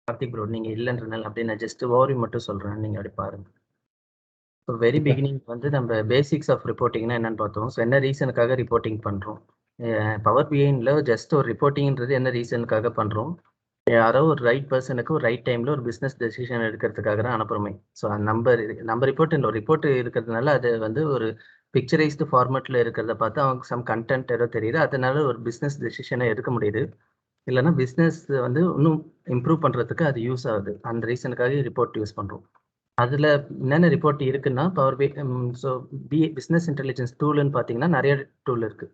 Karthik bro நீங்க இல்லைன்றனால அப்படியே நான் ஜஸ்ட் ஓவரி மட்டும் சொல்றேன், நீங்க அப்படி பாருங்க. So very Okay. பிகினிங் வந்து நம்ம பேசிக்ஸ் ஆஃப் ரிப்போர்ட்டிங்னா என்னன்னு பார்த்தோம். ஸோ என்ன ரீசனுக்காக ரிப்போர்ட்டிங் பண்றோம், பவர் பிஐன்ல ஜஸ்ட் ஒரு ரிப்போர்ட்டிங்ன்றது என்ன ரீசனுக்காக பண்றோம், யாரோ ஒரு ரைட் பர்சனுக்கு ஒரு ரைட் டைம்ல ஒரு பிசினஸ் டெசிஷன் எடுக்கிறதுக்காக தான் அனுப்புறோமே. ஸோ நம்ம ரிப்போர்ட் இருக்கிறதுனால அது வந்து ஒரு பிக்சரைஸ்டு ஃபார்மேட்ல இருக்கிறத பார்த்து அவங்க சம் கண்டென்ட் ஏதோ தெரியுது, அதனால ஒரு பிசினஸ் டெசிஷனை எடுக்க முடியுது. இல்லைன்னா பிஸ்னஸ் வந்து இன்னும் இம்ப்ரூவ் பண்ணுறதுக்கு அது யூஸ் ஆகுது. அந்த ரீசனுக்காக ரிப்போர்ட் யூஸ் பண்ணுறோம். அதில் என்னென்ன ரிப்போர்ட் இருக்குன்னா power B. So business intelligence டூல்னு பார்த்தீங்கன்னா நிறைய டூல் இருக்குது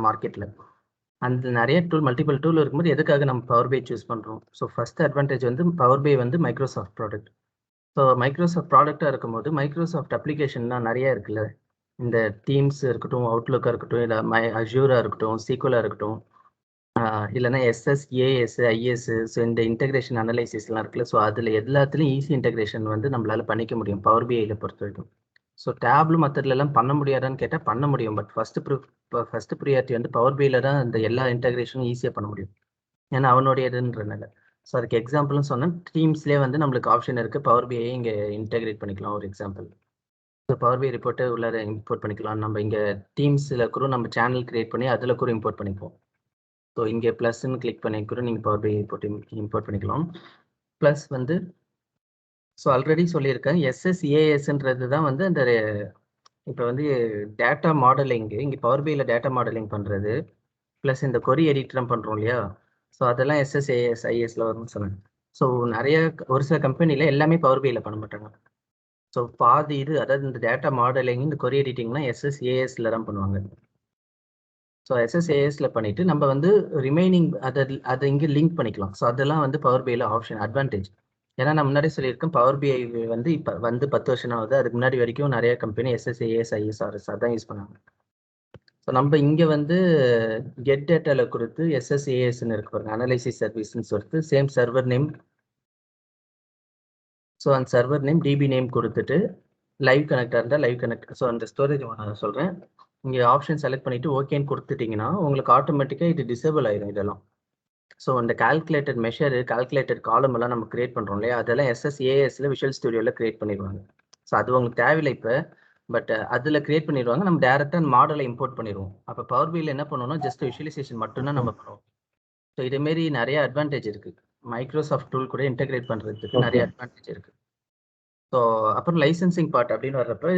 மார்க்கெட்டில். அந்த நிறைய டூல் மல்டிபிள் டூல் இருக்கும்போது எதுக்காக நம்ம பவர் பை சூஸ் பண்ணுறோம். ஸோ ஃபர்ஸ்ட் அட்வான்டேஜ் வந்து பவர் பை வந்து மைக்ரோசாஃப்ட் ப்ராடக்ட். ஸோ மைக்ரோசாஃப்ட் ப்ராடக்டாக இருக்கும்போது மைக்ரோசாஃப்ட் அப்ளிகேஷன்லாம் நிறைய இருக்குல்ல. இந்த டீம்ஸ் இருக்கட்டும், அவுட்லுக்காக இருக்கட்டும், இல்லை அஜூராக இருக்கட்டும், சீக்குவலாக இருக்கட்டும், இல்லைன்னா எஸ்எஸ், ஏஎஸ், ஐஎஸ். ஸோ இந்த இன்டெகிரேஷன் அனலைசிஸ்லாம் இருக்குல்ல. ஸோ அதில் எல்லாத்துலேயும் ஈஸி இன்டெகிரேஷன் வந்து நம்மளால பண்ணிக்க முடியும் பவர் பிஐயில் பொறுத்த வரைக்கும். ஸோ டேப்லு மற்றதுலலாம் பண்ண முடியாதான்னு கேட்டால் பண்ண முடியும். பட் ஃபர்ஸ்ட் ப்ரியாரிட்டி வந்து பவர் பிஐயில் தான் இந்த எல்லா இன்டெகிரேஷனும் ஈஸியாக பண்ண முடியும். ஏன்னா அவனுடையதுன்றனால. ஸோ அதுக்கு எக்ஸாம்பிள்னு சொன்னால் டீம்ஸ்லேயே வந்து நம்மளுக்கு ஆப்ஷன் இருக்குது, பவர் பிஐ இங்கே இன்டெகிரேட் பண்ணிக்கலாம். ஒரு எக்ஸாம்பிள், ஸோ பவர் பிஐ ரிப்போர்ட்டை உள்ளார இம்போர்ட் பண்ணிக்கலாம். நம்ம இங்கே டீம்ஸில் கூட நம்ம சேனல் கிரியேட் பண்ணி அதில் கூட இம்போர்ட் பண்ணிப்போம். ஸோ இங்கே ப்ளஸ்ன்னு கிளிக் பண்ணி கூட நீங்கள் பவர் பிஐ இம்போர்ட் பண்ணிக்கலாம். ப்ளஸ் வந்து ஸோ ஆல்ரெடி சொல்லியிருக்கேன், எஸ்எஸ்ஏஎஸ்ன்றது தான் வந்து அந்த இப்போ வந்து டேட்டா மாடலிங்கு. இங்கே பவர் பிஐயில் டேட்டா மாடலிங் பண்ணுறது ப்ளஸ் இந்த கொரி எடிட்லாம் பண்ணுறோம் இல்லையா. ஸோ அதெல்லாம் எஸ்எஸ்ஏஎஸ் ஐஎஸ்ல வரும்னு சொன்னேன். ஸோ நிறைய ஒரு சில கம்பெனியில் எல்லாமே பவர் பிஐயில் பண்ண மாட்டாங்க. ஸோ பாதி இது, அதாவது இந்த டேட்டா மாடலிங் இந்த கொரி எடிட்டிங்லாம் எஸ்எஸ்ஏஎஸ்ல தான் பண்ணுவாங்க. ஸோ எஸ்எஸ்ஏஎஸ்ல பண்ணிட்டு நம்ம வந்து ரிமைனிங் அதை இங்கே லிங்க் பண்ணிக்கலாம். ஸோ அதெல்லாம் வந்து பவர் பிஐல ஆப்ஷன் அட்வான்டேஜ். ஏன்னா நான் முன்னாடி சொல்லியிருக்கேன், பவர் பிஐ வந்து இப்போ வந்து 10 வருஷம் ஆகுது. அதுக்கு முன்னாடி வரைக்கும் நிறைய கம்பெனி எஸ்எஸ்ஏஎஸ், ஐஎஸ்ஆர்எஸ் அதான் யூஸ் பண்ணாங்க. ஸோ நம்ம இங்கே வந்து கெட் டேட்டாவில் கொடுத்து எஸ்எஸ்ஏஎஸ்ன்னு இருக்கு பாருங்க, அனலைசிஸ் சர்வீஸ்ன்னு சொல்லிட்டு சேம் சர்வர் நேம். ஸோ அந்த சர்வர் நேம் டிபி நேம் கொடுத்துட்டு லைவ் கனெக்டாக இருந்தால் லைவ் கனெக்ட். ஸோ அந்த ஸ்டோரேஜ் நான் சொல்கிறேன், இங்கே ஆப்ஷன் செலக்ட் பண்ணிவிட்டு ஓகேன்னு கொடுத்துட்டிங்கன்னா உங்களுக்கு ஆட்டோமேட்டிக்காக இது டிசேபிள் ஆயிடும் இதெல்லாம். ஸோ அந்த கால்குலேட்டட் மெஷரு, கால்குலேட்டட் காலம் எல்லாம் நம்ம கிரியேட் பண்ணுறோம் இல்லையா, அதெல்லாம் எஸ்எஸ்ஏஎஸ்ல விஷுவல் ஸ்டுடியோவில் கிரியேட் பண்ணிடுவாங்க. ஸோ அது உங்களுக்கு தேவையில்லை இப்போ, பட் அதில் கிரியேட் பண்ணிடுவாங்க. நம்ம டேரெக்டாக மாடலை இம்போர்ட் பண்ணிடுவோம். அப்போ பவர் பிஐயில் என்ன பண்ணணும்னா ஜஸ்ட் விஷுவலைசேஷன் மட்டும்தான் நம்ம பண்ணுவோம். ஸோ இதேமாரி நிறைய அட்வான்டேஜ் இருக்குது. மைக்ரோசாஃப்ட் டூல் கூட இன்டெகிரேட் பண்ணுறதுக்கு நிறைய அட்வான்டேஜ் இருக்குது. ஸோ அப்புறம் லைசன்சிங் பார்ட் அப்படின்னு வர்றப்ப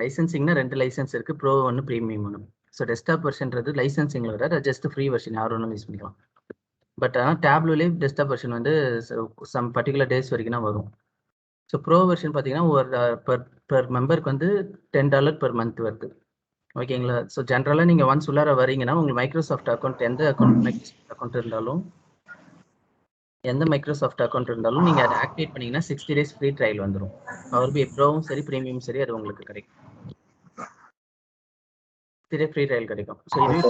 லைசன்சிங்னா 2 லைசன்ஸ் இருக்குது, ப்ரோ ஒன்று, ப்ரீமியம் ஒன்று. ஸோ டெஸ்க்டாப் வெர்ஷன்றது லைசன்சிங்கில் வர ஜஸ்ட் ஃப்ரீ வெர்ஷன், யார் ஒன்றும் யூஸ் பண்ணிக்கலாம். பட் ஆனால் டேப்லேயே டெஸ்க்டாப் வெர்ஷன் வந்து சம் பர்டிகுலர் டேஸ் வரைக்கும் தான் வரும். ஸோ ப்ரோ வெர்ஷன் பார்த்தீங்கன்னா ஒரு பெர் மெம்பருக்கு வந்து $10 பெர் மந்த் வருது. ஓகேங்களா. ஸோ ஜென்ரலாக நீங்கள் ஒன்ஸ் உள்ளார வரீங்கன்னா உங்களுக்கு மைக்ரோசாஃப்ட் அக்கௌண்ட், எந்த மைக்ரோசாஃப்ட் அக்கௌண்ட் இருந்தாலும், நீங்கள் அதை ஆக்டிவேட் பண்ணீங்கன்னா 60 days ஃப்ரீ ட்ரையல் வந்துடும். பவர் பிஐ ப்ரோவும் சரி, ப்ரீமியம் சரி, அது உங்களுக்கு கிடைக்கும். ஃப்ரீ ட்ரையல் கிடைக்கும். ஸோ இது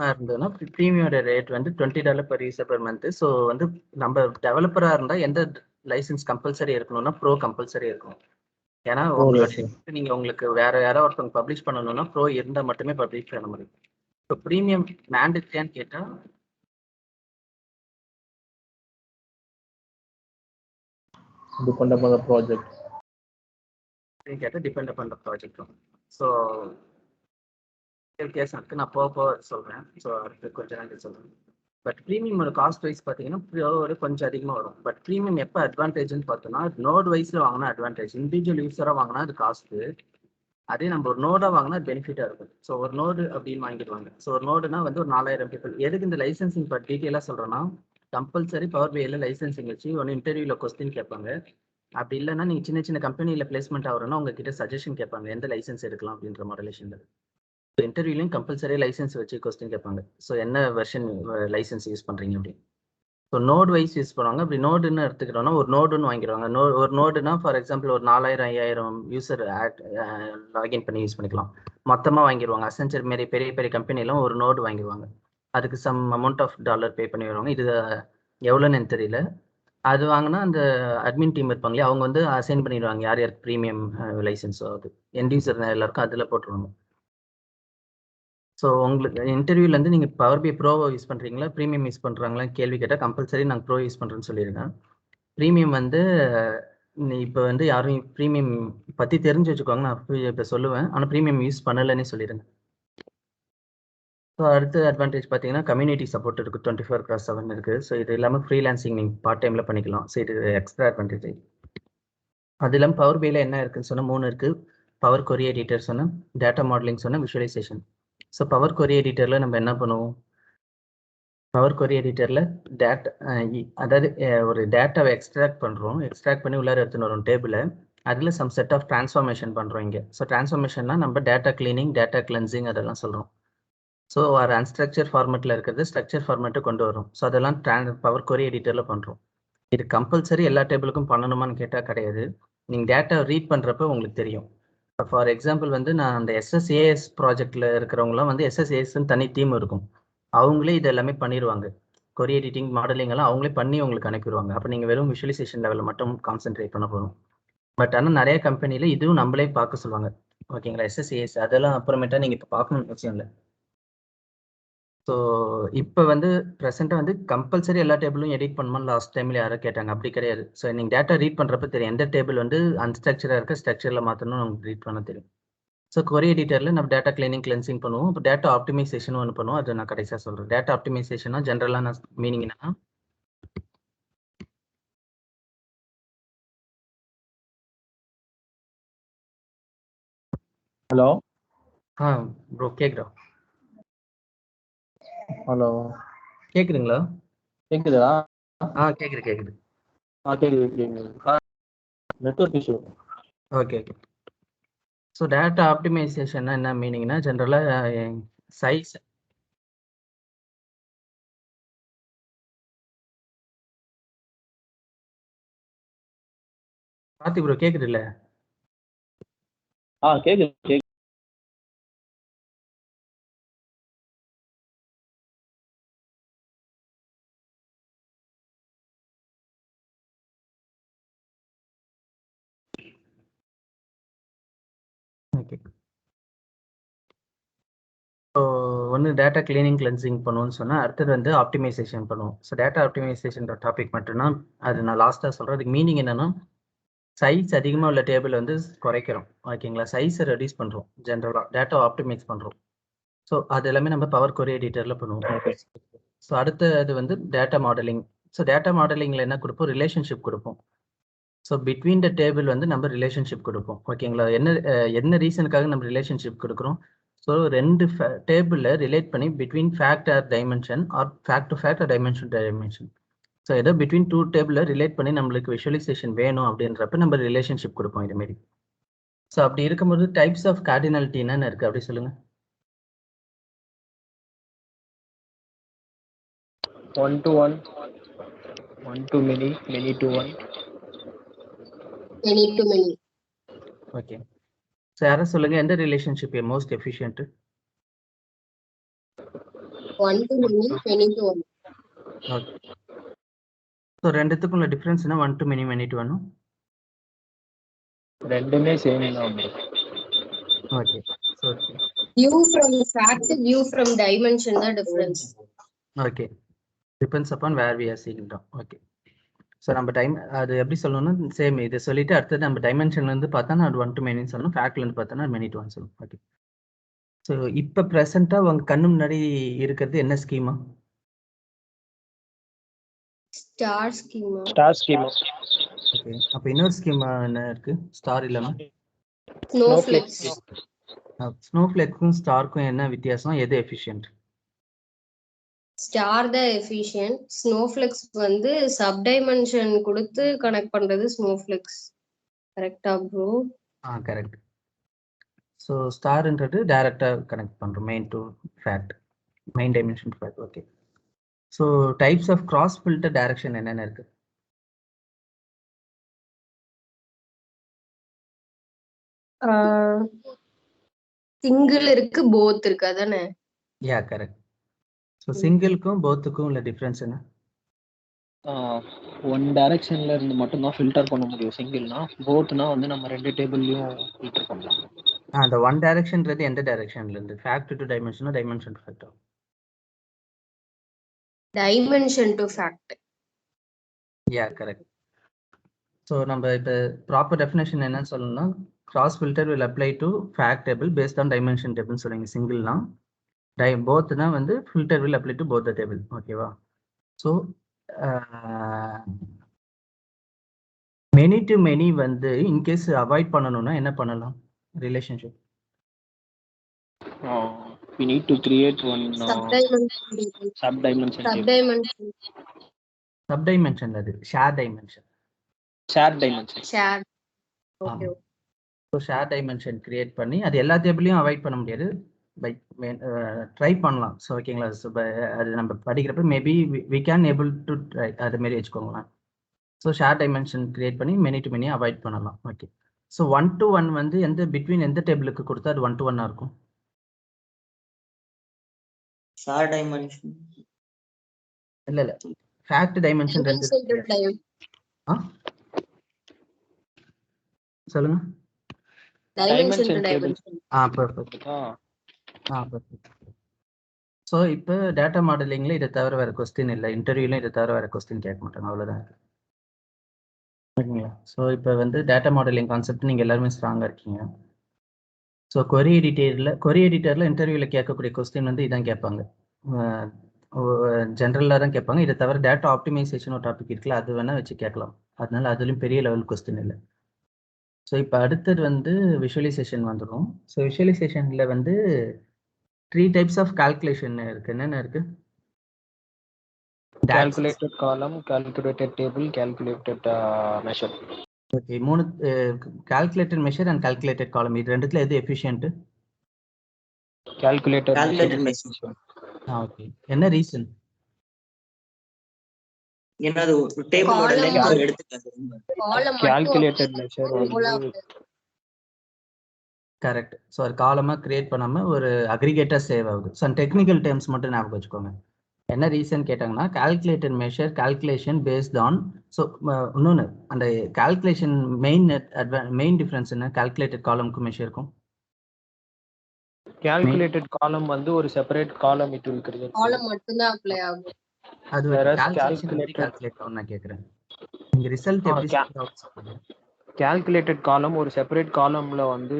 இருந்ததுன்னா ப்ரீமியோட ரேட் வந்து $20 per user per month. So வந்து நம்ம டெவலப்பராக இருந்தால் எந்த லைசன்ஸ் கம்பல்சரி இருக்கணும்னா ப்ரோ கம்பல்சரி இருக்கணும். ஏன்னா உங்களோட நீங்கள் உங்களுக்கு வேற யாரோ ஒருத்தவங்க பப்ளிஷ் பண்ணணும்னா ப்ரோ இருந்தால் மட்டுமே பப்ளிஷ் பண்ண முடியும். இப்போ ப்ரீமியம் மேண்டேட்டரியான்னு கேட்டால் டிபெண்ட் அப்பான் தி ப்ராஜெக்ட் டிபெண்ட் அப்பான் தி ப்ராஜெக்ட். ஸோ வித்தியாசம் இருக்கு, நான் போக சொல்றேன். ஸோ அடுத்து கொஞ்ச நாள் சொல்றேன். பட் ப்ரீமியம் காஸ்ட் வைஸ் பார்த்தீங்கன்னா ப்ரோவோட கொஞ்சம் அதிகமாக வரும். பட் ப்ரீமியம் எப்போ அட்வான்டேஜ்னு பார்த்தோம்னா நோட் வைஸில் வாங்கினா அட்வான்டேஜ், இண்டிவிஜுவல் யூஸராக வாங்கினா அது காஸ்ட்டு. அதே நம்ம ஒரு நோடாக வாங்கினா பெனிஃபிட்டாக இருக்கும். ஸோ ஒரு நோடு அப்படின்னு வாங்கிடுவாங்க. ஸோ ஒரு நோடுனா வந்து ஒரு 4000 பீப்புள். எதுக்கு இந்த லைசன்சிங் பட் டீட்டெயிலாக சொல்கிறேன்னா, கம்பல்சரி பவர் பிஐல லைசன்சிங் வச்சு ஒன்று இன்டர்வியூவில் கொஸ்டின் கேட்பாங்க. அப்படி இல்லைன்னா நீங்கள் சின்ன சின்ன கம்பெனியில் பிளேஸ்மெண்ட் ஆகிறோன்னா உங்ககிட்ட சஜஷன் கேட்பாங்க எந்த லைசன்ஸ் எடுக்கலாம் அப்படின்ற மாடலேஷனில். ஸோ இன்டர்வியூலையும் கம்பல்சரி லைசன்ஸ் வச்சு கொஸ்டின் கேட்பாங்க. ஸோ என்ன வெர்ஷன் லைசன்ஸ் யூஸ் பண்ணுறீங்க அப்படின்னு. ஸோ நோடு வைஸ் யூஸ் பண்ணுவாங்க. அப்படி நோடுன்னு எடுத்துக்கிட்டோம்னா ஒரு நோடுன்னு வாங்கிடுவாங்க. ஒரு நோடுனா ஃபார் எக்ஸாம்பிள் ஒரு 4000 5000 யூசர் லாகின் பண்ணி யூஸ் பண்ணிக்கலாம். மொத்தமாக வாங்கிடுவாங்க. அசென்ச்சர் மாரி பெரிய பெரிய கம்பெனிலாம் ஒரு நோடு வாங்கிடுவாங்க. அதுக்கு some amount of dollar pay பண்ணி வருவாங்க. இது எவ்வளோன்னு எனக்கு தெரியல. அது வாங்கினா அந்த அட்மின் டீம் இருப்பாங்களே அவங்க வந்து அசைன் பண்ணிடுவாங்க யார் யாருக்கு ப்ரீமியம் லைசன்ஸோ அது எண்ட் யூசர் எல்லாருக்கும் அதில் போட்டுருவாங்க. ஸோ உங்களுக்கு இன்டர்வியூல இருந்து நீங்க பவர் பி ப்ரோவை யூஸ் பண்றீங்களா ப்ரீமியம் யூஸ் பண்றாங்களா கேள்வி கேட்டால் கம்பல்சரி நாங்கள் ப்ரோ யூஸ் பண்றோம்னு சொல்லியிருக்கேன். ப்ரீமியம் வந்து இப்போ வந்து யாரும் ப்ரீமியம் பத்தி தெரிஞ்சு வச்சுக்கோங்க, நான் இப்போ சொல்லுவேன். ஆனால் ப்ரீமியம் யூஸ் பண்ணலைன்னு சொல்லிடுங்க. ஸோ அடுத்த அட்வான்டேஜ் பார்த்தீங்கன்னா கம்யூனிட்டி சப்போர்ட் இருக்குது, 24/7 இருக்குது. ஸோ இது இல்லாமல் ஃப்ரீலான்சிங் நீங்கள் பார்ட் டைமில் பண்ணிக்கலாம். ஸோ இது எக்ஸ்ட்ரா அட்வான்டேஜ். அது இல்லாமல் பவர் பியில் என்ன இருக்குன்னு சொன்னால் 3 இருக்குது. பவர் கொரி எடிட்டர் சொன்னால், டேட்டா மாடலிங் சொன்னால், விஷுவலைசேஷன். ஸோ பவர் கொரி எடிட்டரில் நம்ம என்ன பண்ணுவோம், பவர் கொரி எடிட்டரில் டேட்டா அதாவது ஒரு டேட்டாவை எக்ஸ்ட்ராக்ட் பண்ணுறோம். எக்ஸ்ட்ராக்ட் பண்ணி உள்ளார எடுத்துன்னு வரோம் டேபிளை. அதில் சம் செட் ஆஃப் ட்ரான்ஸ்ஃபார்மேஷன் பண்ணுறோம் இங்கே. ஸோ ட்ரான்ஸ்ஃபார்மேஷன்னா நம்ம டேட்டா கிளீனிங், டேட்டா கிளென்சிங் அதெல்லாம் சொல்கிறோம். ஸோ ஒரு அன்ஸ்ட்ரக்சர் ஃபார்மெட்டில் இருக்கிறது ஸ்ட்ரக்சர் ஃபார்மெட்டு கொண்டு வரும். ஸோ அதெல்லாம் பவர் கொரி எடிட்டரில் பண்ணுறோம். இது கம்பல்சரி எல்லா டேபிளுக்கும் பண்ணணுமான்னு கேட்டால் கிடையாது. நீங்கள் டேட்டா ரீட் பண்ணுறப்ப உங்களுக்கு தெரியும். ஃபார் எக்ஸாம்பிள் வந்து நான் அந்த எஸ்எஸ்ஏஎஸ் ப்ராஜெக்டில் இருக்கிறவங்களாம் வந்து எஸ்எஸ்ஏஎஸ்ன்னு தனி டீம் இருக்கும். அவங்களே இது எல்லாமே பண்ணிடுவாங்க. கொரி எடிட்டிங், மாடலிங் எல்லாம் அவங்களே பண்ணி உங்களுக்கு அனுப்பிடுவாங்க. அப்போ நீங்கள் வெறும் விஷுவலைசேஷன் லெவலில் மட்டும் கான்சென்ட்ரேட் பண்ண போகிறோம். பட் ஆனால் நிறைய கம்பெனியில் இதுவும் நம்மளே பார்க்க சொல்லுவாங்க. ஓகேங்களா, எஸ்எஸ்ஏஎஸ் அதெல்லாம் அப்புறமேட்டா நீங்கள் இப்போ பார்க்கணும்னு அவசியம் இல்லை. ஸோ இப்போ வந்து ப்ரெசென்ட்டாக வந்து கம்பல்சரி எல்லா டேபிளும் எடிட் பண்ணுமான்னு லாஸ்ட் டைமில் யாரோ கேட்டாங்க. அப்படி கிடையாது. ஸோ நீங்கள் டேட்டா ரீட் பண்ணுறப்ப தெரியும் எந்த டேபிள் வந்து அன்ஸ்ட்ரக்சராக இருக்க ஸ்ட்ரக்சரில் மாற்றணும் நமக்கு ரீட் பண்ண தெரியும். ஸோ கொரி எடிட்டரில் நம்ம டேட்டா கிளீனிங், கிளென்சிங் பண்ணுவோம். இப்போ டேட்டா ஆப்டிமைசேஷன் ஒன்று பண்ணுவோம். அது நான் கடைசியாக சொல்கிறேன். டேட்டா ஆப்டிமைசேஷனா ஜென்ரலாக நான் மீனிங் என்னன்னா, ஹலோ ப்ரோ கேட்குறா? ஹலோ கேட்குதுங்களா? கேக்குதா? கேட்குது கேட்குது. கேக்குது. Network issue. Okay. So data ஆப்டிமைசேஷன்னா என்ன மீனிங்னா ஜென்ரலாக சைஸ் பார்த்தி ப்ரோ கேட்குது இல்லை? கேக்குது. ஓகே. ஸோ ஒன்று டேட்டா கிளீனிங், கிளென்சிங் பண்ணுவோம்னு சொன்னால் அடுத்தது வந்து ஆப்டிமைசேஷன் பண்ணுவோம். ஸோ டேட்டா ஆப்டிமைசேஷன் டாபிக் மட்டும்தான் அது நான் லாஸ்ட்டாக சொல்கிறேன். அதுக்கு மீனிங் என்னென்னா சைஸ் அதிகமாக உள்ள டேபிள் வந்து குறைக்கிறோம். ஓகேங்களா, சைஸை ரெடியூஸ் பண்ணுறோம். ஜென்ரலாக டேட்டா ஆப்டிமைஸ் பண்ணுறோம். ஸோ அது எல்லாமே நம்ம பவர் கொரி எடிட்டரில் பண்ணுவோம். ஸோ அடுத்தது வந்து டேட்டா மாடலிங். ஸோ டேட்டா மாடலிங்கில் என்ன கொடுப்போம், ரிலேஷன்ஷிப் கொடுப்போம். ஸோ பிட்வீன் த டேபிள் வந்து நம்ம ரிலேஷன்ஷிப் கொடுப்போம். ஓகேங்களா, என்ன ரீசனுக்காக நம்ம ரிலேஷன்ஷிப் கொடுக்குறோம். ஸோ 2 டேபிளில் ரிலேட் பண்ணி between fact or dimension or fact to fact or dimension to dimension. So ஏதோ பிட்வீன் 2 டேபிளில் ரிலேட் பண்ணி நம்மளுக்கு விஷுவலைசேஷன் வேணும் அப்படின்றப்ப நம்ம ரிலேஷன்ஷிப் கொடுப்போம் இதுமாரி. ஸோ அப்படி இருக்கும்போது டைப்ஸ் ஆஃப் கார்டினாலிட்டி என்னென்ன இருக்குது அப்படி சொல்லுங்கள். 1 to 1, 1 to many, many to 1, many to many. Okay. So யாரும் சொல்லுங்கள், எந்த relationship most efficient? 1 to many, many to 1. Okay. So ரெண்டுத்துக்கும் உள்ள டிஃப்ரென்ஸ் என்ன? 1 to many, many to 1. ரெண்டுமே சேம் தான். Okay. So View from fact, view from dimension the difference. Okay, depends upon where we are seeking down. Okay. So நம்ம அது எப்படி சொல்லணும்னா same இதை சொல்லிட்டு அடுத்தது நம்ம டைமென்ஷன்லேருந்து பார்த்தோன்னா அது 1 to many சொல்லணும், ஃபேக்ட்லேருந்து பார்த்தோன்னா many to 1 சொல்லணும். ஓகே. ஸோ இப்போ ப்ரெசென்ட்டாக உங்கள் கண்ணு முன்னாடி இருக்கிறது என்ன ஸ்கீமா? Star schema. ஓகே. அப்போ இன்னொரு ஸ்கீமா என்ன இருக்கு ஸ்டார் இல்லாமல்? Snowflakes. ஸ்னோஃப்ளேக்கும் ஸ்டாருக்கும் என்ன வித்தியாசம், எது efficient? Star the efficient. Snowflakes வந்து subdimension கொடுத்து கனெக்ட் பண்றது snowflakes. கரெக்டா ப்ரோ? கரெக்ட். ஸோ ஸ்டார்ன்றது டைரக்டாக கனெக்ட் பண்ணுறோம் main to fact, main dimension fact. Okay. So types of cross filter direction என்னென்ன இருக்கு? சிங்கிள் இருக்கு, போத் இருக்கு, அதானே? யா கரெக்ட். ஸோ சிங்கிளுக்கும் போத்துக்கும் உள்ள டிஃப்ரென்ஸ் என்ன? ஒன் டைரக்ஷன்ல இருந்து மட்டும் தான் ஃபில்டர் பண்ண முடியும் சிங்கிள்னா. போத்னா வந்து நம்ம 2 டேபிள்லயும் ஃபில்டர் பண்ணலாம். அந்த ஒன் டைரக்ஷன்றது எந்த டைரக்ஷன்ல இருந்து ஃபேக்ட் டு டைமென்ஷனா டைமென்ஷன் டு ஃபேக்டா? Dimension to fact. Yeah correct. So நம்ம இப்போ ப்ராப்பர் டெஃபினேஷன் என்னன்னு சொல்லணும்னா cross filter will apply to fact table based on dimension டேபிள்னு சொல்லுங்க. சிங்கிள்னா போத்னா வந்து filter will apply to both the table. ஓகேவா? ஸோ மெனி டு மெனி வந்து இன்கேஸ் அவாய்ட் பண்ணணும்னா என்ன பண்ணலாம்? Relationship We need to create one Subdimension subdimension table. Subdimension. Subdimension அது share dimension. Shared dimension. Share. Okay. So share dimension create பண்ணி அது எல்லா டேபிளையும் அவாய்ட் பண்ண முடியாது. பை ட்ரை பண்ணலாம். ஸோ ஓகேங்களா? ஸோ அது நம்ம படிக்கிறப்ப maybe we can able to try அது மாரி வச்சுக்கோங்களேன். ஸோ ஷேர் டைமென்ஷன் கிரியேட் பண்ணி மெனி டு மெனி அவாய்ட் பண்ணலாம். ஓகே. ஸோ 1 to 1 வந்து எந்த பிட்வீன் எந்த டேபிளுக்கு கொடுத்தா அது 1 to 1 இருக்கும்? ஷேர் டைமென்ஷன் இல்ல ஃபேக்ட் டைமென்ஷன் ரெண்டு Dimension to time. சொல்லுங்க. Dimension to Dimension table. dimension. Perfect. Ah, perfect. So இப்போ டேட்டா மாடலிங்ல இதை தவிர வேற கொஸ்டின் இல்லை, இன்டர்வியூல இதை தவிர வேற கொஸ்டின் கேட்க மாட்டாங்க. அவ்வளோதான். ஓகேங்களா? ஸோ இப்போ வந்து டேட்டா மாடலிங் கான்செப்ட் நீங்கள் எல்லாருமே ஸ்ட்ராங்காக இருக்கீங்க. ஸோ கொரி எடிட்டரில் இன்டர்வியூவில் கேட்கக்கூடிய கொஸ்டின் வந்து இதான் கேட்பாங்க. ஜென்ரலாக தான் கேட்பாங்க. இதை தவிர டேட்டா ஆப்டிமைசேஷன் ஒரு டாபிக் இருக்குல்ல, அது வேணால் வச்சு கேட்கலாம். அதனால அதுலேயும் பெரிய லெவல் கொஸ்டின் இல்லை. ஸோ இப்போ அடுத்தது வந்து விஷுவலைசேஷன் வந்துடும். ஸோ விஷுவலைசேஷனில் வந்து 3 types ஆஃப் கால்குலேஷன் இருக்குது. என்னென்ன இருக்குது? calculated column, calculated table, calculated measure. Okay. 3 calculated measure and calculated காலம். இது ரெண்டுத்துல எது எஃபிஷியன்ட்? Calculated measure. ஓகே. என்ன ரீசன்? ஏன்னா அது டேபிளோட Column லென்த் எடுத்துக்காது. Column calculated மட்டும் measure roll வந்து ஆகுது. கரெக்ட். ஸோ ஒரு காலமாக கிரியேட் பண்ணாமல் ஒரு அக்ரிகேட்டாக சேவ் ஆகுது. ஸோ டெக்னிக்கல் டேர்ம்ஸ் மட்டும் ஞாபகம் வச்சுக்கோங்க. என்ன ரீசன் கேட்டாங்கன்னா calculated measure calculation based on. So இன்னொன்று அந்த கால்குலேஷன் மெயின் டிஃப்ரென்ஸ் என்ன? கால்குலேட்டட் காலமுக்கும் மெஷருக்கும் calculated column வந்து ஒரு செப்பரேட் காலம் it will create. Column மட்டும் தான் அப்ளை ஆகும். அது Whereas கால்குலேஷன் எப்படி calculated- கால்குலேட் ஆகும் நான் கேட்குறேன். இங்கே ரிசல்ட் எப்படி சொல்லுங்க. calculated column ஒரு செப்பரேட் காலம்ல வந்து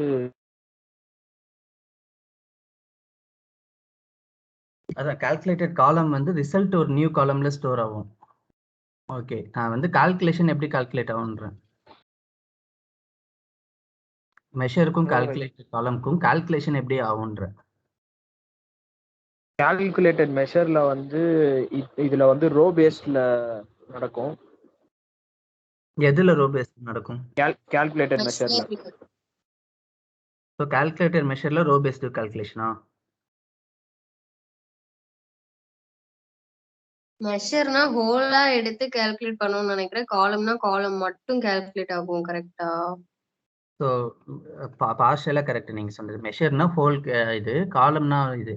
அதான் கால்குலேட்டட் காலம் வந்து ரிசல்ட் ஒரு நியூ காலம்ல ஸ்டோர் ஆகும். ஓகே. நான் வந்து கால்குலேஷன் எப்படி கால்குலேட் ஆகுன்றேன். மெஷருக்கும் கால்குலேட்டட் காலம்க்கும் கால்குலேஷன் எப்படி ஆகுன்றேன். calculated measureல வந்து இதுல வந்து ரோ பேஸ்ட்ல நடக்கும். எதுல ரோ பேஸ் நடக்கும்? calculated measureல. ஸோ கால்குலேட்டட் மெஷர்ல ரோ பேஸ்டு கால்குலேஷனா? மெஷர்னா ஹோலா எடுத்து கால்குலேட் பண்ணணும்னு நினைக்கிறேன். காலம்னா காலம் மட்டும் கால்குலேட் ஆகும். கரெக்டா? ஸோ பார்ஷியலாக கரெக்ட் நீங்கள் சொன்னது. மெஷர்னா ஹோல் இது, காலம்னா இது.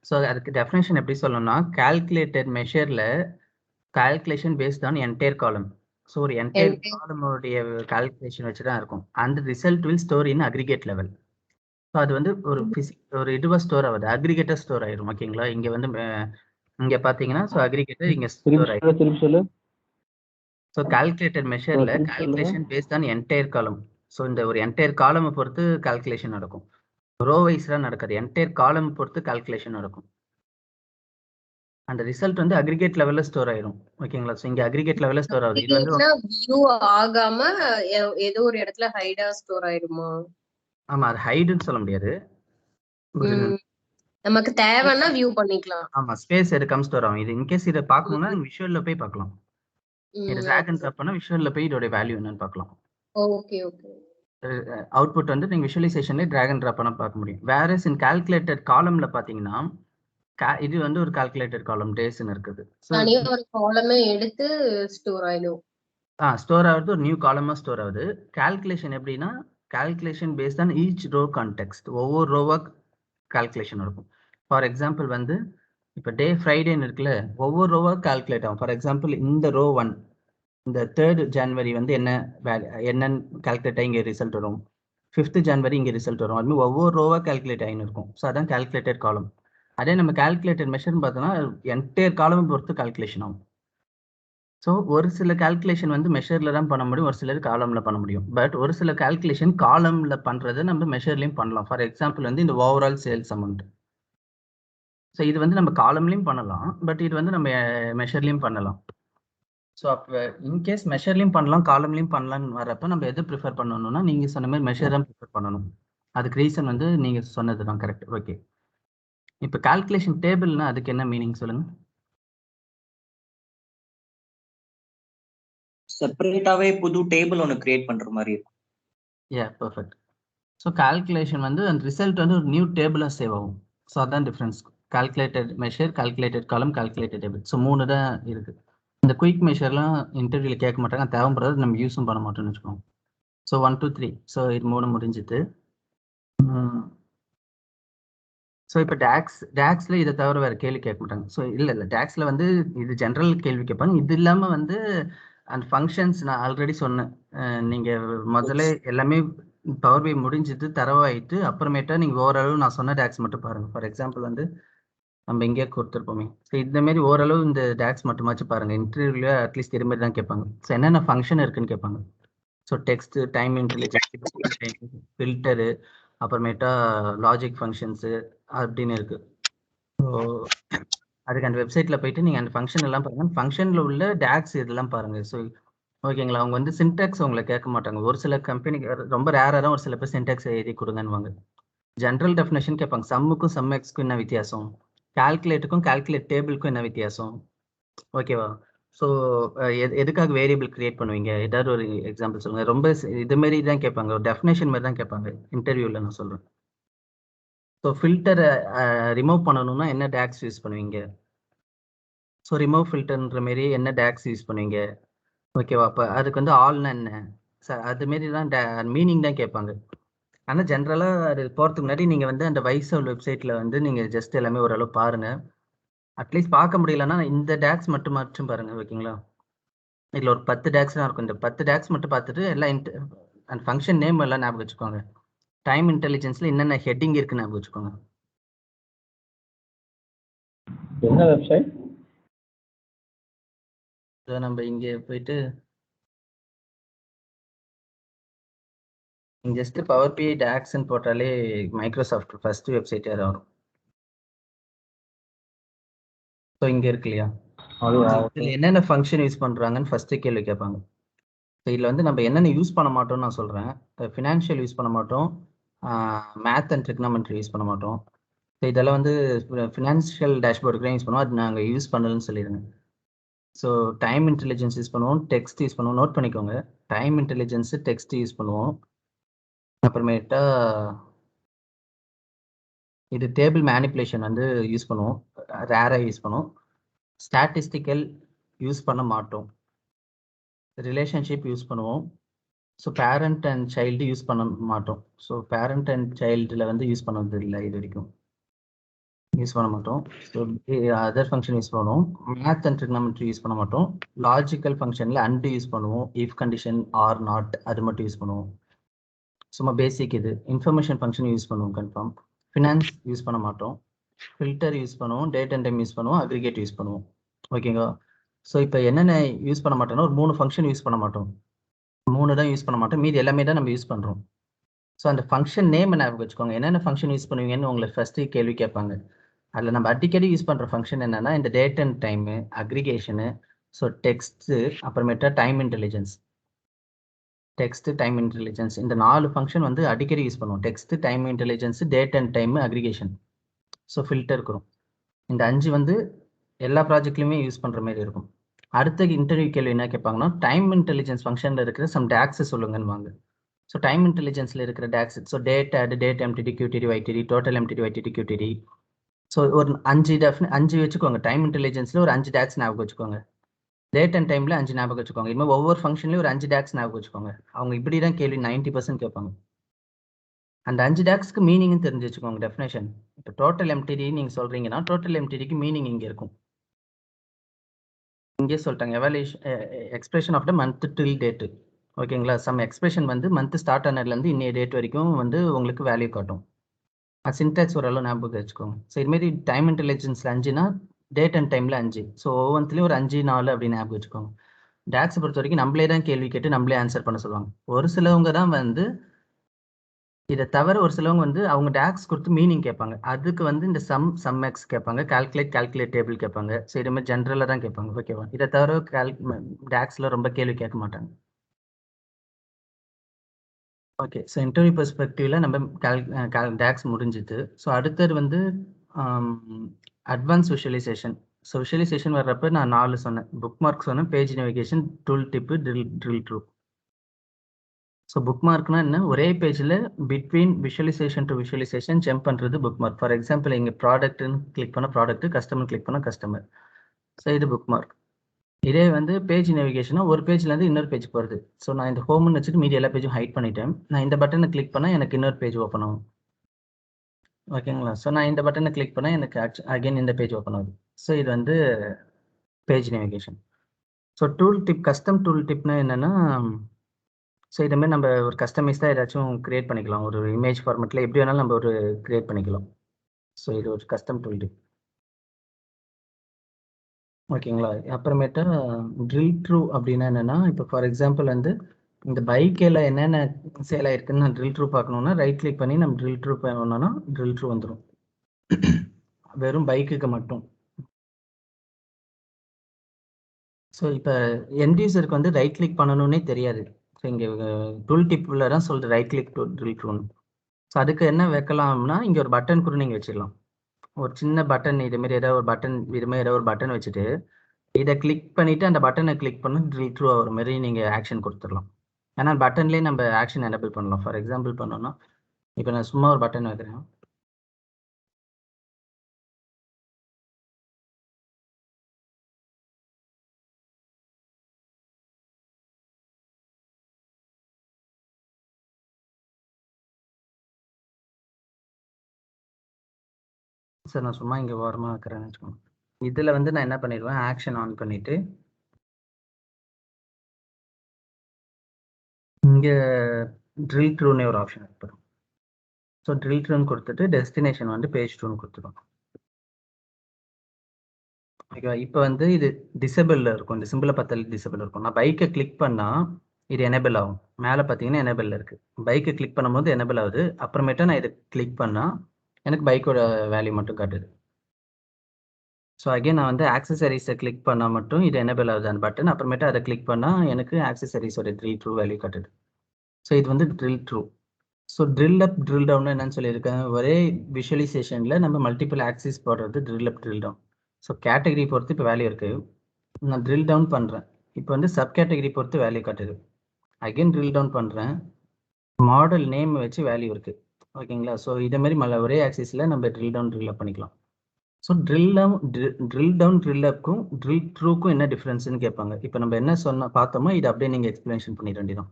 ஸோ அதுக்கு டெஃபினேஷன் எப்படி சொல்லணும்னா கால்குலேட்டட் மெஷரில் calculation based on entire column. So ஒரு என்டையர் காலமுடைய கால்குலேஷன் வச்சு தான் இருக்கும். அந்த result will store in aggregate level. So அது வந்து ஒரு இதுவாக ஸ்டோர் ஆகுது, அக்ரிகேட்டாக ஸ்டோர் ஆயிரும். ஓகேங்களா? இங்கே வந்து இங்கே பார்த்தீங்கன்னா ஸோ அக்ரிகேட்டர் இங்கே ஸ்டோர் ஆயிரும். திருப்பி சொல்லு. ஸோ கால்குலேட்டட் மெஷரில் calculation based on entire column. So இந்த ஒரு என்டையர் காலமை பொறுத்து கால்குலேஷன் நடக்கும். ரோ வைஸ்லாம் நடக்காது, என்டையர் காலம் பொறுத்து கால்குலேஷன் நடக்கும். அந்த ரிசல்ட் வந்து அக்ரிகேட் லெவல்ல ஸ்டோர் ஆயிரும். ஓகேங்களா? ஸோ இங்க அக்ரிகேட் லெவல்ல ஸ்டோர் ஆகுது. இது வந்து வியூ ஆகாம ஏதோ ஒரு இடத்துல ஹைடா ஸ்டோர் ஆயிடுமா? ஆமா, அது ஹைடுன்னு சொல்ல முடியாது. நமக்கு தேவைன்னா வியூ பண்ணிக்கலாம். ஆமா, ஸ்பேஸ் எடுக்காம ஸ்டோர் ஆகும். இது இன்கேஸ் இதை பார்க்கணும்னா விஷுவல்ல போய் பார்க்கலாம். இது டிராக் அண்ட் ட்ராப் பண்ணா விஷுவல்ல போய் இதோட வேல்யூ என்னன்னு பார்க்கலாம். Okay okay. அவுட்புட் வந்து நீங்க விஷுவலைசேஷன்ல டிராக் அண்ட் ட்ராப் பண்ணா பார்க்க முடியும். வேறஸ் இன் கால்குலேட்டட் காலம்ல பாத்தீங்கன்னா இது வந்து ஒரு கால்குலேட்டட் காலம் டேஸ்ன்னு இருக்குது. தனியா ஒரு காலமே எடுத்து ஸ்டோர் ஆயிடும். ஸ்டோர் ஆகுது, ஒரு நியூ காலமா ஸ்டோர் ஆகுது. கால்குலேஷன் எப்படின்னா calculation based on each row context. ஒவ்வொரு ரோவா கால்குலேஷன் இருக்கும். ஃபார் எக்ஸாம்பிள் வந்து இப்போ டே ஃப்ரைடேன்னு இருக்குல்ல, ஒவ்வொரு ரோவா கால்குலேட் ஆகும். ஃபார் எக்ஸாம்பிள் இந்த ரோ 1 இந்த 3rd January வந்து என்னன்னு கால்குலேட் ஆகி இங்கே ரிசல்ட் வரும். 5th ஜனவரி இங்கே ரிசல்ட் வரும். அது ஒவ்வொரு ரோவாக கால்குலேட் ஆகின்னு இருக்கும். ஸோ அதான் கால்குலேட்டட் காலம். அதே நம்ம கால்குலேட்டட் மெஷர்னு பார்த்தோம்னா என்டையர் காலம் பொறுத்து கால்குலேஷன் ஆகும். ஸோ ஒரு சில கால்குலேஷன் வந்து மெஷரில் தான் பண்ண முடியும், ஒரு சிலர் காலமில் பண்ண முடியும். பட் ஒரு சில கால்குலேஷன் காலமில் பண்ணுறதை நம்ம மெஷர்லையும் பண்ணலாம். ஃபார் எக்ஸாம்பிள் வந்து இந்த ஓவரால் சேல்ஸ் அமௌண்ட். ஸோ இது வந்து நம்ம காலம்லையும் பண்ணலாம், பட் இது வந்து நம்ம மெஷர்லையும் பண்ணலாம். ஸோ அப்போ இன்கேஸ் மெஷர்லையும் பண்ணலாம் காலம்லையும் பண்ணலான்னு வரப்போ நம்ம எது ப்ரிஃபர் பண்ணணும்னா நீங்கள் சொன்ன மாதிரி மெஷர் தான் ப்ரிஃபர் பண்ணணும். அதுக்கு ரீசன் வந்து நீங்கள் சொன்னது தான் கரெக்ட். ஓகே, இப்போ கால்குலேஷன் டேபிள்னா அதுக்கு என்ன மீனிங் சொல்லுங்கள். செப்பரேட்டாவே புது டேபிள் ஒன்று கிரியேட் பண்ற மாதிரி இருக்கும். பர்ஃபெக்ட். ஸோ கால்குலேஷன் வந்து அந்த ரிசல்ட் வந்து ஒரு நியூ டேபிளாக சேவ் ஆகும். ஸோ அதான் டிஃப்ரென்ஸ். கால்குலேட்டட் மெஷர், கால்குலேட்டட் காலம், கால்குலேட்டட் டேபிள். ஸோ 3 தான் இருக்குது. இந்த குயிக் மெஷர்லாம் இன்டர்வியூவில் கேட்க மாட்டாங்க, தேவைப்படுறது நம்ம யூஸும் பண்ண மாட்டோம்னு வச்சுக்கோங்க. ஸோ 1 2 3. ஸோ இது 3 முடிஞ்சுது. ஸோ இப்போ டேக்ஸில் இதை தவிர வேறு கேள்வி கேட்க மாட்டாங்க. ஸோ இல்லை டேக்ஸில் வந்து இது ஜென்ரல் கேள்வி கேட்பாங்க. இது இல்லாமல் வந்து அந்த ஃபங்க்ஷன்ஸ் நான் ஆல்ரெடி சொன்னேன். நீங்கள் முதல்ல எல்லாமே பவர் பி முடிஞ்சுட்டு தரவாயிட்டு அப்புறமேட்டா நீங்கள் ஓரளவு நான் சொன்ன டேக்ஸ் மட்டும் பாருங்கள். ஃபார் எக்ஸாம்பிள் வந்து நம்ம இங்கே கொடுத்துருப்போமே. ஸோ இந்தமாரி ஓரளவு இந்த டேக்ஸ் மட்டுமாச்சும் பாருங்கள். இன்டர்வியூவில் அட்லீஸ்ட் இது மாதிரி தான் கேட்பாங்க. ஸோ என்னென்ன ஃபங்க்ஷன் இருக்குன்னு கேட்பாங்க. So text, time intelligence, filter, அப்புறமேட்டா லாஜிக் ஃபங்க்ஷன்ஸு அப்படின்னு இருக்கு. ஸோ அதுக்கு அந்த வெப்சைட்டில் போயிட்டு நீங்கள் அந்த ஃபங்க்ஷன் எல்லாம் பாருங்கள். ஃபங்க்ஷனில் உள்ள டேக்ஸ் இதெல்லாம் பாருங்கள். ஸோ ஓகேங்களா, அவங்க வந்து சின்டாக்ஸ் உங்களை கேட்க மாட்டாங்க. ஒரு சில கம்பெனிக்கு ரொம்ப ரேராக ஒரு சில பேர் சின்டாக்ஸ் எழுதி கொடுங்கன்னுவாங்க. ஜென்ரல் டெஃபினேஷன் கேட்பாங்க. சம்முக்கும் சம் எக்ஸ்க்கும் என்ன வித்தியாசம், கால்குலேட்டுக்கும் கால்குலேட் டேபிளுக்கும் என்ன வித்தியாசம், ஓகேவா. ஸோ எதுக்காக வேரியபிள் கிரியேட் பண்ணுவீங்க, ஏதாவது ஒரு எக்ஸாம்பிள் சொல்லுங்கள். ரொம்ப இதுமாரி தான் கேட்பாங்க, ஒரு டெஃபினேஷன் மாதிரி தான் கேட்பாங்க இன்டர்வியூவில் நான் சொல்கிறேன். ஸோ ஃபில்டரை ரிமூவ் பண்ணணும்னா என்ன டேக்ஸ் யூஸ் பண்ணுவீங்க. ஸோ ரிமூவ் ஃபில்டர்ன்ற மாரி என்ன டேக்ஸ் யூஸ் பண்ணுவீங்க, ஓகேவா. அப்போ அதுக்கு வந்து ஆல்னா என்ன, அதுமாரி தான் மீனிங் தான் கேட்பாங்க. ஆனால் ஜென்ரலாக அது போகிறதுக்கு முன்னாடி நீங்கள் வந்து அந்த வைசல் வெப்சைட்டில் வந்து நீங்கள் ஜஸ்ட் எல்லாமே ஓரளவு பாருங்கள். அட்லீஸ்ட் பார்க்க முடியலன்னா இந்த டேக்ஸ் மட்டும் பாருங்கள், ஓகேங்களா. இதில் ஒரு 10 டேக்ஸ் தான் இருக்கும். இந்த 10 டேக்ஸ் மட்டும் பார்த்துட்டு எல்லாம் அந்த ஃபங்க்ஷன் நேம் எல்லாம் ஞாபகம் வச்சுக்கோங்க. டைம் இன்டெலிஜென்ஸில் என்னென்ன ஹெட்டிங் இருக்குன்னு ஞாபகம் வச்சுக்கோங்க. என்ன வெப்சைட்? நம்ம இங்கே போயிட்டு ஜஸ்ட் பவர் பி டேக்ஸ்ன்னு போட்டாலே மைக்ரோசாஃப்ட் ஃபர்ஸ்ட் வெப்சைட் யாரும் வரும். ஸோ இங்கே இருக்கு இல்லையா, இதில் என்னென்ன ஃபங்க்ஷன் யூஸ் பண்ணுறாங்கன்னு ஃபர்ஸ்ட் கேள்வி கேட்பாங்க. ஸோ இதில் வந்து நம்ம என்னென்ன யூஸ் பண்ண மாட்டோம்னு நான் சொல்கிறேன். ஃபினான்ஷியல் யூஸ் பண்ண மாட்டோம், மேத் அண்ட் ட்ரிக்னாமெட்ரி யூஸ் பண்ண மாட்டோம். ஸோ இதெல்லாம் வந்து ஃபினான்ஷியல் டேஷ்போர்டுக்கு தான் யூஸ் பண்ணுவோம், அது நாங்கள் யூஸ் பண்ணலன்னு சொல்லிடுங்க. ஸோ டைம் இன்டெலிஜென்ஸ் யூஸ் பண்ணுவோம், டெக்ஸ்ட் யூஸ் பண்ணுவோம். நோட் பண்ணிக்கோங்க, டைம் இன்டெலிஜென்ஸு டெக்ஸ்ட் யூஸ் பண்ணுவோம். அப்புறமேட்டா இது டேபிள் மேனிப்புலேஷன் வந்து யூஸ் பண்ணுவோம், ரேராக யூஸ் பண்ணுவோம். ஸ்டாட்டிஸ்டிக்கல் யூஸ் பண்ண மாட்டோம். ரிலேஷன்ஷிப் யூஸ் பண்ணுவோம். So parent and child use பண்ண மாட்டோம். ஸோ பேரண்ட் அண்ட் சைல்டில் வந்து யூஸ் பண்ணது இல்லை, இது வரைக்கும் யூஸ் பண்ண மாட்டோம். ஸோ அதர் ஃபங்க்ஷன் யூஸ் பண்ணுவோம். மேத் அண்ட் ட்ரிக்னாமெட்ரி யூஸ் பண்ண மாட்டோம். லாஜிக்கல் ஃபங்க்ஷனில் அண்டு யூஸ் பண்ணுவோம், இஃப் கண்டிஷன் ஆர் நாட் அது மட்டும் யூஸ் பண்ணுவோம். சும்மா பேசிக் இது. இன்ஃபர்மேஷன் ஃபங்க்ஷன் யூஸ் பண்ணுவோம் கன்ஃபார்ம். ஃபினான்ஸ் யூஸ் பண்ண மாட்டோம். ஃபில்டர் யூஸ் பண்ணுவோம், டேட் அண்ட் டைம் யூஸ் பண்ணுவோம், அக்ரிகேட் யூஸ் பண்ணுவோம், ஓகேங்களா. ஸோ இப்போ என்னென்ன யூஸ் பண்ண மாட்டோம்னா ஒரு 3 ஃபங்க்ஷன் யூஸ் பண்ண மாட்டோம். 3 தான் யூஸ் பண்ண மாட்டோம், மீதி எல்லாமே தான் நம்ம யூஸ் பண்ணுறோம். ஸோ அந்த ஃபங்க்ஷன் நேம் ஞாபகம் வச்சுக்கோங்க. என்னென்ன ஃபங்க்ஷன் யூஸ் பண்ணுவீங்கன்னு உங்களை ஃபஸ்ட்டு கேள்வி கேட்பாங்க. அதில் நம்ம அடிக்கடி யூஸ் பண்ணுற ஃபங்க்ஷன் என்னென்னா இந்த date and time, aggregation, so text, அப்புறமேட்டா time intelligence. Text, time intelligence, இந்த 4 ஃபங்க்ஷன் வந்து அடிக்கடி யூஸ் பண்ணுவோம். Text, time intelligence, date and time, aggregation. So filter இருக்கிறோம். இந்த 5 வந்து எல்லா ப்ராஜெக்ட்லையுமே யூஸ் பண்ணுற மாதிரி இருக்கும். அடுத்த இன்டர்வியூ கேள்வி என்ன கேட்பாங்கன்னா டைம் இன்டெலிஜென்ஸ் ஃபங்க்ஷனில் இருக்கிற சம் டேக்ஸை சொல்லுங்கன்னு வாங்க. ஸோ டைம் இன்டெலிஜென்ஸில் இருக்கிற DAX, so date add, date MTD, QTD, YTD, total MTD, YTD, QTD. So ஒரு 5 வச்சுக்கோங்க. டைம் இன்டெலிஜென்ஸில் ஒரு 5 டேக்ஸ் ஞாபகம் வச்சுக்கோங்க. டேட் அண்ட் டைமில் 5 ஞாபகம் வச்சுக்கோங்க. இதுமாதிரி ஒவ்வொரு ஃபங்க்ஷன்லேயும் ஒரு 5 டேக்ஸ் ஞாபகம் வச்சுக்கோங்க. அவங்க இப்படி தான் கேள்வி 90% கேட்பாங்க. அந்த 5 டேக்ஸ்க்கு மீனிங்னு தெரிஞ்சு வச்சுக்கோங்க, டெஃபினேஷன். இப்போ டோட்டல் எம்டிடி நீங்கள் சொல்கிறீங்கன்னா டோட்டல் எம்டிடிக்கு மீனிங் இங்கே இருக்கும். இங்கே சொல்லிட்டாங்க evaluation expression of the month till date. ஓகேங்களா? சம் எக்ஸ்பிரஷன் வந்து மந்த் ஸ்டார்ட் ஆனதுலேருந்து இன்னைய டேட் வரைக்கும் வந்து உங்களுக்கு வேல்யூ காட்டும். சின்டாக்ஸ் ஓரளவு ஞாபகம் வச்சுக்கோங்க. ஸோ இதுமாரி டைம் இன்டெலிஜென்ஸில் 5னா டேட் அண்ட் டைமில் 5. ஸோ ஒவ்வொன்றுலையும் ஒரு 5, 4 அப்படின்னு ஞாபகம் வச்சுக்கோங்க. டேக்ஸை பொறுத்த வரைக்கும் நம்மளே தான் கேள்வி கேட்டு நம்மளே ஆன்சர் பண்ண சொல்லுவாங்க. ஒரு சிலவங்க தான் வந்து இதை தவிர ஒரு சிலவங்க வந்து அவங்க டேக்ஸ் கொடுத்து மீனிங் கேட்பாங்க. அதுக்கு வந்து இந்த சம் எக்ஸ் கேட்பாங்க, கால்குலேட் டேபிள் கேட்பாங்க. ஸோ இது மாதிரி ஜென்ரலாக தான் கேட்பாங்க. ஓகேவா? இதை தவிர டேக்ஸில் ரொம்ப கேள்வி கேட்க மாட்டாங்க. ஓகே. ஸோ இன்டர்வியூ பெர்ஸ்பெக்டிவ்ல நம்ம டேக்ஸ் முடிஞ்சுது. ஸோ அடுத்தது வந்து அட்வான்ஸ் விஷுவலைசேஷன். ஸோ விஷுவலைசேஷன் வர்றப்ப நான் 4 சொன்னேன். புக் மார்க் சொன்னேன், page navigation, tooltip, drill through. So book மார்க்னா என்ன? ஒரே பேஜில் between visualization to visualization jump பண்ணுறது புக் மார்க். ஃபார் எக்ஸாம்பிள் இங்கே ப்ராடக்ட்னு கிளிக் பண்ண ப்ராடக்ட், கஸ்டமர் கிளிக் பண்ண கஸ்டமர். ஸோ இது புக் மார்க். இதே வந்து பேஜ் நேவிகேஷனா ஒரு பேஜ்லேருந்து இன்னொரு பேஜ் போகிறது. ஸோ நான் இந்த ஹோம்னு வச்சுட்டு மீதி எல்லா பேஜும் ஹைட் பண்ணிட்டேன். நான் இந்த பட்டனை கிளிக் பண்ணால் எனக்கு இன்னொரு பேஜ் ஓப்பன் ஆகும். ஓகேங்களா? ஸோ நான் இந்த பட்டனை கிளிக் பண்ணால் எனக்கு அகைன் இந்த பேஜ் ஓப்பன் ஆகுது. ஸோ இது வந்து page navigation. So custom tool டிப்னா என்னென்னா, ஸோ இதுமாதிரி நம்ம ஒரு கஸ்டமைஸ்டாக ஏதாச்சும் க்ரியேட் பண்ணிக்கலாம். ஒரு இமேஜ் ஃபார்மெட்டில் எப்படி வேணாலும் நம்ம ஒரு க்ரியேட் பண்ணிக்கலாம். ஸோ இது ஒரு கஸ்டம் டூல் டிப். ஓகேங்களா? அப்புறமேட்டா ட்ரில் ட்ரூ அப்படின்னா என்னென்னா, இப்போ ஃபார் எக்ஸாம்பிள் வந்து இந்த பைக்கில் என்னென்ன சேல் ஆயிருக்குன்னு நான் ட்ரில் ட்ரூ பார்க்கணுன்னா ரைட் கிளிக் பண்ணி நம்ம ட்ரில் ட்ரூ பண்ணோன்னா ட்ரில் ட்ரூ வந்துடும். வெறும் பைக்குக்கு மட்டும். ஸோ இப்போ எண்ட் யூசருக்கு வந்து ரைட் கிளிக் பண்ணணுன்னே தெரியாது. ஸோ இங்கே டூல் டிப்பில் தான் சொல்லுது ரைட் கிளிக் டு ட்ரில் ட்ரூன்னு. ஸோ அதுக்கு என்ன வைக்கலாம்னா, இங்கே ஒரு பட்டன் கூட நீங்கள் வச்சிடலாம். ஒரு சின்ன பட்டன் இதுமாரி ஏதாவது ஒரு பட்டன் வச்சுட்டு இதை கிளிக் பண்ணிவிட்டு அந்த பட்டனை கிளிக் பண்ணி ட்ரில் ட்ரூ ஆகிற மாதிரி நீங்கள் ஆக்ஷன் கொடுத்துடலாம். ஏன்னா பட்டன்லேயே நம்ம ஆக்ஷன் எனேபிள் பண்ணலாம். ஃபார் எக்ஸாம்பிள் பண்ணோன்னா, இப்போ நான் சும்மா ஒரு பட்டன் வைக்கிறேன். சார் நான் சும்மா இங்கே ஓரமாக வைக்கிறேன்னு வச்சுக்கோங்க. இதில் வந்து நான் என்ன பண்ணிடுவேன், ஆக்ஷன் ஆன் பண்ணிவிட்டு இங்கே ட்ரில் ட்ரூன்னு ஒரு ஆப்ஷன் இருக்கும். ஸோ ட்ரில் ட்ரூன்னு கொடுத்துட்டு டெஸ்டினேஷன் வந்து பேஜ் ட்ரூன்னு கொடுத்துருவோம். ஓகேவா? இப்போ வந்து இது டிசபிளில் இருக்கும். இந்த சிம்பிளை பார்த்தாலே டிசபிள் இருக்கும். நான் பைக்கை கிளிக் பண்ணால் இது எனேபிள் ஆகும். மேலே பார்த்தீங்கன்னா எனேபிளில் இருக்குது. பைக்கை கிளிக் பண்ணும்போது எனேபிள் ஆகுது. அப்புறமேட்டா நான் இதை கிளிக் பண்ணால் எனக்கு பைக்கோட வேல்யூ மட்டும் காட்டுது. ஸோ அகைன் நான் வந்து ஆக்சசரிஸை கிளிக் பண்ணால் மட்டும் இது எனேபிள் ஆகுது அந்த பட்டன். அப்புறமேட்டு அதை கிளிக் பண்ணால் எனக்கு ஆக்சசரிஸோட ட்ரில் ட்ரூ வேல்யூ காட்டுது. ஸோ இது வந்து ட்ரில் ட்ரூ. ஸோ ட்ரில் அப் ட்ரில் டவுன் என்னன்னு சொல்லியிருக்கேன். ஒரே விஷுவலைசேஷனில் நம்ம மல்டிபிள் ஆக்சிஸ் போடுறது ட்ரில் அப் ட்ரில் டவுன். ஸோ கேட்டகரி பொறுத்து இப்போ வேல்யூ இருக்குது. நான் ட்ரில் டவுன் பண்ணுறேன். இப்போ வந்து சப் கேட்டகரி பொறுத்து வேல்யூ காட்டுது. அகைன் ட்ரில் டவுன் பண்ணுறேன். மாடல் நேம் வச்சு வேல்யூ இருக்குது. ஓகேங்களா? ஸோ இதே மாதிரி ஒரே ஆக்சிஸில் நம்ம ட்ரில் டவுன் ட்ரில் அப் பண்ணிக்கலாம். ஸோ ட்ரில் டவுன் ட்ரில் அப்க்கும் ட்ரில் ட்ரூக்கும் என்ன டிஃப்ரென்ஸ்னு கேட்பாங்க. இப்போ நம்ம என்ன பார்த்தோமோ இதை அப்படியே நீங்கள் எக்ஸ்பிளனேஷன் பண்ணிட வேண்டியதான்.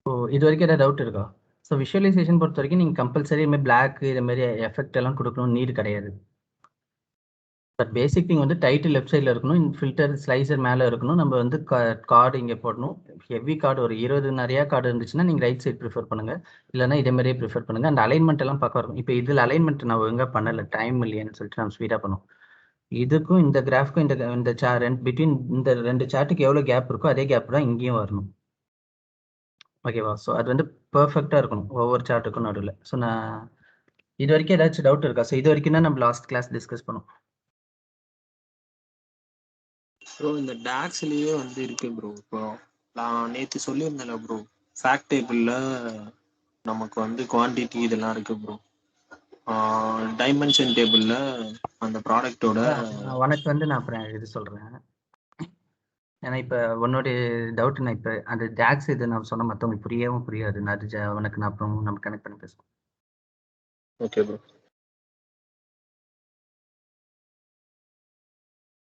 ஸோ இது வரைக்கும் ஏதாவது டவுட் இருக்கா? ஸோ விஷுவலைசேஷன் பொறுத்த வரைக்கும் நீங்கள் கம்பல்சரி இதுமாதிரி பிளாக் இதுமாரி எஃபெக்ட் எல்லாம் கொடுக்கணும்னு நீடு கிடையாது. பட் பேசிக் திங் வந்து டைட்டில் லெஃப்ட் சைடில் இருக்கணும், ஃபில்டர் ஸ்லைசர் மேலே இருக்கணும். நம்ம வந்து கார்டு இங்கே போடணும். ஹெவி கார்டு ஒரு 20 நிறையா கார்டு இருந்துச்சுன்னா நீங்கள் ரைட் சைட் ப்ரிஃபர் பண்ணுங்கள். இல்லைனா இதே மாதிரியே ப்ரிஃபர் பண்ணுங்கள். அந்த அலைன்மெண்ட் எல்லாம் பக்கம் இருக்கும். இப்போ இதில் அலைன்மெண்ட் நான் ஒழுங்காக பண்ணலை, டைம் இல்லையேன்னு சொல்லிட்டு நம்ம ஸ்பீடாக பண்ணுவோம். இதுக்கும் இந்த கிராஃப்க்கும் இந்த பிட்வீன் இந்த 2 சார்ட்டுக்கு எவ்வளோ கேப் இருக்கோ அதே கேப் தான் இங்கேயும் வரணும். ஓகேவா? ஸோ அது வந்து பர்ஃபெக்டாக இருக்கணும் ஒவ்வொரு சார்ட்டுக்கும் நடுவில். ஸோ நான் இது வரைக்கும் ஏதாச்சும் டவுட் இருக்கா? ஸோ இது வரைக்கும் தான் நம்ம லாஸ்ட் கிளாஸ் டிஸ்கஸ் பண்ணோம். ப்ரோ இந்த டாக்ஸ்லயே வந்து இருக்கு ப்ரோ. இப்போ நான் நேற்று சொல்லியிருந்தேன்ல ப்ரோ, ஃபேக்ட் டேபிளில் நமக்கு வந்து குவான்டிட்டி இதெல்லாம் இருக்கு ப்ரோ. டைமென்ஷன் டேபிளில் அந்த ப்ராடக்டோட உனக்கு வந்து நான் அப்புறம் இது சொல்கிறேன். ஏன்னா இப்போ உன்னோடைய டவுட் நான் இப்போ அந்த ஜாக்ஸ் இது நான் சொன்ன மற்றவங்களுக்கு புரியவும் புரியாது. நான் அது உனக்கு நான் அப்புறம் நம்ம கனெக்ட் பண்ணி பேசுவோம். Okay bro.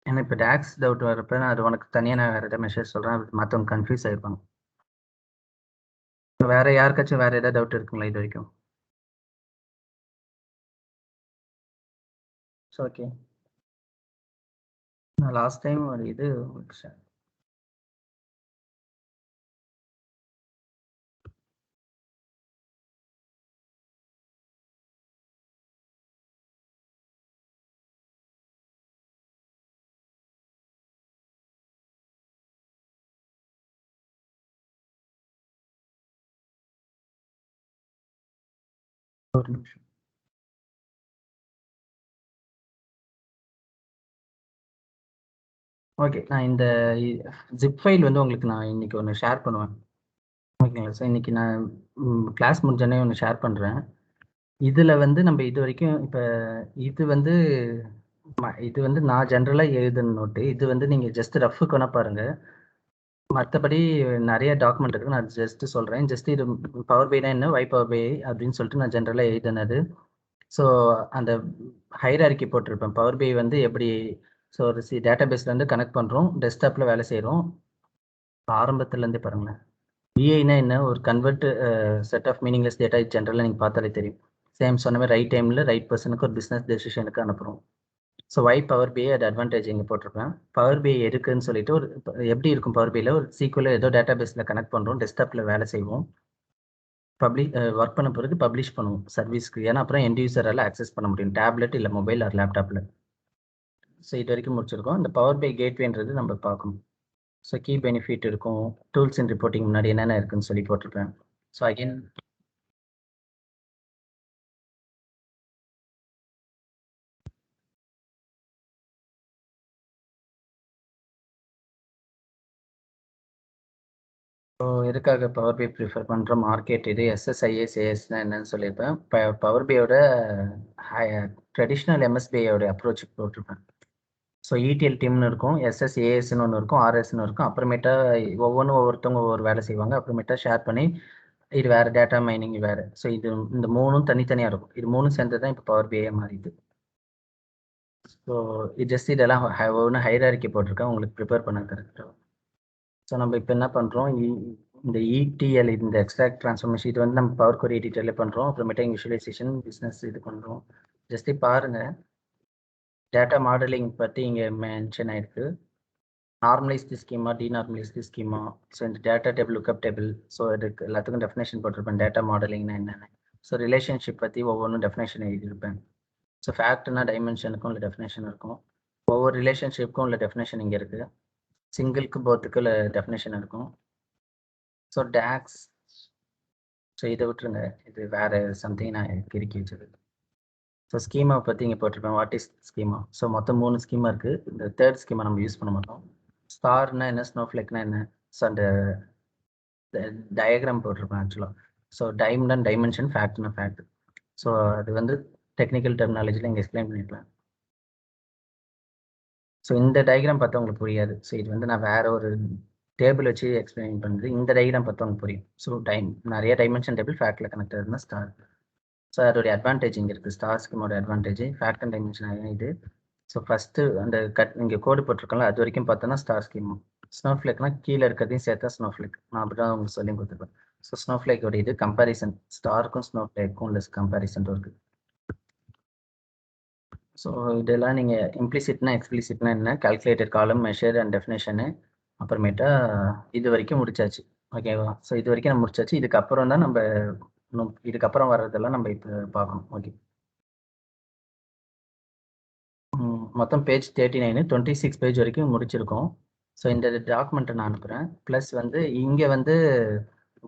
ஏன்னா இப்போ டேக்ஸ் டவுட் வரப்ப நான் அது உனக்கு தனியாக நான் வேறு ஏதாவது மெசேஜ் சொல்கிறேன். மற்றவங்க கன்ஃபியூஸ் ஆகிருப்பாங்க. வேறு யாருக்காச்சும் வேறு ஏதாவது டவுட் இருக்குங்களா இது வரைக்கும்? ஓகே. நான் லாஸ்ட் டைம் ஒரு இது ஒரு நிமிஷம். ஓகே, நான் இந்த ஜிப் ஃபைல் வந்து உங்களுக்கு நான் இன்னைக்கு ஒன்று ஷேர் பண்ணுவேன். ஓகேங்களா சார்? இன்னைக்கு நான் கிளாஸ் முடிஞ்சோடனே ஒன்று ஷேர் பண்ணுறேன். இதில் வந்து நம்ம இது வரைக்கும் இப்போ இது வந்து இது வந்து நான் ஜென்ரலாக எழுதுன நோட்டு. இது வந்து நீங்கள் ஜஸ்ட் ரஃபுக்கு வேணால் பாருங்கள். மற்றபடி நிறைய டாக்குமெண்ட் இருக்குது. நான் ஜஸ்ட் சொல்கிறேன். ஜஸ்ட் இது பவர் பைனா என்ன, வை பவர் பை அப்படின்னு சொல்லிட்டு நான் ஜென்ரலாக எழுதினது. ஸோ அந்த ஹைரார்கி போட்டிருப்பேன். பவர் பை வந்து எப்படி ஸோ ஒரு டேட்டாபேஸ்லேருந்து கனெக்ட் பண்ணுறோம், டெஸ்க்டாப்பில் வேலை செய்கிறோம். ஆரம்பத்துலேருந்தே பாருங்களேன். பிஐனா என்ன, ஒரு convert set of meaningless data ஜென்ரலாக நீங்கள் பார்த்தாலே தெரியும். சேம் சொன்ன மாதிரி ரைட் டைமில் ரைட் பர்சனுக்கு ஒரு பிஸ்னஸ் டெசிஷனுக்கு அனுப்புகிறோம். ஸோ வை பவர் பிஐ அது அட்வான்டேஜ் இங்கே போட்டிருப்பேன். பவர் பிஐ இருக்குன்னு சொல்லிட்டு ஒரு எப்படி இருக்கும் பவர் பிஐயில் ஒரு சீக்குவலில் ஏதோ டேட்டா பேஸில் கனெக்ட் பண்ணுறோம், டெஸ்க்டாப்பில் வேலை செய்வோம், ஒர்க் பண்ண பிறகு பப்ளிஷ் பண்ணுவோம் சர்வீஸ்க்கு. ஏன்னா அப்புறம் எண்ட் யூசரால் ஆக்சஸ் பண்ண முடியும் டேப்லெட் இல்லை மொபைல் ஆர் லேப்டாப்பில். ஸோ இது வரைக்கும் முடிச்சிருக்கோம். இந்த பவர் பை கேட்வேன்றது நம்ம பார்க்கணும். ஸோ கீ பெனிஃபிட் இருக்கும், டூல்ஸ் அண்ட் ரிப்போர்ட்டிங் முன்னாடி என்னென்ன இருக்குன்னு சொல்லி போட்டிருப்பேன். ஸோ அகைன் ஸோ எதுக்காக பவர் பை ப்ரிஃபர் பண்ணுற மார்க்கெட் இது எஸ்எஸ்ஐஎஸ் ஏஎஸ்னா என்னன்னு சொல்லியிருப்பேன். பவர் பையோட ட்ரெடிஷ்னல் எம்எஸ்பிஐயோட அப்ரோச் போட்டிருப்பேன். ஸோ இடிஎல் டீம்னு இருக்கும், எஸ்எஸ்ஏஎஸ்ன்னு ஒன்று இருக்கும், ஆர்எஸ்ன்னு இருக்கும். அப்புறமேட்டா ஒவ்வொருத்தவங்க ஒவ்வொரு வேலை செய்வாங்க. அப்புறமேட்டா ஷேர் பண்ணி இது வேறு டேட்டா மைனிங் வேறு. ஸோ இது இந்த மூணும் தனித்தனியாக இருக்கும். இது மூணும் சேர்ந்து தான் இப்போ பவர் பிஐ மாறிது. ஸோ இது ஜஸ்ட் இதெல்லாம் ஒன்று ஹைரார்கி போட்டிருக்கேன் உங்களுக்கு ப்ரிப்பேர் பண்ண கரெக்டாக. ஸோ நம்ம இப்போ என்ன பண்ணுறோம், இந்த இடிஎல் இந்த எக்ஸ்ட்ராக்ட் ட்ரான்ஸ்ஃபர்மேஷன் இது வந்து நம்ம பவர் கொரி எடிட்டரில் பண்ணுறோம். அப்புறமேட்டா விஷுவலைசேஷன் பிஸ்னஸ் இது பண்ணுறோம். ஜஸ்ட் பாருங்கள், டேட்டா மாடலிங் பற்றி இங்கே மென்ஷன் ஆயிருக்கு. நார்மலைஸ்டு ஸ்கீமா, டிநார்மலைஸ்டு ஸ்கீமா, ஸோ இந்த data table, lookup table, so இதுக்கு எல்லாத்துக்கும் டெஃபினேஷன் போட்டிருப்பேன். டேட்டா மாடலிங்னா என்னென்ன, ஸோ ரிலேஷன்ஷிப் பற்றி ஒவ்வொன்றும் டெஃபினேஷன் எழுதியிருப்பேன். ஸோ ஃபேக்ட்னா டைமென்ஷனுக்கும் உள்ள டெஃபினேஷன் இருக்கும், ஒவ்வொரு ரிலேஷன்ஷிப்புக்கும் உள்ள டெஃபினேஷன் இங்கே இருக்குது. சிங்கிளுக்கு போத்துக்கு உள்ள டெஃபினேஷன் இருக்கும். ஸோ டேக்ஸ், ஸோ இதை விட்டுருங்க, இது வேறு சம்திங் நான் கிறுக்கி வச்சது. ஸோ ஸ்கீமா பற்றி இங்கே போட்டிருப்பேன். What is schema? ஸோ மொத்தம் 3 ஸ்கீமா இருக்குது. இந்த தேர்ட் ஸ்கீமா நம்ம யூஸ் பண்ண மாட்டோம். ஸ்டார்னா என்ன, ஸ்னோஃப்ளேக்னா என்ன, ஸோ அந்த டயக்ராம் போட்டிருப்பேன் ஆக்சுவலாக. ஸோ டைம்னா டைமென்ஷன், ஃபேக்ட்னா ஃபேக்ட். ஸோ அது வந்து டெக்னிக்கல் டெர்மினாலஜியில் இங்கே எக்ஸ்பிளைன் பண்ணியிருப்பேன். ஸோ இந்த டயக்ராம் பார்த்தா உங்களுக்கு புரியாது. ஸோ இது வந்து நான் வேற ஒரு டேபிள் வச்சு எக்ஸ்பிளைன் பண்ணுறது. இந்த டயக்ராம் பார்த்தா உங்களுக்கு புரியும். ஸோ நிறைய டைமென்ஷன் டேபிள் ஃபேக்டில் கனெக்ட் ஆகுதுன்னா ஸ்டார். ஸோ அதோடைய அட்வான்டேஜ் இங்கே இருக்குது. ஸ்டார் ஸ்கீமோட அட்வான்டேஜ் ஃபேக்ட் அண்ட் டைமென்ஷன் இது. ஸோ ஃபஸ்ட்டு அந்த இங்கே கோடு போட்டிருக்கோம்ல, அது வரைக்கும் பார்த்தோன்னா ஸ்டார் ஸ்கீம். ஸ்னோஃப்ளேக்னா கீழே இருக்கிறதையும் சேர்த்தா ஸ்னோஃப்ளேக். நான் அப்படி தான் உங்களுக்கு சொல்லி கொடுத்துருப்பேன். ஸோ ஸ்னோஃப்ளேக்கோட இது கம்பேரிசன், ஸ்டாருக்கும் ஸ்னோஃப்ளேக்கும் லெஸ் கம்பேரிசன் இருக்குது. ஸோ இதெல்லாம் நீங்கள் இம்ப்ளிசிட்னா எக்ஸ்பிளிசிட்னா என்ன, கால்குலேட்டர், காலம், மெஷர் அண்ட் டெஃபினேஷனு, அப்புறமேட்டா இது வரைக்கும் முடிச்சாச்சு. ஓகேவா? ஸோ இது வரைக்கும் நம்ம முடிச்சாச்சு. இதுக்கப்புறம் தான் நம்ம இதுக்கப்புறம் வர்றதெல்லாம் நம்ம இப்போ பார்க்கணும். ஓகே, மொத்தம் பேஜ் 39, 26 பேஜ் வரைக்கும் முடிச்சிருக்கோம். ஸோ இந்த டாக்குமெண்ட்டை நான் அனுப்புகிறேன். ப்ளஸ் வந்து இங்கே வந்து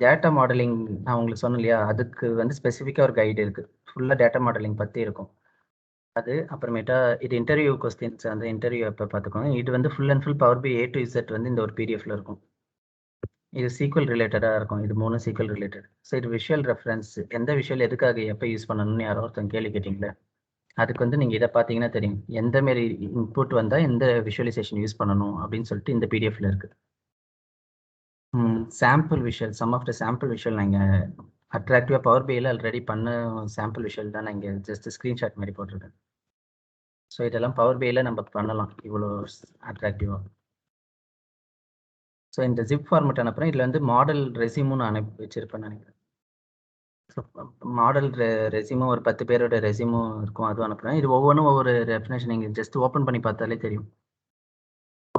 டேட்டா மாடலிங் நான் உங்களுக்கு சொன்னேன் இல்லையா, அதுக்கு வந்து ஸ்பெசிஃபிக்காக ஒரு கைடு இருக்குது. ஃபுல்லாக டேட்டா மாடலிங் பற்றி இருக்கும் அது. அப்புறமேட்டா இது இன்டர்வியூ கொஸ்டின்ஸ், அந்த இன்டர்வியூ எப்போ பார்த்துக்கோங்க. இது வந்து full and full power by A to Z வந்து இந்த ஒரு பிடிஎஃப்ல இருக்கும். இது சீக்வல் ரிலேட்டடாக இருக்கும். இது 3 சீக்வல் ரிலேட்டட். ஸோ இது விஷுவல் ரெஃபரன்ஸ், எந்த விஷுவல் எதுக்காக எப்போ யூஸ் பண்ணணும்னு யாரோ ஒருத்தங்க கேள்வி கேட்டிங்களே, அதுக்கு வந்து நீங்கள் இதை பார்த்தீங்கன்னா தெரியும். எந்த மாரி இன்புட் வந்தால் எந்த விஷுவலைசேஷன் யூஸ் பண்ணணும் அப்படின்னு சொல்லிட்டு இந்த பிடிஎஃப்ல இருக்குது. Sample visual, some of the sample visual நான் இங்கே அட்ராக்டிவாக பவர் பையில் ஆல்ரெடி பண்ண சாம்பிள் விஷுவல் தான் நான் இங்கே ஜஸ்ட் ஸ்க்ரீன்ஷாட் மாதிரி போட்டிருக்கேன். ஸோ இதெல்லாம் பவர் பையில் நம்ம பண்ணலாம் இவ்வளோ அட்ராக்டிவாக. ஸோ இந்த ஜிப் ஃபார்மெட் அனுப்புகிறேன். இதில் வந்து மாடல் ரெசியூமும் நான் அனுப்பி வச்சுருப்பேன் நினைக்கிறேன். ஸோ மாடல் ரெசியூமும் ஒரு 10 பேரோட ரெசியூமும் இருக்கும், அதுவும் அனுப்புகிறேன். இது ஒவ்வொன்றும் ஒவ்வொரு டெஃபினேஷன் நீங்கள் ஜஸ்ட் ஓப்பன் பண்ணி பார்த்தாலே தெரியும்.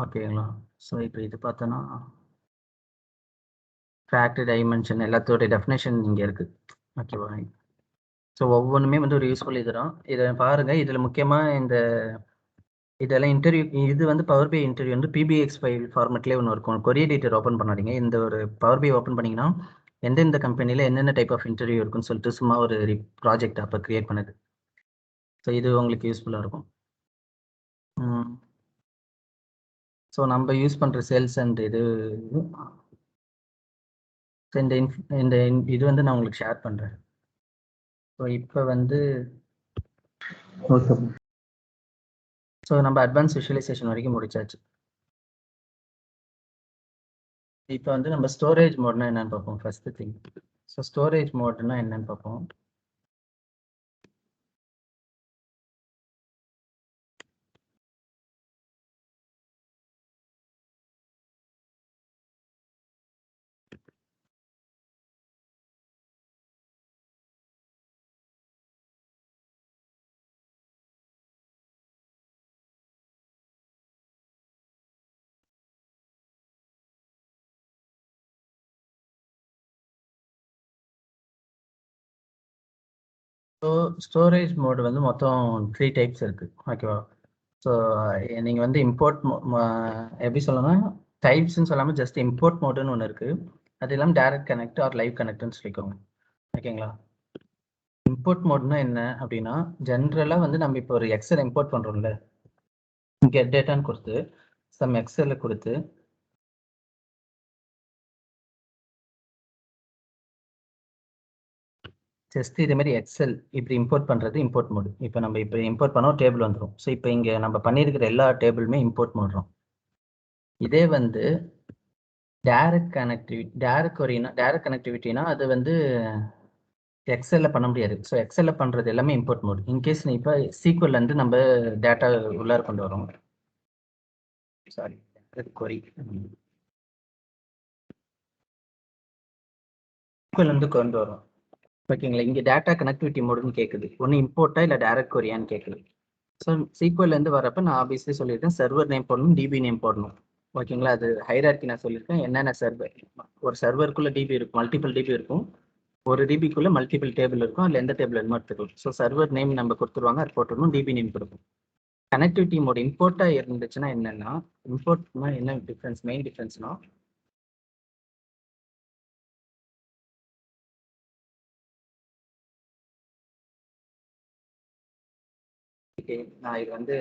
ஓகேங்களா? ஸோ இப்போ இது பார்த்தோன்னா ஃபேக்ட் டைமென்ஷன் எல்லாத்தோட டெஃபினேஷன் இங்கே இருக்குது. ஓகேவா? ஸோ ஒவ்வொன்றுமே வந்து ஒரு யூஸ்ஃபுல் இதுதான். இதை பாருங்க, இதில் முக்கியமாக இந்த இதெல்லாம் இன்டர்வியூ இது வந்து பவர் பி இன்டர்வியூ வந்து பிபிஎக்ஸ் ஃபைல் ஃபார்மெட்லேயே ஒன்று இருக்கும். கொரி எடிட்டர் ஓப்பன் பண்ணாதீங்க. இந்த ஒரு பவர் பி ஓப்பன் பண்ணிங்கன்னா எந்தெந்த கம்பெனியில் என்னென்ன டைப் ஆஃப் இன்டர்வியூ இருக்குன்னு சொல்லிட்டு சும்மா ஒரு ப்ராஜெக்ட் அப்போ க்ரியேட் பண்ணுது. ஸோ இது உங்களுக்கு யூஸ்ஃபுல்லாக இருக்கும். ஸோ நம்ம யூஸ் பண்ணுற சேல்ஸ் அண்ட் இது இந்த இந்த இது வந்து நான் உங்களுக்கு ஷேர் பண்ணுறேன். ஸோ இப்போ வந்து ஓகே. ஸோ நம்ம அட்வான்ஸ் விஷுவலைசேஷன் வரைக்கும் முடிச்சாச்சு. இப்போ வந்து நம்ம ஸ்டோரேஜ் மோட்னா என்னன்னு பார்ப்போம். ஃபர்ஸ்ட் திங், ஸோ ஸ்டோரேஜ் மோட்னா என்னன்னு பார்ப்போம். ஸோ ஸ்டோரேஜ் மோடு வந்து மொத்தம் 3 டைப்ஸ் இருக்குது. ஓகேவா? ஸோ நீங்கள் வந்து இம்போர்ட் எப்படி சொல்லணும்னா டைப்ஸ்ன்னு சொல்லாமல் ஜஸ்ட் இம்போர்ட் மோடுன்னு ஒன்று இருக்குது. அது இல்லாமல் டைரக்ட் கனெக்ட் ஆர் லைவ் கனெக்ட்னு சொல்லிக்கோங்க. ஓகேங்களா? இம்போர்ட் மோட்னா என்ன அப்படின்னா, ஜென்ரலாக வந்து நம்ம இப்போ ஒரு எக்ஸல் இம்போர்ட் பண்ணுறோம்ல, கெட் டேட்டான்னு கொடுத்து சம் எக்ஸலை கொடுத்து ஜஸ்ட் இதே மாதிரி எக்ஸல் இப்படி இம்போர்ட் பண்ணுறது இம்போர்ட் மோடு. இப்போ நம்ம இப்போ இம்போர்ட் பண்ணோம், டேபிள் வந்துடும். ஸோ இப்போ இங்கே நம்ம பண்ணியிருக்கிற எல்லா டேபிளுமே இம்போர்ட் மோடுறோம். இதே வந்து டைரக்ட் கனெக்டிவிட்டினா அது வந்து எக்ஸல்ல பண்ண முடியாது. ஸோ எக்ஸல்ல பண்ணுறது எல்லாமே இம்போர்ட் மோட். இன்கேஸ் இப்போ சீக்வல் வந்து நம்ம டேட்டா உள்ளார கொண்டு வரோம். சாரி, கொரி சீக்வல் வந்து கொண்டு வரோம். ஓகேங்களா? இங்கே டேட்டா கனெக்டிவிட்டி மோடுன்னு கேட்குது. ஒன்று இம்போர்ட்டா இல்லை டைரக்ட் கொரியான்னு கேட்குது. ஸோ சீக்வல்லேருந்து வரப்போ நான் ஆப்வியஸ்லி சொல்லியிருக்கேன், சர்வர் நேம் போடணும், டிபி நேம் போடணும். ஓகேங்களா? அது ஹைரார்கி நான் சொல்லியிருக்கேன். என்னென்ன சர்வர், ஒரு சர்வருக்குள்ளே டிபி இருக்கும், மல்டிபிள் டிபி இருக்கும். ஒரு டிபிக்குள்ளே மல்டிபிள் டேபிள் இருக்கும். அதில் எந்த டேபிள் வேணுமோ எடுத்துக்கலாம். ஸோ சர்வர் நேம் நம்ம கொடுத்துருவாங்க, அது போட்டுருணும், டிபி நேம் கொடுக்கும். கனெக்டிவிட்டி மோட் இம்போர்ட்டாக இருந்துச்சுன்னா என்னென்னா, இம்போர்ட்னா என்ன டிஃப்ரென்ஸ், மெயின் டிஃப்ரென்ஸ்னா நான் இது வந்து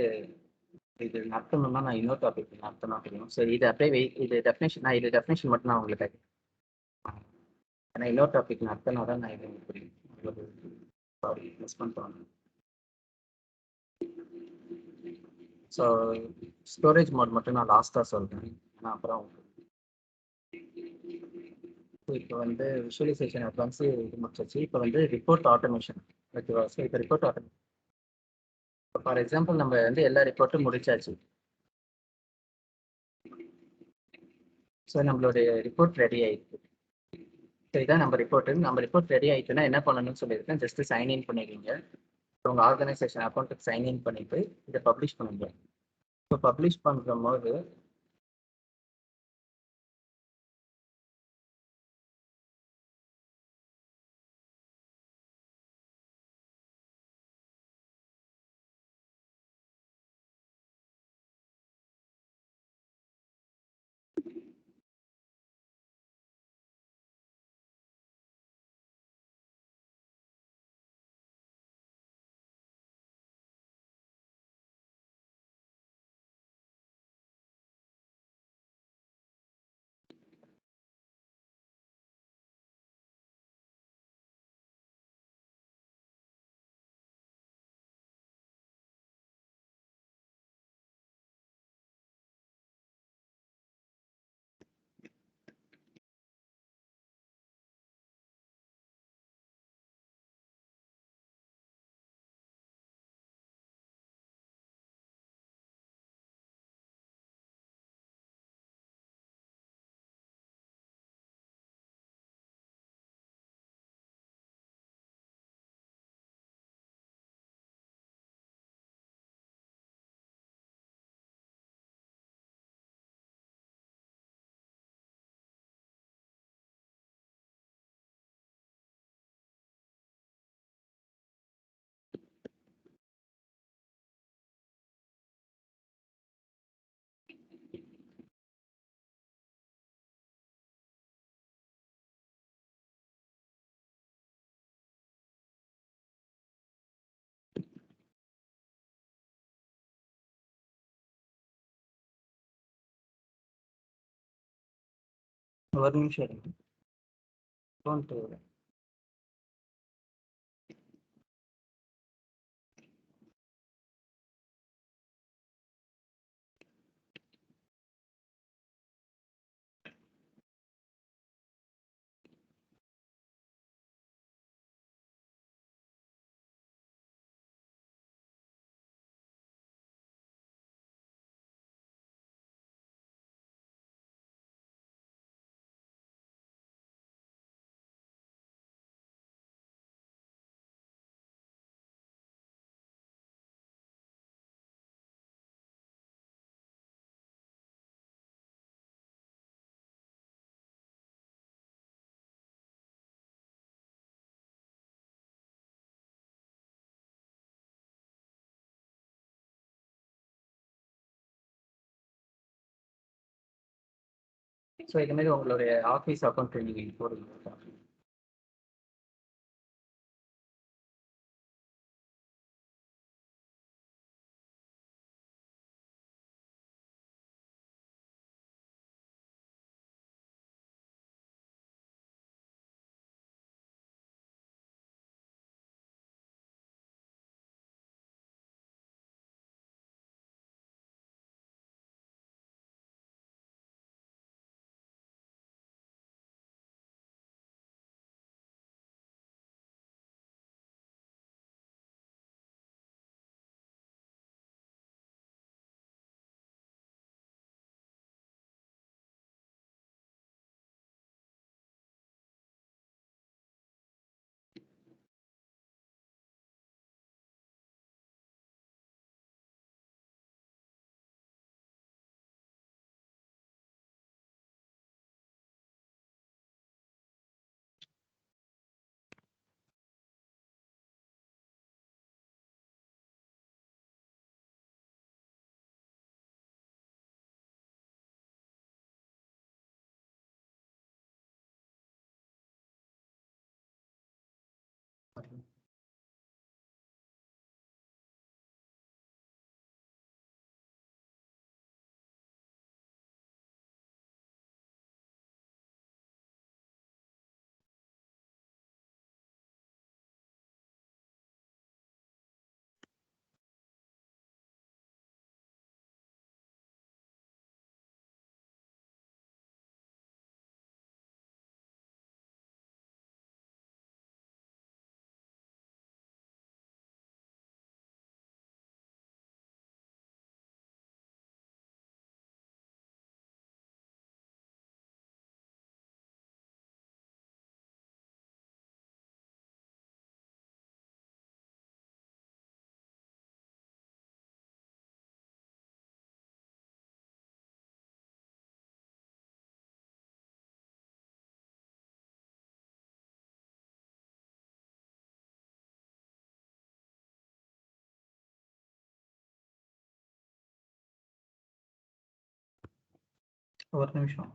இது நடத்தணும்னா நான் இன்னொரு டாபிக் நடத்தணும் தெரியும். ஸோ இது அப்படியே இது டெஃபினேஷன், நான் இது டெஃபினேஷன் மட்டும் நான் உங்களுக்கு ஏன்னா இன்னொரு டாபிக் நடத்தினா தான் நான் இது புரியும். சாரி, மிஸ் பண்ணுறேன். ஸோ ஸ்டோரேஜ் மோட் மட்டும் நான் லாஸ்ட்டாக சொல்கிறேன். ஏன்னா அப்புறம் இப்போ வந்து விஷுவலைசேஷன் அட்வான்ஸு இது முடிச்சாச்சு. இப்போ வந்து ரிப்போர்ட் ஆட்டோமேஷன். ஓகேவா? ஸோ இப்போ ரிப்போர்ட் ஆட்டோமேஷன், ஃபார் எக்ஸாம்பிள் நம்ம வந்து எல்லா ரிப்போர்ட்டும் முடிச்சாச்சு. ஸோ நம்மளுடைய ரிப்போர்ட் ரெடி ஆயிடுச்சு. ஸோ இதான் நம்ம ரிப்போர்ட் ரெடி ஆயிடுச்சுன்னா என்ன பண்ணணும்னு சொல்லியிருக்கேன். ஜஸ்ட் சைன்இன் பண்ணிடுவீங்க. உங்கள் ஆர்கனைசேஷன் அக்கௌண்ட்டுக்கு சைன்இன் பண்ணிட்டு இதை பப்ளிஷ் பண்ணுங்க. ஸோ பப்ளிஷ் பண்ணுற போது ஒரு நிமிஷம் இருங்க. Don't ஸோ இது மாதிரி உங்களுடைய ஆஃபீஸ் அக்கௌண்ட் நீங்கள் போடுங்க. ஒரு நிமிஷம்.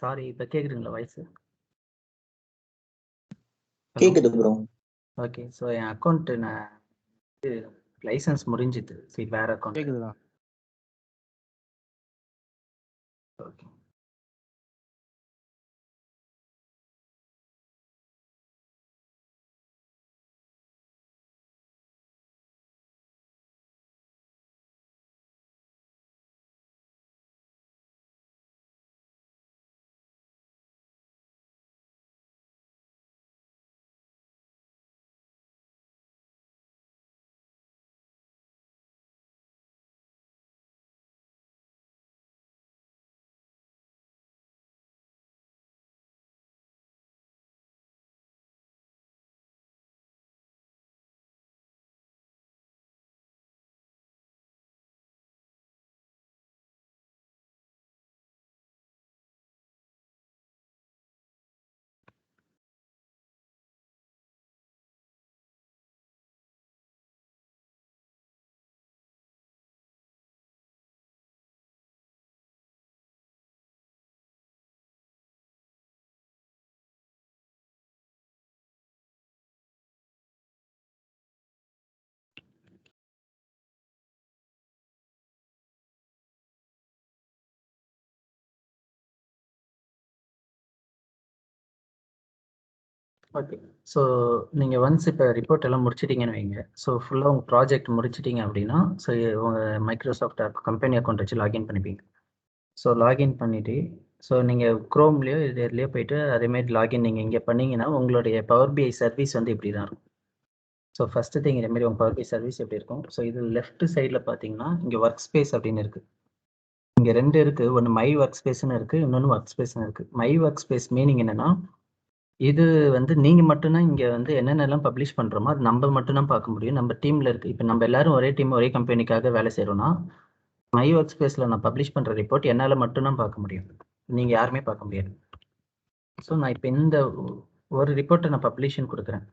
சாரி, இப்போ கேட்குறீங்களா வாய்ஸ்? ஹலோ. கேக்குது ப்ரோ. ஓகே. ஸோ என் அக்கௌண்ட்டு நான் லைசன்ஸ் முடிஞ்சுது. சரி, வேற அக்கௌண்ட். கேக்குதுடா. ஓகே. ஓகே. ஸோ நீங்கள் ஒன்ஸ் இப்போ ரிப்போர்ட் எல்லாம் முடிச்சிட்டிங்கன்னு வைங்க. ஸோ ஃபுல்லாக உங்கள் ப்ராஜெக்ட் முடிச்சிட்டிங்க அப்படின்னா, ஸோ உங்கள் மைக்ரோசாஃப்ட் கம்பெனி அக்கௌண்ட் வச்சு லாகின் பண்ணிப்பீங்க. ஸோ லாகின் பண்ணிவிட்டு, ஸோ நீங்கள் க்ரோம்லேயோ இதுலேயோ போயிட்டு அதேமாரி லாகின் நீங்கள் இங்கே பண்ணீங்கன்னா உங்களுடைய பவர் பிஐ சர்வீஸ் வந்து இப்படி தான் இருக்கும். ஸோ ஃபஸ்ட்டு திங் இதேமாரி உங்கள் பவர் பிஐ சர்வீஸ் எப்படி இருக்கும்? ஸோ இது லெஃப்ட் சைடில் பார்த்தீங்கன்னா இங்கே ஒர்க் ஸ்பேஸ் அப்படின்னு இருக்குது. இங்கே 2 இருக்குது. ஒன்று மை ஒர்க் ஸ்பேஸ்னு இருக்குது, இன்னொன்று ஒர்க் ஸ்பேஸ்னு இருக்குது. மை ஒர்க் ஸ்பேஸ் மீனிங் என்னென்னா, இது வந்து நீங்கள் மட்டும்தான் இங்கே வந்து என்னென்னலாம் பப்ளிஷ் பண்ணுறோமோ அது நம்ம மட்டும்தான் பார்க்க முடியும். நம்ம டீமில் இருக்குது. இப்போ நம்ம எல்லாரும் ஒரே டீம் ஒரே கம்பெனிக்காக வேலை செய்கிறோன்னா, மை ஒர்க் ஸ்பேஸில் நான் பப்ளிஷ் பண்ணுற ரிப்போர்ட் என்னால் மட்டும்தான் பார்க்க முடியும். நீங்கள் யாருமே பார்க்க முடியாது. ஸோ நான் இப்போ இந்த ஒரு ரிப்போர்ட்டை நான் பப்ளிஷன் கொடுக்குறேன்.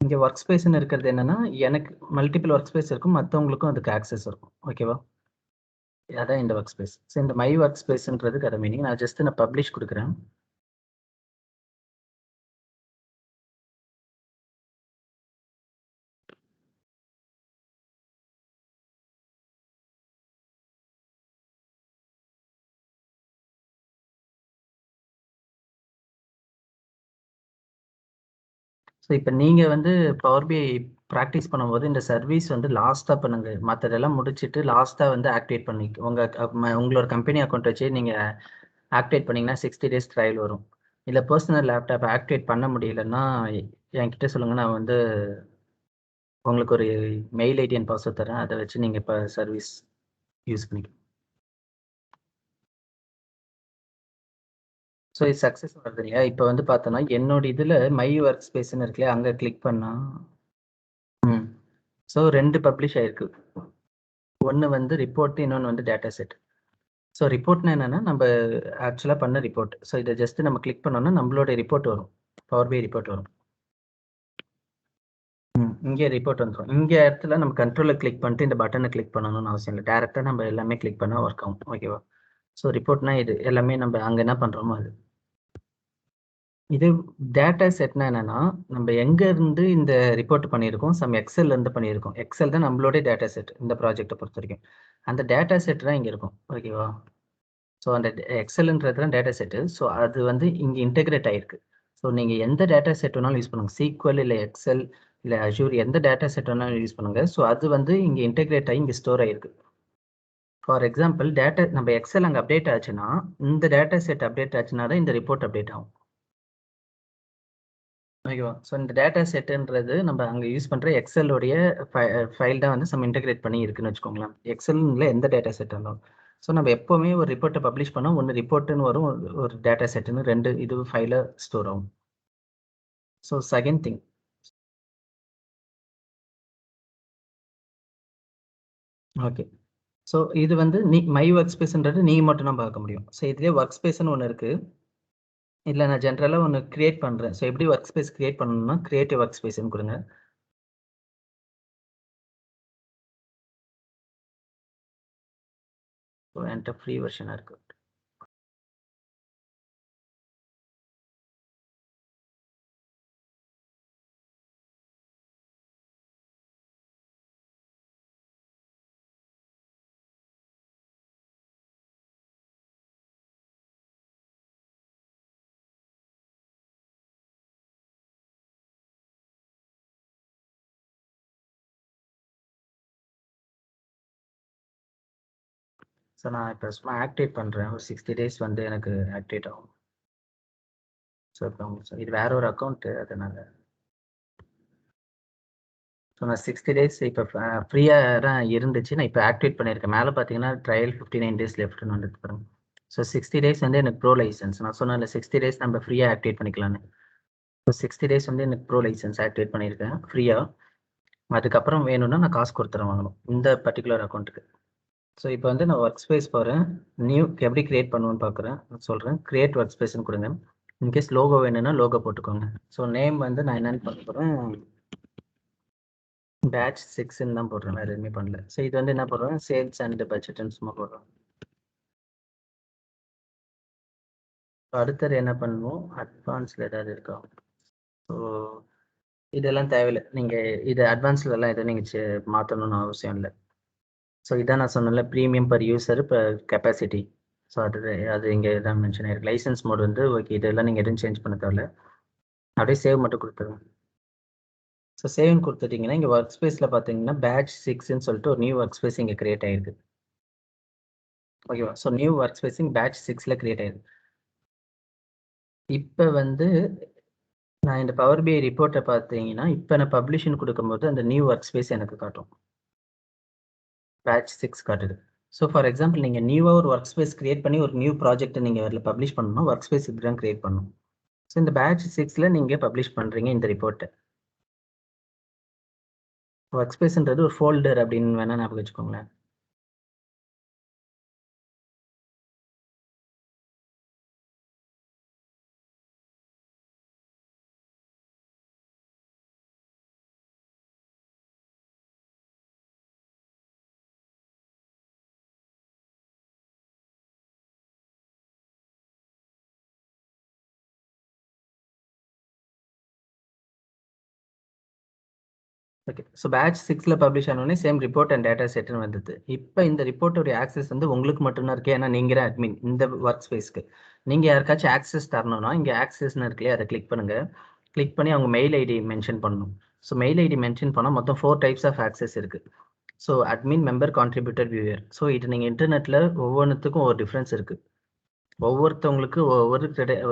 இங்கே ஒர்க் ஸ்பேஸ்ன்னு இருக்கிறது என்னென்னா, எனக்கு மல்டிபிள் ஒர்க் ஸ்பேஸ் இருக்கும், மற்றவங்களுக்கும் அதுக்கு ஆக்சஸ் இருக்கும். ஓகேவா? அதான் இந்த ஒர்க் ஸ்பேஸ். ஸோ இந்த மை ஒர்க் ஸ்பேஸ்ன்றதுக்கு அதை மீனிங் நான் ஜஸ்ட் நான் பப்ளிஷ் கொடுக்குறேன். ஸோ இப்போ நீங்கள் வந்து பவர் பிஐ ப்ராக்டிஸ் பண்ணும்போது இந்த சர்வீஸ் வந்து லாஸ்ட்டாக பண்ணுங்க. மற்றதெல்லாம் முடிச்சுட்டு லாஸ்ட்டாக வந்து ஆக்டிவேட் பண்ணி உங்களோட கம்பெனி அக்கௌண்ட் வச்சு நீங்கள் ஆக்டிவேட் பண்ணிங்கன்னா 60 days ட்ரையல் வரும். இல்லை பர்சனல் லேப்டாப் ஆக்டிவேட் பண்ண முடியலன்னா என்கிட்ட சொல்லுங்கள். நான் வந்து உங்களுக்கு ஒரு மெயில் ஐடி அண்ட் பாஸ்வேர்ட் தரேன். அதை வச்சு நீங்கள் இப்போ சர்வீஸ் யூஸ் பண்ணிக்கலாம். ஸோ இது சக்ஸஸ் வருது இல்லையா? இப்போ வந்து பார்த்தோன்னா என்னோட இதில் மை ஒர்க் ஸ்பேஸ்ன்னு இருக்கு இல்லையா, அங்கே கிளிக் பண்ணால் ஸோ 2 பப்ளிஷ் ஆயிருக்கு. ஒன்று வந்து ரிப்போர்ட், இன்னொன்று வந்து டேட்டா செட். ஸோ ரிப்போர்ட்னா என்னென்னா நம்ம ஆக்சுவலாக பண்ண ரிப்போர்ட். ஸோ இதை ஜஸ்ட் நம்ம கிளிக் பண்ணோன்னா நம்மளோட ரிப்போர்ட் வரும், பவர் பிஐ ரிப்போர்ட் வரும். இங்கே ரிப்போர்ட் வந்துடும். இங்கே இடத்துல நம்ம கண்ட்ரோலில் கிளிக் பண்ணிட்டு இந்த பட்டனை கிளிக் பண்ணணும்னு அவசியம் இல்லை. டேரெக்டாக நம்ம எல்லாமே கிளிக் பண்ணால் ஒர்க் ஆகும். ஓகேவா? ஸோ ரிப்போர்ட்னா இது எல்லாமே நம்ம அங்கே என்ன பண்ணுறோமோ அது. இது டேட்டா செட்னா என்னன்னா, நம்ம எங்க இருந்து இந்த ரிப்போர்ட் பண்ணியிருக்கோம், சம் எக்ஸல்ல இருந்து பண்ணியிருக்கோம். எக்ஸல் தான் நம்மளுடைய டேட்டா செட் இந்த ப்ராஜெக்ட்டை பொறுத்த வரைக்கும். அந்த டேட்டா செட் தான் இங்க இருக்கும். ஓகேவா? ஸோ அந்த எக்ஸல்ன்றது தான் டேட்டா செட்டு. ஸோ அது வந்து இங்க இன்டெகிரேட் ஆயிருக்கு. ஸோ நீங்க எந்த டேட்டா செட் வேணாலும் யூஸ் பண்ணுங்க. SQL இல்ல எக்ஸல் இல்ல அஷூர் எந்த டேட்டா செட் வேணாலும் யூஸ் பண்ணுங்க. ஸோ அது வந்து இங்க இன்டெகிரேட் ஆகி இங்க ஸ்டோர் ஆயிருக்கு. ஃபார் எக்ஸாம்பிள் டேட்டா நம்ம எக்ஸல் அங்க அப்டேட் ஆச்சுன்னா, இந்த டேட்டா செட் அப்டேட் ஆச்சுன்னா தான் இந்த ரிப்போர்ட் அப்டேட் ஆகும். ஓகேவா? ஸோ இந்த டேட்டா செட்டுன்றது நம்ம அங்கே யூஸ் பண்ணுற எக்ஸலோடைய ஃபைல் தான் வந்து இன்டெகிரேட் பண்ணி இருக்குன்னு வச்சுக்கோங்களேன். எக்ஸல்ல எந்த டேட்டா செட் இருந்தாலும். ஸோ நம்ம எப்போவுமே ஒரு ரிப்போர்ட்டை பப்ளிஷ் பண்ணால் ஒன்று ரிப்போர்ட்டுன்னு வரும், ஒரு டேட்டா செட்டுன்னு 2 இது ஃபைலில் ஸ்டோர் ஆகும். So second thing, okay. So இது வந்து மை ஒர்க் ஸ்பேஸ்ன்றது நீங்கள் மட்டும் தான் பார்க்க முடியும். ஸோ இதுலேயே ஒர்க் ஸ்பேஸ்ன்னு ஒன்று இருக்குது. இல்லை நான் ஜென்ரலாக ஒன்று கிரியேட் பண்ணுறேன். ஸோ எப்படி ஒர்க் ஸ்பேஸ் கிரியேட் பண்ணணும்னா கிரியேட்டிவ் ஒர்க் ஸ்பேஸ்ன்னு கொடுங்க. ஸோ என்கிட்ட ஃப்ரீ வெர்ஷனாக இருக்குது. ஸோ நான் இப்போ சும்மா ஆக்டிவேட் பண்ணுறேன். ஒரு 60 டேஸ் வந்து எனக்கு ஆக்டிவேட் ஆகும். ஸோ இப்போ இது வேற ஒரு அக்கௌண்ட்டு, அதனால ஸோ நான் 60 டேஸ் இப்போ ஃப்ரீயாக தான் இருந்துச்சு. நான் இப்போ ஆக்டிவேட் பண்ணியிருக்கேன். மேலே பார்த்தீங்கன்னா ட்ரையல் 59 டேஸ் லெஃப்ட்னு வந்துட்டு பாருங்க. ஸோ 60 டேஸ் வந்து எனக்கு ப்ரோ லைசன்ஸ். நான் சொன்னேன்ல 60 டேஸ் நம்ம ஃப்ரீயாக ஆக்டிவேட் பண்ணிக்கலான்னு. ஸோ 60 டேஸ் வந்து எனக்கு ப்ரோ லைசன்ஸ் ஆக்டிவேட் பண்ணியிருக்கேன் ஃப்ரீயாக. அதுக்கப்புறம் வேணும்னா நான் காசு கொடுத்துறேன் வாங்கணும் இந்த பர்டிகுலர் அக்கௌண்ட்டுக்கு. ஸோ இப்போ வந்து நான் ஒர்க் ஸ்பேஸ் போகிறேன். நியூ எப்படி கிரியேட் பண்ணுவேன்னு பார்க்குறேன், சொல்கிறேன். கிரியேட் ஒர்க் ஸ்பேஸ்ன்னு கொடுங்க. இன்கேஸ் லோகோ வேணும்னா லோகோ போட்டுக்கோங்க. ஸோ நேம் வந்து நான் என்னென்னு பார்க்க போகிறேன், பேட்ச் 6ன்னு தான் போடுறேன், வேறு எதுவுமே பண்ணல. ஸோ இது வந்து என்ன போடுறேன், சேல்ஸ் அண்ட் பட்ஜெட்னு சும்மா போடுறோம். அடுத்தது என்ன பண்ணுவோம், அட்வான்ஸில் ஏதாவது இருக்கா. ஸோ இதெல்லாம் தேவையில்லை. நீங்கள் இது அட்வான்ஸ்லலாம் எதுவும் நீங்கள் மாற்றணும்னு அவசியம் இல்லை. ஸோ இதான் நான் சொன்னேன்ல, ப்ரீமியம் பர் யூசர் இப்போ கெப்பாசிட்டி. ஸோ அது இங்கே தான் மென்ஷன் ஆயிருக்கு. லைசன்ஸ் மோட் வந்து ஓகே, இதெல்லாம் நீங்கள் எதுவும் சேஞ்ச் பண்ண தேவையில்ல. அப்படியே சேவ் மட்டும் கொடுத்துருங்க. ஸோ சேவ்னு கொடுத்துட்டிங்கன்னா இங்கே ஒர்க் ஸ்பேஸில் பார்த்தீங்கன்னா பேட்ச் 6ன்னு சொல்லிட்டு ஒரு நியூ ஒர்க் ஸ்பேஸ் இங்கே கிரியேட் ஆயிருக்கு. ஓகேவா. ஸோ நியூ ஒர்க் ஸ்பேஸ் இங்கே பேட்ச் 6ல் கிரியேட் ஆயிருக்கு. இப்போ வந்து நான் இந்த பவர் பிஐ ரிப்போர்ட்டை பார்த்தீங்கன்னா இப்போ நான் பப்ளிஷ்னு கொடுக்கும்போது அந்த நியூ ஒர்க் ஸ்பேஸ் எனக்கு காட்டும். பேட்ச் 6 காட்டுது. ஸோ ஃபார் எக்ஸாம்பிள் நீங்கள் நியூவாக ஒரு ஒர்க் ஸ்பேஸ் கிரியேட் பண்ணி ஒரு நியூ ப்ராஜெக்ட்டை நீங்கள் அதில் பப்ளிஷ் பண்ணணும்னா ஒர்க் ஸ்பேஸ் இப்படி தான் கிரியேட் பண்ணணும். ஸோ இந்த பேட்ச் 6ல் நீங்கள் பப்ளிஷ் பண்ணுறீங்க இந்த ரிப்போர்ட்டை. ஒர்க் ஸ்பேஸ்ன்றது ஒரு ஃபோல்டர் அப்படின்னு வேணால் ஞாபகம் வச்சுக்கோங்களேன். ஓகே. ஸோ பேட்ச் 6ல் பப்ளிஷ் ஆனோடனே சேம் ரிப்போர்ட் அண்ட் டேட்டா செட்னு வந்தது. இப்போ இந்த ரிப்போர்ட்டோடைய ஆக்சஸ் வந்து உங்களுக்கு மட்டும்தான் இருக்கு. ஏன்னா நீங்கள் தான் அட்மின் இந்த ஒர்க் ஸ்பேஸ்க்கு. நீங்கள் யாருக்காச்சும் ஆக்சஸ் தரணும்னா இங்கே ஆக்சஸ்னு இருக்குல்லையே, அதை கிளிக் பண்ணுங்கள். கிளிக் பண்ணி அவங்க மெயில் ஐடி மென்ஷன் பண்ணணும். ஸோ மெயில் ஐடி மென்ஷன் பண்ணால் மொத்தம் 4 டைப்ஸ் ஆஃப் ஆக்சஸ் இருக்குது. So admin, member, contributor, viewer. So இது நீங்கள் இன்டர்நெட்டில் ஒவ்வொன்றுத்துக்கும் ஒரு டிஃப்ரென்ஸ் இருக்குது. ஒவ்வொருத்தவங்களுக்கு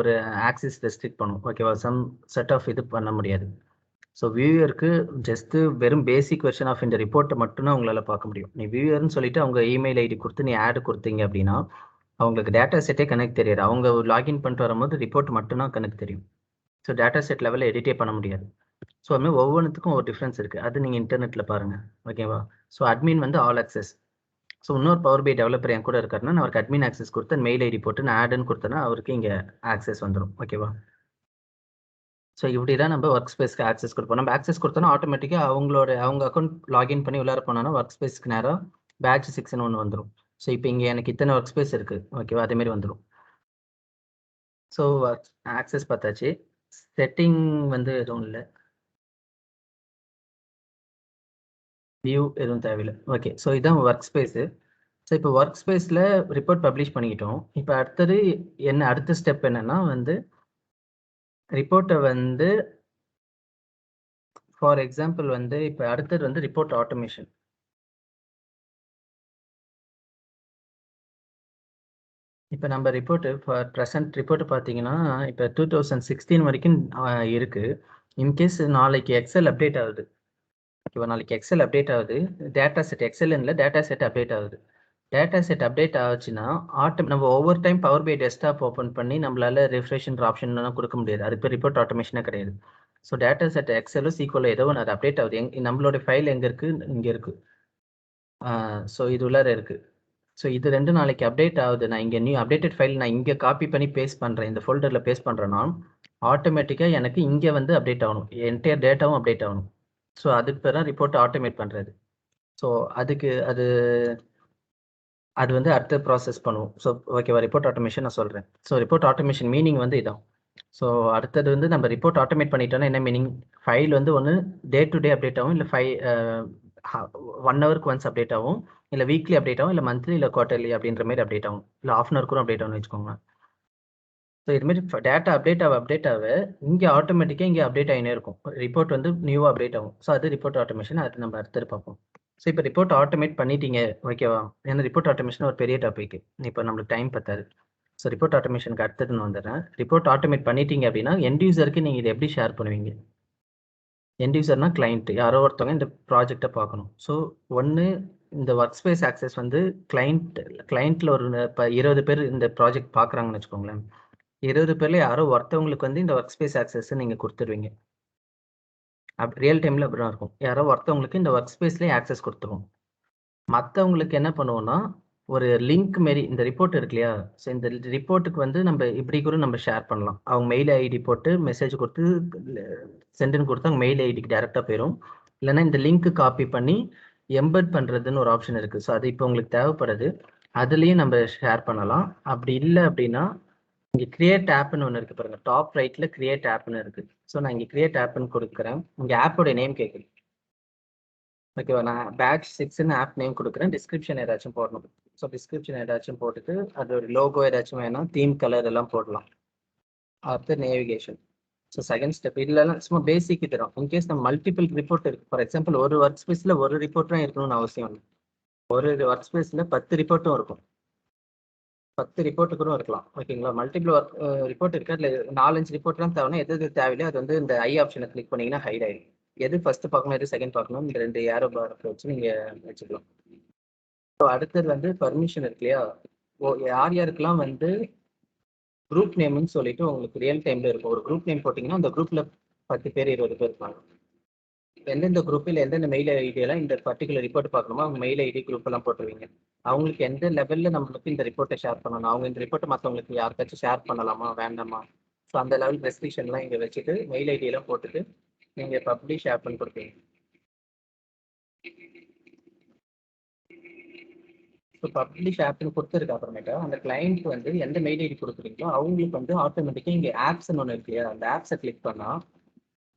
ஒரு ஆக்சஸ் ரெஸ்ட்ரிக்ட் பண்ணும். ஓகேவா. சம் செட் ஆஃப் இது பண்ண முடியாது. ஸோ வியூவருக்கு ஜஸ்ட்டு வெறும் பேசிக் வெர்ஷன் ஆஃப் இந்த ரிப்போர்ட்டை மட்டும்தான் உங்களால் பார்க்க முடியும். நீ வியூவர்னு சொல்லிட்டு அவங்க இமெயில் ஐடி கொடுத்து நீ ஆட் கொடுத்தீங்க அப்படின்னா அவங்களுக்கு டேட்டா செட்டே கனெக்ட் தெரியாது. அவங்க லாகின் பண்ணிட்டு வரும்போது ரிப்போர்ட் மட்டும்தான் கனெக்ட் தெரியும். ஸோ டேட்டா செட் லெவலில் எடிட்டே பண்ண முடியாது. ஸோ அதுமாதிரி ஒவ்வொன்றுத்துக்கும் ஒரு டிஃப்ரென்ஸ் இருக்குது. அது நீங்கள் இன்டர்நெட்டில் பாருங்கள். ஓகேவா. ஸோ அட்மின் வந்து ஆல் ஆக்சஸ். ஸோ இன்னொரு பவர் பை டெவலப்பர் என் கூட இருக்காருன்னா நான் அவருக்கு அட்மின் ஆக்சஸ் கொடுத்து மெயில் ஐடி போட்டு நான் ஆடுன்னு கொடுத்தேன்னா அவருக்கு இங்கே ஆக்சஸ் வந்துடும். ஓகேவா. ஸோ இப்படி தான் நம்ம ஒர்க் ஸ்பேஸ்க்கு ஆக்சஸ் கொடுப்போம். நம்ம ஆக்சஸ் கொடுத்தோன்னா ஆட்டோமேட்டிக்காக அவங்க அக்கௌண்ட் லாகின் பண்ணி உள்ளார போனோன்னா ஒர்க் ஸ்பேஸ்க்கு நேராக பேட்ச் 6ன்னு ஒன்று வந்துடும். ஸோ இப்போ இங்கே எனக்கு இத்தனை ஒர்க் ஸ்பேஸ் இருக்குது. ஓகேவா. அதேமாரி வந்துடும். ஸோ ஆக்சஸ் பார்த்தாச்சு. செட்டிங் வந்து எதுவும் இல்லை, வியூ எதுவும் தேவையில்லை. ஓகே. ஸோ இதுதான் ஒர்க் ஸ்பேஸு. ஸோ இப்போ ஒர்க் ஸ்பேஸில் ரிப்போர்ட் பப்ளிஷ் பண்ணிக்கிட்டோம். இப்போ அடுத்த ஸ்டெப் என்னன்னா வந்து ரிப்போர்ட்டை வந்து ஃபார் எக்ஸாம்பிள் வந்து இப்போ அடுத்தது வந்து ரிப்போர்ட் ஆட்டோமேஷன். இப்போ நம்ம ரிப்போர்ட்டு ப்ரெசன்ட் ரிப்போர்ட்டு பார்த்தீங்கன்னா இப்போ 2016 வரைக்கும் இருக்குது. இன்கேஸ் நாளைக்கு எக்ஸல் அப்டேட் ஆகுது. ஓகேவா. நாளைக்கு எக்ஸல் அப்டேட் ஆகுது. டேட்டா செட் எக்ஸல்ல டேட்டா செட் அப்டேட் ஆகுது. டேட்டா செட் அப்டேட் ஆச்சுன்னா நம்ம ஒவ்வொரு time power BI desktop open பண்ணி நம்மளால ரிஃப்ரெஷ்ன்ற ஆப்ஷன்லாம் கொடுக்க முடியாது. அது இப்போ ரிப்போர்ட் ஆட்டோமேஷனே கிடையாது. ஸோ டேட்டா செட் எக்ஸலோ சீக்வலோ ஏதோ ஒன்று அது அப்டேட் ஆகுது. நம்மளோட ஃபைல் எங்கே இருக்குது, இங்கே இருக்குது. ஸோ இது உள்ளார இருக்குது. ஸோ இது 2 நாளைக்கு அப்டேட் ஆகுது. நான் இங்கே நியூ அப்டேட்டட் ஃபைல் நான் இங்கே காப்பி பண்ணி பேஸ்ட் பண்ணுறேன். இந்த ஃபோல்டரில் பேஸ்ட் பண்ணுறேன்னா ஆட்டோமேட்டிக்காக எனக்கு இங்கே வந்து அப்டேட் ஆகணும். என்டையர் டேட்டாவும் அப்டேட் ஆகணும். ஸோ அதுக்கு பேர் தான் ரிப்போர்ட் ஆட்டோமேட் பண்ணுறது. ஸோ அதுக்கு அது வந்து அடுத்த ப்ராசஸ் பண்ணுவோம். ஸோ ஓகேவா. ரிப்போர்ட் ஆட்டோமேஷன் நான் சொல்கிறேன். ஸோ ரிப்போர்ட் ஆட்டோமேஷன் மீனிங் வந்து இதான். ஸோ அடுத்தது வந்து நம்ம ரிப்போர்ட் ஆட்டோமேட் பண்ணிட்டோன்னா என்ன மீனிங், ஃபைல் வந்து ஒன்று டே டு டே அப்டேட் ஆகும், இல்லை 1 ஹவருக்கு ஒன்ஸ் அப்டேட் ஆகும், இல்லை வீக்லி அப்டேட் ஆகும், இல்லை மந்த்லி இல்லை குவார்டர்லி அப்படின்ற மாதிரி அப்டேட் ஆகும், இல்லை ½ hour கூட அப்டேட் ஆகும்னு வச்சுக்கோங்க. ஸோ இதுமாரி டேட்டா அப்டேட் ஆக இங்கே ஆட்டோமேட்டிக்காக இங்கே அப்டேட் ஆகினே இருக்கும். ரிப்போர்ட் வந்து நியூவாக அப்டேட் ஆகும். ஸோ அது ரிப்போர்ட் ஆட்டோமேஷன். அது நம்ம அடுத்தது பார்ப்போம். ஸோ இப்போ ரிப்போர்ட் ஆட்டோமேட் பண்ணிட்டீங்க, ஓகேவா? ஏன்னா ரிப்போர்ட் ஆட்டோமேஷன் ஒரு பெரிய டாபிக். இப்போ நம்மளுக்கு டைம் பத்தாது. ஸோ ரிப்போர்ட் ஆட்டோமேஷனுக்கு அடுத்தது நான் வந்துடுறேன். ரிப்போர்ட் ஆட்டோமேட் பண்ணிட்டீங்க அப்படின்னா எண்ட் யூசருக்கு நீங்கள் இதை எப்படி ஷேர் பண்ணுவீங்க? எண்ட் யூசர்னா கிளைண்ட், யாரோ ஒருத்தவங்க இந்த ப்ராஜெக்டை பார்க்கணும். ஸோ ஒன்று இந்த ஒர்க் ஸ்பேஸ் ஆக்சஸ் வந்து கிளைண்ட்டில் ஒரு இப்போ 20 பேர் இந்த ப்ராஜெக்ட் பார்க்குறாங்கன்னு வச்சுக்கோங்களேன். 20 பேரில் யாரோ ஒருத்தவங்களுக்கு வந்து இந்த ஒர்க் ஸ்பேஸ் ஆக்சஸ் நீங்கள் கொடுத்துருவீங்க. அப்படி ரியல் டைமில் அப்படி தான் இருக்கும். யாரோ ஒருத்தவங்களுக்கு இந்த ஒர்க் ஸ்பேஸ்லேயே ஆக்சஸ் கொடுத்துருவோம். மற்றவங்களுக்கு என்ன பண்ணுவோம்னா ஒரு லிங்க் மாரி இந்த ரிப்போர்ட் இருக்கு இல்லையா? ஸோ இந்த ரிப்போர்ட்டுக்கு வந்து நம்ம இப்படி கூட நம்ம ஷேர் பண்ணலாம். அவங்க மெயில் ஐடி போட்டு மெசேஜ் கொடுத்து சென்டுன்னு கொடுத்து அவங்க மெயில் ஐடிக்கு டேரெக்டாக போயிடும். இல்லைன்னா இந்த லிங்க் காப்பி பண்ணி எம்பெட் பண்ணுறதுன்னு ஒரு ஆப்ஷன் இருக்குது. ஸோ அது இப்போ உங்களுக்கு தேவைப்படுது. அதுலேயும் நம்ம ஷேர் பண்ணலாம். அப்படி இல்லை அப்படின்னா இங்கே கிரியேட் ஆப்னு ஒன்று இருக்குது பாருங்கள். டாப் ரைட்டில் கிரியேட் ஆப்னு இருக்குது. ஸோ நான் இங்கே கிரியேட் ஆப்னு கொடுக்குறேன். இங்கே ஆப்போட நேம் கேட்குது. ஓகேவா? நான் பேட்ச் 6ன்னு ஆப் நேம் கொடுக்குறேன். டிஸ்கிரிப்ஷன் ஏதாச்சும் போடணும். ஸோ டிஸ்கிரிப்ஷன் ஏதாச்சும் போட்டுட்டு அது ஒரு லோகோ ஏதாச்சும் வேணாம், தீம் கலர் எல்லாம் போடலாம். அடுத்து நேவிகேஷன். ஸோ செகண்ட் ஸ்டெப் இதெல்லாம் சும்மா பேசிக் தரும். இன்கேஸ் நம்ம மல்டிபிள் ரிப்போர்ட் இருக்கு, ஃபார் எக்ஸாம்பிள் ஒரு ஒர்க் ஸ்பேஸில் ஒரு ரிப்போர்ட் தான் இருக்கணும்னு அவசியம் இல்லை. ஒரு ஒர்க் ஸ்பேஸில் 10 ரிப்போர்ட்டும் இருக்கும். 10 ரிப்போர்ட்டு கூட இருக்கலாம். ஓகேங்களா? மல்டிபிள் ஒர்க் ரிப்போர்ட் இருக்கு. அதில் 4-5 ரிப்போர்ட்லாம் தேவைன்னா எது தேவையில்லையோ அது வந்து இந்த ஐ ஆப்ஷனை கிளிக் பண்ணிங்கன்னா ஹைட் ஆயிடும். எது ஃபர்ஸ்ட் பார்க்கணும், எது செகண்ட் பார்க்கணும், இந்த 2 ஏரோ பார் வச்சு நீங்கள் வச்சுக்கலாம். ஸோ அடுத்தது வந்து பர்மிஷன் இருக்கு இல்லையா? யார் யாருக்கெல்லாம் வந்து குரூப் நேம்னு சொல்லிட்டு உங்களுக்கு ரியல் டைமில் இருக்கும். ஒரு குரூப் நேம் போட்டிங்கன்னா அந்த குரூப்பில் 10 பேர் 20 பேர் இருப்பாங்க. எந்தெந்த குரூப்பில் எந்தெந்த மெயில் ஐடியெல்லாம் இந்த பர்டிகுலர் ரிப்போர்ட் பார்க்கணுமோ அவங்க மெயில் ஐடி குரூப் எல்லாம் போட்டுருவீங்க. அவங்களுக்கு எந்த லெவலில் நம்மளுக்கு இந்த ரிப்போர்ட்டை ஷேர் பண்ணணும், அவங்க இந்த ரிப்போர்ட்டை மற்றவங்களுக்கு யாருக்காச்சும் ஷேர் பண்ணலாமா வேண்டாமா, ஸோ அந்த லெவல் ரெஸ்ட்ரிக்ஷன்லாம் இங்கே வச்சுட்டு மெயில் ஐடியெல்லாம் போட்டுட்டு நீங்கள் பப்ளிஷ் ஆப்னு கொடுப்பீங்க. ஸோ பப்ளிஷ் ஆப்னு கொடுத்துருக்கு அப்புறமேட்டா அந்த கிளைண்ட் வந்து எந்த மெயில் ஐடி கொடுக்குறீங்களோ அவங்களுக்கு வந்து ஆட்டோமேட்டிக்காக இங்கே ஆப்ஸ்ன்னு ஒன்று இருக்கு இல்லையா? அந்த ஆப்ஸை கிளிக் பண்ணால்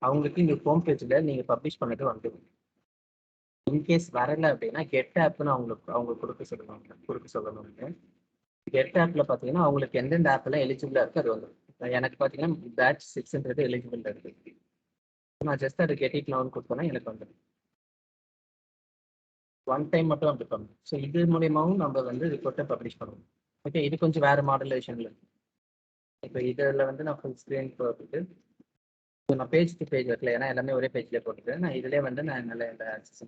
அவங்களுக்கு இங்கே ஹோம் பேஜில் நீங்கள் பப்ளிஷ் பண்ணிட்டு வந்துடும். இன்கேஸ் வரலை அப்படின்னா கெட் ஆப்னு அவங்க கொடுக்க சொல்லணும். கெட் ஆப்பில் பார்த்தீங்கன்னா அவங்களுக்கு எந்தெந்த ஆப்லாம் எலிஜிபிளாக இருக்குது அது வந்துடும். எனக்கு பார்த்தீங்கன்னா பேட்ச் 6ன்றது எலிஜிபிள் இருக்குது. நான் ஜஸ்ட் அது கெட் இட் நவுன்னு கொடுத்தேன்னா எனக்கு வந்துடும். ஒன் டைம் மட்டும் அப்படி பண்ணணும். ஸோ இது மூலியமாகவும் நம்ம வந்து ரிப்போர்ட்டை பப்ளிஷ் பண்ணுவோம். ஓகே, இது கொஞ்சம் வேறு மாடலேஷனில் இருக்கு. இப்போ இதில் வந்து நான் ஃபுல் ஸ்க்ரீன் போட்டுட்டு நான் பேஜ் டு பேஜ் வைக்கல, ஏன்னா எல்லாமே ஒரே பேஜ்லேயே போட்டுட்டு நான் இதிலே வந்து நான் நல்ல இந்த ஆக்சஸ்.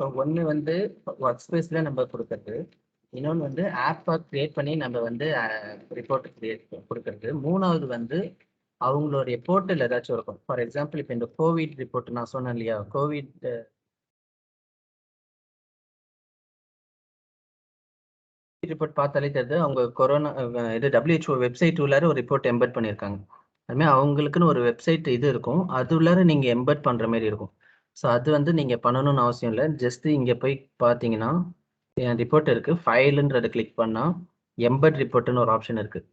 ஸோ ஒன்று வந்து ஒர்க் ஸ்பேஸில் நம்ம கொடுக்கறது, இன்னொன்று வந்து ஆப்பை க்ரியேட் பண்ணி நம்ம வந்து ரிப்போர்ட் கொடுக்கறது, மூணாவது வந்து அவங்களுடைய போர்ட்டல் ஏதாச்சும் இருக்கும். ஃபார் எக்ஸாம்பிள் இப்போ இந்த கோவிட் ரிப்போர்ட் நான் சொன்னேன் இல்லையா? கோவிட் ரிப்போர்ட் பார்த்தாலே தெரியுது அவங்க கொரோனா இது WHO வெப்சைட் உள்ளார ஒரு ரிப்போர்ட் எம்பெட் பண்ணியிருக்காங்க. அதுமாதிரி அவங்களுக்குன்னு ஒரு வெப்சைட் இது இருக்கும், அது உள்ளார நீங்கள் எம்பெட் பண்ணுற மாதிரி இருக்கும். ஸோ அது வந்து நீங்கள் பண்ணணும்னு அவசியம் இல்லை. ஜஸ்ட் இங்கே போய் பார்த்தீங்கன்னா என் ரிப்போர்ட் இருக்குது, ஃபைலுன்றதை கிளிக் பண்ணால் எம்பெட் ரிப்போர்ட்டுன்னு ஒரு ஆப்ஷன் இருக்குது.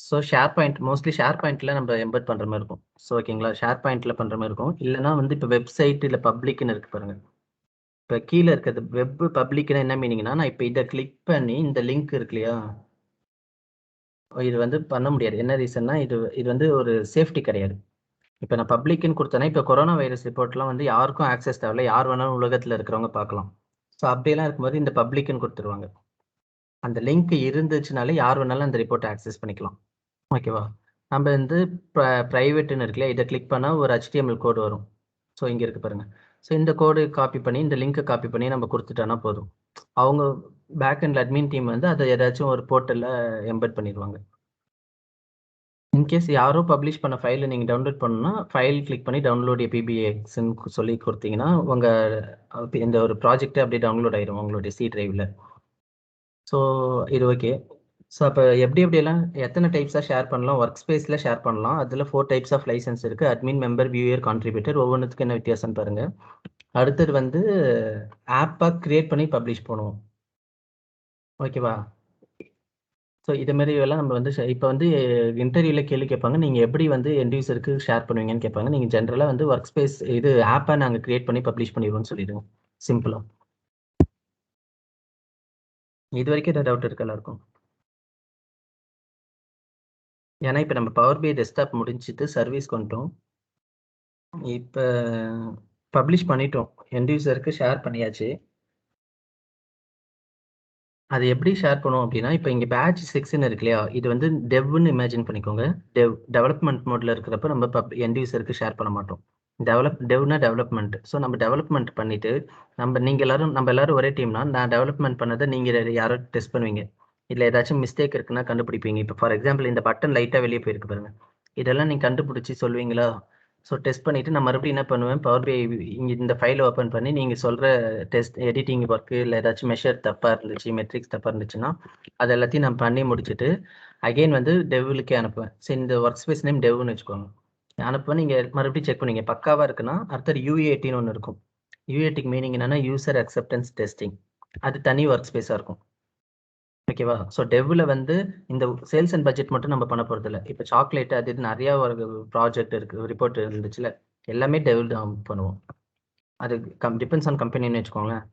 So share point, mostly share பாயிண்ட்டில் நம்ம எம்பெட் பண்ணுற மாதிரி இருக்கும். ஸோ ஓகேங்களா? ஷேர் பாயிண்ட்டில் பண்ணுற மாதிரி இருக்கும். இல்லைனா வந்து இப்போ வெப்சைட் இல்லை பப்ளிக்னு இருக்குது பாருங்கள். இப்போ கீழே இருக்கிறது வெப் பப்ளிக்னா என்ன மீனிங்னா, நான் இப்போ இதை கிளிக் பண்ணி இந்த லிங்க் இருக்கு இல்லையா, இது வந்து பண்ண முடியாது. என்ன ரீசன்னா இது வந்து ஒரு சேஃப்டி கிடையாது. இப்போ நான் பப்ளிக்னு கொடுத்தேன்னா இப்போ கொரோனா வைரஸ் ரிப்போர்ட்லாம் வந்து யாருக்கும் ஆக்சஸ் தேவையில்ல, யார் வேணாலும் உலகத்தில் இருக்கிறவங்க பார்க்கலாம். ஸோ அப்படியெல்லாம் இருக்கும்போது இந்த பப்ளிக்னு கொடுத்துருவாங்க. அந்த லிங்க் இருந்துச்சுனாலே யார் வேணாலும் அந்த ரிப்போர்ட்டை ஆக்சஸ் பண்ணிக்கலாம். ஓகேவா? நம்ம வந்து ப்ரைவேட்டுன்னு இருக்குல்ல, இதை கிளிக் பண்ணால் ஒரு HTML கோடு வரும். ஸோ இங்கே இருக்குது பாருங்கள். ஸோ இந்த கோடு காப்பி பண்ணி இந்த லிங்க்கை காப்பி பண்ணி நம்ம கொடுத்துட்டோன்னா போதும். அவங்க பேக் அண்ட் அட்மின் டீம் வந்து அதை ஏதாச்சும் ஒரு போர்ட்டலில் எம்பெட் பண்ணிடுவாங்க. இன்கேஸ் யாரோ பப்ளிஷ் பண்ண ஃபைலை நீங்கள் டவுன்லோட் பண்ணணும்னா ஃபைல் கிளிக் பண்ணி டவுன்லோட் PBXன்னு சொல்லி கொடுத்தீங்கன்னா உங்கள் இந்த ஒரு ப்ராஜெக்டை அப்படியே டவுன்லோட் ஆயிடும் உங்களுடைய C டிரைவில். ஸோ இது ஓகே. ஸோ அப்போ எப்படியெல்லாம் எத்தனை டைப்ஸாக ஷேர் பண்ணலாம்? ஒர்க் ஸ்பேஸில் ஷேர் பண்ணலாம். அதில் 4 டைப்ஸ் ஆஃப் லைசன்ஸ் இருக்குது. Admin, member, viewer, contributor. ஒவ்வொன்றுத்துக்கு என்ன வித்தியாசம்னு பாருங்கள். அடுத்தது வந்து ஆப்பாக க்ரியேட் பண்ணி பப்ளிஷ் பண்ணுவோம். ஓகேவா? ஸோ இது மாதிரி எல்லாம் நம்ம வந்து இப்போ வந்து இன்டர்வியூவில் கேள்வி கேட்பாங்க, நீங்கள் எப்படி வந்து எண்ட் யூசருக்கு ஷேர் பண்ணுவீங்கன்னு கேட்பாங்க. நீங்கள் ஜென்ரலாக வந்து ஒர்க் ஸ்பேஸ் இது ஆப்பை நாங்கள் க்ரியேட் பண்ணி பப்ளிஷ் பண்ணிடுவோம்னு சொல்லிடுவோம் சிம்பிளாக. இது வரைக்கும் ஏதாவது டவுட் இருக்கு எல்லாருக்கும்? ஏன்னா இப்போ நம்ம பவர் BI டெஸ்க்டாப் முடிஞ்சிட்டு சர்வீஸ் கொண்டோம். இப்போ பப்ளிஷ் பண்ணிட்டோம், எண்ட் யூசருக்கு ஷேர் பண்ணியாச்சு. அது எப்படி ஷேர் பண்ணுவோம் அப்படின்னா, இப்போ இங்கே பேட்ச் 6ன்னு இருக்கு இல்லையா, இது வந்து டெவ்னு இமேஜின் பண்ணிக்கோங்க. டெவலப்மெண்ட் மோட்ல இருக்கிறப்ப நம்ம எண்ட் யூசருக்கு ஷேர் பண்ண மாட்டோம். டெவ்னா டெவலப்மெண்ட். ஸோ நம்ம டெவலப்மெண்ட் பண்ணிட்டு நம்ம எல்லாரும் ஒரே டீம்னா, நான் டெவலப்மெண்ட் பண்ணதை நீங்கள் யாரோ டெஸ்ட் பண்ணுவீங்க. இதில் ஏதாச்சும் மிஸ்டேக் இருக்குன்னா கண்டுபிடிப்பீங்க. இப்போ ஃபார் எக்ஸாம்பிள் இந்த பட்டன் லைட்டாக வெளியே போயிருக்கு பாருங்க, இதெல்லாம் நீங்கள் கண்டுபிடிச்சி சொல்வீங்களா? ஸோ டெஸ்ட் பண்ணிவிட்டு நான் மறுபடியும் என்ன பண்ணுவேன், பவர் பிஐ இங்கே இந்த ஃபைலை ஓப்பன் பண்ணி நீங்கள் சொல்கிற டெஸ்ட் எடிட்டிங் ஒர்க்கு இல்லை ஏதாச்சும் மெஷர் தப்பாக இருந்துச்சு, மெட்ரிக்ஸ் தப்பாக இருந்துச்சுன்னா அது எல்லாத்தையும் நான் பண்ணி முடிச்சுட்டு அகெயின் வந்து டெவ்லுக்கே அனுப்புவேன். சரி, இந்த ஒர்க் ஸ்பேஸ் நேம் டெவ்னு வச்சுக்கோங்க. அனுப்புவேன். நீங்கள் மறுபடியும் செக் பண்ணுவீங்க பக்காவாக இருக்குன்னா அடுத்தது யூஏடின்னு ஒன்று இருக்கும். யூஏடிக்கு மீனிங் என்னன்னா யூசர் அக்செப்டன்ஸ் டெஸ்டிங். அது தனி ஒர்க் ஸ்பேஸாக இருக்கும். ஓகேவா? ஸோ டெவ்வில் வந்து இந்த சேல்ஸ் அண்ட் பட்ஜெட் மட்டும் நம்ம பண்ண போகிறது இல்லை. இப்போ சாக்லேட் அது இது நிறையா ஒரு ப்ராஜெக்ட் இருக்குது, ரிப்போர்ட் இருந்துச்சுல, எல்லாமே டெவில் தான் பண்ணுவோம். அது டிபெண்ட்ஸ் ஆன் கம்பெனின்னு வச்சுக்கோங்களேன்.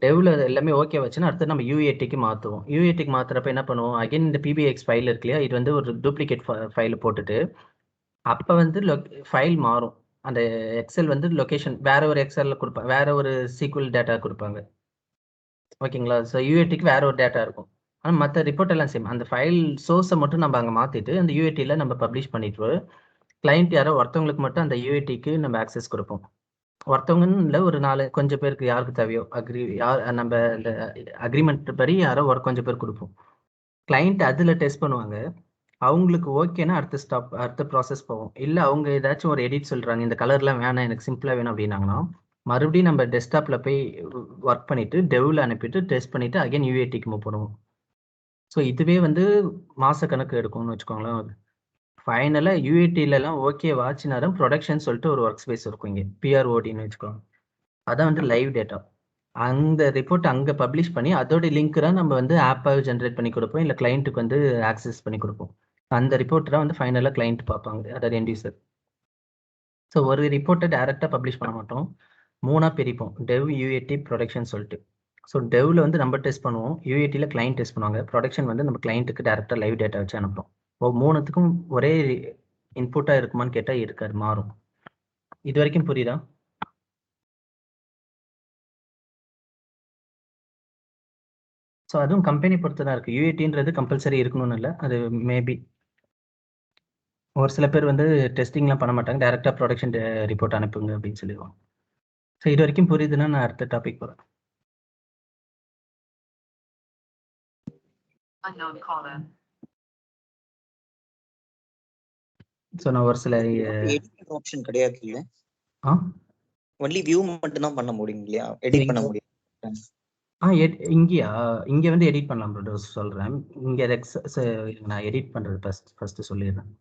டெவ்வில் எல்லாமே ஓகே வச்சுன்னா அடுத்து நம்ம யூஏடிக்கு மாற்றுவோம். யூஏடிக்கு மாற்றுறப்ப என்ன பண்ணுவோம், அகைன் இந்த பிபிஎக்ஸ் ஃபைல் இருக்கு இல்லையா, இது வந்து ஒரு டூப்ளிகேட் ஃபைல் போட்டுட்டு அப்போ வந்து ஃபைல் மாறும். அந்த எக்ஸல் வந்து லொக்கேஷன் வேற ஒரு எக்ஸலில் கொடுப்பாங்க, வேற ஒரு சீக்வல் டேட்டா கொடுப்பாங்க. ஓகேங்களா? ஸோ யூஏடிக்கு வேற ஒரு டேட்டா இருக்கும். ஆனால் மற்ற ரிப்போர்ட் எல்லாம் சேம். அந்த ஃபைல் சோர்ஸை மட்டும் நம்ம அங்கே மாற்றிட்டு அந்த யூஏடியில் நம்ம பப்ளிஷ் பண்ணிட்டு கிளைண்ட் யாரோ ஒருத்தவங்களுக்கு மட்டும் அந்த யூஏடிக்கு நம்ம ஆக்சஸ் கொடுப்போம். ஒருத்தவங்கன்னு இல்லை, ஒரு கொஞ்சம் பேருக்கு யாருக்கு தேவையோ நம்ம இந்த அக்ரிமெண்ட் படி யாரோ கொஞ்சம் பேர் கொடுப்போம். கிளைண்ட் அதில் டெஸ்ட் பண்ணுவாங்க. அவங்களுக்கு ஓகேன்னா அடுத்த ப்ராசஸ் போவோம். இல்லை அவங்க ஏதாச்சும் ஒரு எடிட் சொல்கிறாங்க, இந்த கலர்லாம் வேணாம் எனக்கு சிம்பிளாக வேணும் அப்படின்னாங்கன்னா மறுபடியும் நம்ம டெஸ்க்டாப்பில் போய் ஒர்க் பண்ணிவிட்டு டெவ்வில் அனுப்பிட்டு டெஸ்ட் பண்ணிவிட்டு அகைன் யூஏடிக்கு மூவ் பண்ணுவோம். ஸோ இதுவே வந்து மாத கணக்கு எடுக்கும்னு வச்சுக்கோங்களேன். ஃபைனலாக யூஏடிலலாம் ஓகே வாட்சினாலும் ப்ரொடக்ஷன் சொல்லிட்டு ஒரு ஒர்க் ஸ்பேஸ் இருக்கும் இங்கே, பிஆர்ஓடின்னு வச்சுக்கோங்க. அதான் வந்து லைவ் டேட்டா. அந்த ரிப்போர்ட் அங்கே பப்ளிஷ் பண்ணி அதோட லிங்க் தான் நம்ம வந்து ஆப்பாக ஜென்ரேட் பண்ணி கொடுப்போம், இல்லை கிளைண்ட்டுக்கு வந்து ஆக்சஸ் பண்ணி கொடுப்போம். அந்த ரிப்போர்ட் தான் வந்து ஃபைனலாக கிளைண்ட் பார்ப்பாங்க, அதாவது எண்ட் யூசர். ஸோ ஒரு ரிப்போர்ட்டை டேரெக்டாக பப்ளிஷ் பண்ண மாட்டோம், 3ஆக பிரிப்போம், டெவ், யூஏடி, ப்ரொடக்ஷன் சொல்லிட்டு. ஸோ டெவ்வில் வந்து நம்ம டெஸ்ட் பண்ணுவோம், யூஏடியில் கிளைண்ட் டெஸ்ட் பண்ணுவாங்க, ப்ரொடக்ஷன் வந்து நம்ம கிளைண்ட்டுக்கு டேரெக்டாக லைவ் டேட்டா வச்சு அனுப்புறோம். மூணுத்துக்கும் ஒரே இன்புட்டாக இருக்குமான்னு கேட்டால் இருக்காது, மாறும். இது வரைக்கும் புரியுதா? ஸோ அதுவும் கம்பெனி பொறுத்து தான் இருக்குது. யூஏடின்றது கம்பல்சரி இருக்கணும்னு இல்லை, அது மேபி ஒரு சில பேர் வந்து டெஸ்டிங்லாம் பண்ண மாட்டாங்க, டேரெக்டாக ப்ரொடக்ஷன் ரிப்போர்ட் அனுப்புங்க அப்படின்னு சொல்லிடுவாங்க. ஸோ இது வரைக்கும் புரியுதுன்னா நான் அடுத்த டாபிக் போகிறேன். ஸோ நான் ஒரு சில எடிட் ஆப்ஷன் கிடையாது இல்ல, ஆ ஒன்லி வியூ மட்டும் தான் பண்ண முடியும் இல்லையா, எடிட் பண்ண முடியும். இங்கேயா, இங்கே வந்து எடிட் பண்ணலாம் ப்ரோ, சொல்கிறேன். இங்கே நான் எடிட் பண்ணுறது ஃபஸ்ட்டு சொல்லிடுறேன்.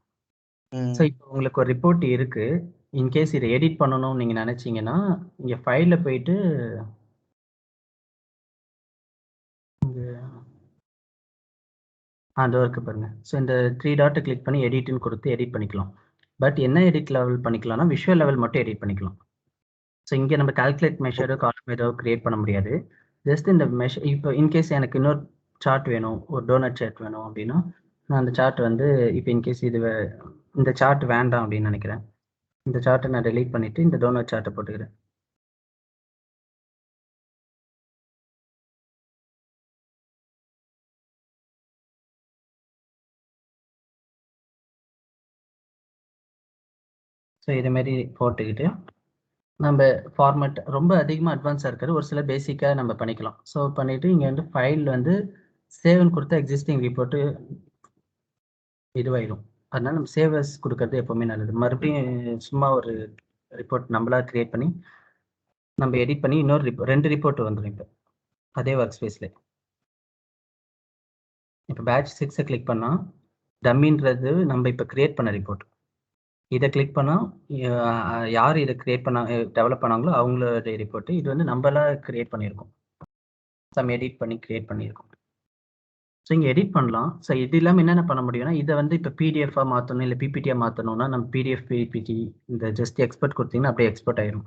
ஸோ இப்போ உங்களுக்கு ஒரு ரிப்போர்ட் இருக்குது, இன்கேஸ் இதை எடிட் பண்ணணும்னு நீங்கள் நினச்சிங்கன்னா இங்கே ஃபைலில் போயிட்டு அந்த ஒர்க்கு பாருங்கள். ஸோ இந்த 3 டாட்டை கிளிக் பண்ணி எடிட்னு கொடுத்து எடிட் பண்ணிக்கலாம். பட் என்ன எடிட் லெவல் பண்ணிக்கலாம்னா விஷுவல் லெவல் மட்டும் எடிட் பண்ணிக்கலாம். ஸோ இங்கே நம்ம கால்குலேட் மெஷரோ காலம் ஏதோ கிரியேட் பண்ண முடியாது. ஜஸ்ட் இந்த இப்போ இன்கேஸ் எனக்கு இன்னொரு சார்ட் வேணும், ஒரு டோனட் சார்ட் வேணும் அப்படின்னா நான் அந்த சார்ட் வந்து இப்போ இன்கேஸ் இந்த சார்ட் வேண்டாம் அப்படின்னு நினைக்கிறேன், இந்த சார்ட்டை நான் டெலீட் பண்ணிவிட்டு இந்த டோனட் சார்ட்டை போட்டுக்கிறேன். ஸோ இதுமாரி போட்டுக்கிட்டு நம்ம ஃபார்மேட் ரொம்ப அதிகமாக அட்வான்ஸாக இருக்கிறது ஒரு சில பேசிக்காக நம்ம பண்ணிக்கலாம். ஸோ பண்ணிவிட்டு இங்கே வந்து ஃபைல் வந்து சேவ்னு கொடுத்தா எக்ஸிஸ்டிங் ரிப்போர்ட்டு இதுவாயிடும். அதனால நம்ம சேவஸ் கொடுக்கறது எப்போவுமே நல்லது. மறுபடியும் சும்மா ஒரு ரிப்போர்ட் நம்மளாக க்ரியேட் பண்ணி நம்ம எடிட் பண்ணி இன்னொரு 2 ரிப்போர்ட் வந்துடும். இப்போ அதே ஒர்க் ஸ்பேஸில் இப்போ பேட்ச் 6 கிளிக் பண்ணால் டம்மின்றது நம்ம இப்போ க்ரியேட் பண்ண ரிப்போர்ட். இதை கிளிக் பண்ணால் யார் இதை டெவலப் பண்ணாங்களோ அவங்களோட ரிப்போர்ட்டு. இது வந்து நம்மளாக க்ரியேட் பண்ணியிருக்கோம், நம்ம எடிட் பண்ணி க்ரியேட் பண்ணியிருக்கோம். ஸோ இங்கே எடிட் பண்ணலாம். ஸோ இது இல்லாமல் என்னென்ன பண்ண முடியும்னா இதை வந்து இப்போ பிடிஎஃபாக மாற்றணும், இல்லை பிபிடியாக மாற்றணும்னா நம்ம பிடிஎஃப் பிபிடி இந்த ஜஸ்ட் எக்ஸ்போர்ட் கொடுத்தீங்கன்னா அப்படியே எக்ஸ்போர்ட் ஆயிடும்.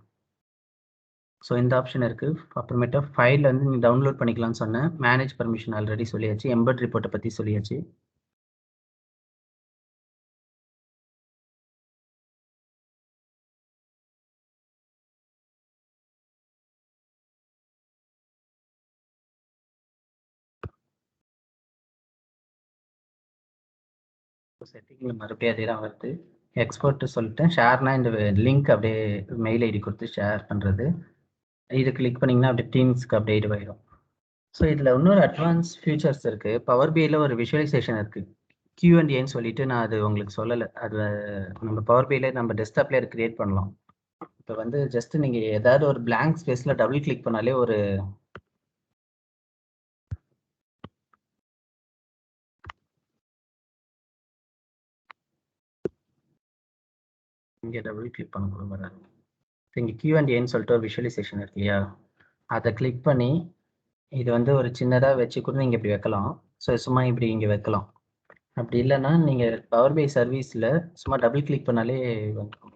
ஸோ இந்த ஆப்ஷன் இருக்குது. அப்புறமேட்டா ஃபைலில் வந்து நீங்கள் டவுன்லோட் பண்ணிக்கலாம்னு சொன்னேன். மேனேஜ் பர்மிஷன் ஆல்ரெடி சொல்லியாச்சு. எம்பெட் ரிப்போர்ட்டை பற்றி சொல்லியாச்சு. செட்டிங்கில் மறுபடியும் அதே தான் வருது. எக்ஸ்போர்ட் சொல்லிட்டேன். ஷேர்னா இந்த லிங்க் அப்படியே மெயில் ஐடி கொடுத்து ஷேர் பண்ணுறது. இது கிளிக் பண்ணிங்கன்னா அப்படியே டீம்ஸ்க்கு அப்படியே இதுவாயிடும். ஸோ இதில் இன்னொரு அட்வான்ஸ் ஃபியூச்சர்ஸ் இருக்குது. பவர் பிஐயில் ஒரு விஷுவலைசேஷன் இருக்குது, Q&Aன்னு சொல்லிட்டு. நான் அது உங்களுக்கு சொல்லலை. அது நம்ம பவர் பிஐயில் நம்ம டெஸ்க்டாப்லேயே கிரியேட் பண்ணலாம். இப்போ வந்து ஜஸ்ட் நீங்கள் ஏதாவது ஒரு பிளாங்க் ஸ்பேஸில் டபுள் கிளிக் பண்ணாலே ஒரு இங்கே டபுள் கிளிக் பண்ண கூட வராது. இங்கே Q&Aன்னு சொல்லிட்டு ஒரு விஷுவலைசேஷன் இருக்கு இல்லையா, அதை கிளிக் பண்ணி இது வந்து ஒரு சின்னதாக வச்சு கூட நீங்கள் இப்படி வைக்கலாம். ஸோ சும்மா இப்படி இங்கே வைக்கலாம். அப்படி இல்லைன்னா நீங்கள் பவர் பை சர்வீஸில் சும்மா டபுள் கிளிக் பண்ணாலே வந்துடும்.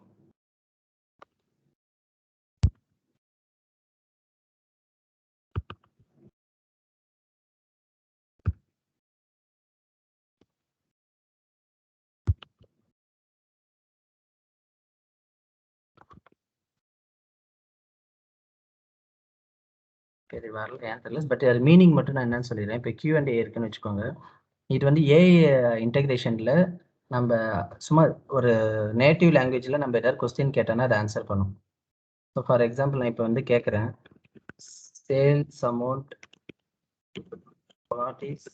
சரி வரல, ஏன் தெரியல. பட் அது மீனிங் மட்டும் நான் என்னன்னு சொல்லிடுறேன். இப்போ Q&A இருக்குன்னு வச்சுக்கோங்க. இது வந்து ஏஐ இன்டெகிரேஷனில் நம்ம சும்மா ஒரு நேட்டிவ் லாங்குவேஜில் நம்ம ஏதாவது கொஸ்டின் கேட்டோன்னா அதை ஆன்சர் பண்ணும். ஸோ ஃபார் எக்ஸாம்பிள் நான் இப்போ வந்து கேட்குறேன், sales amount, what is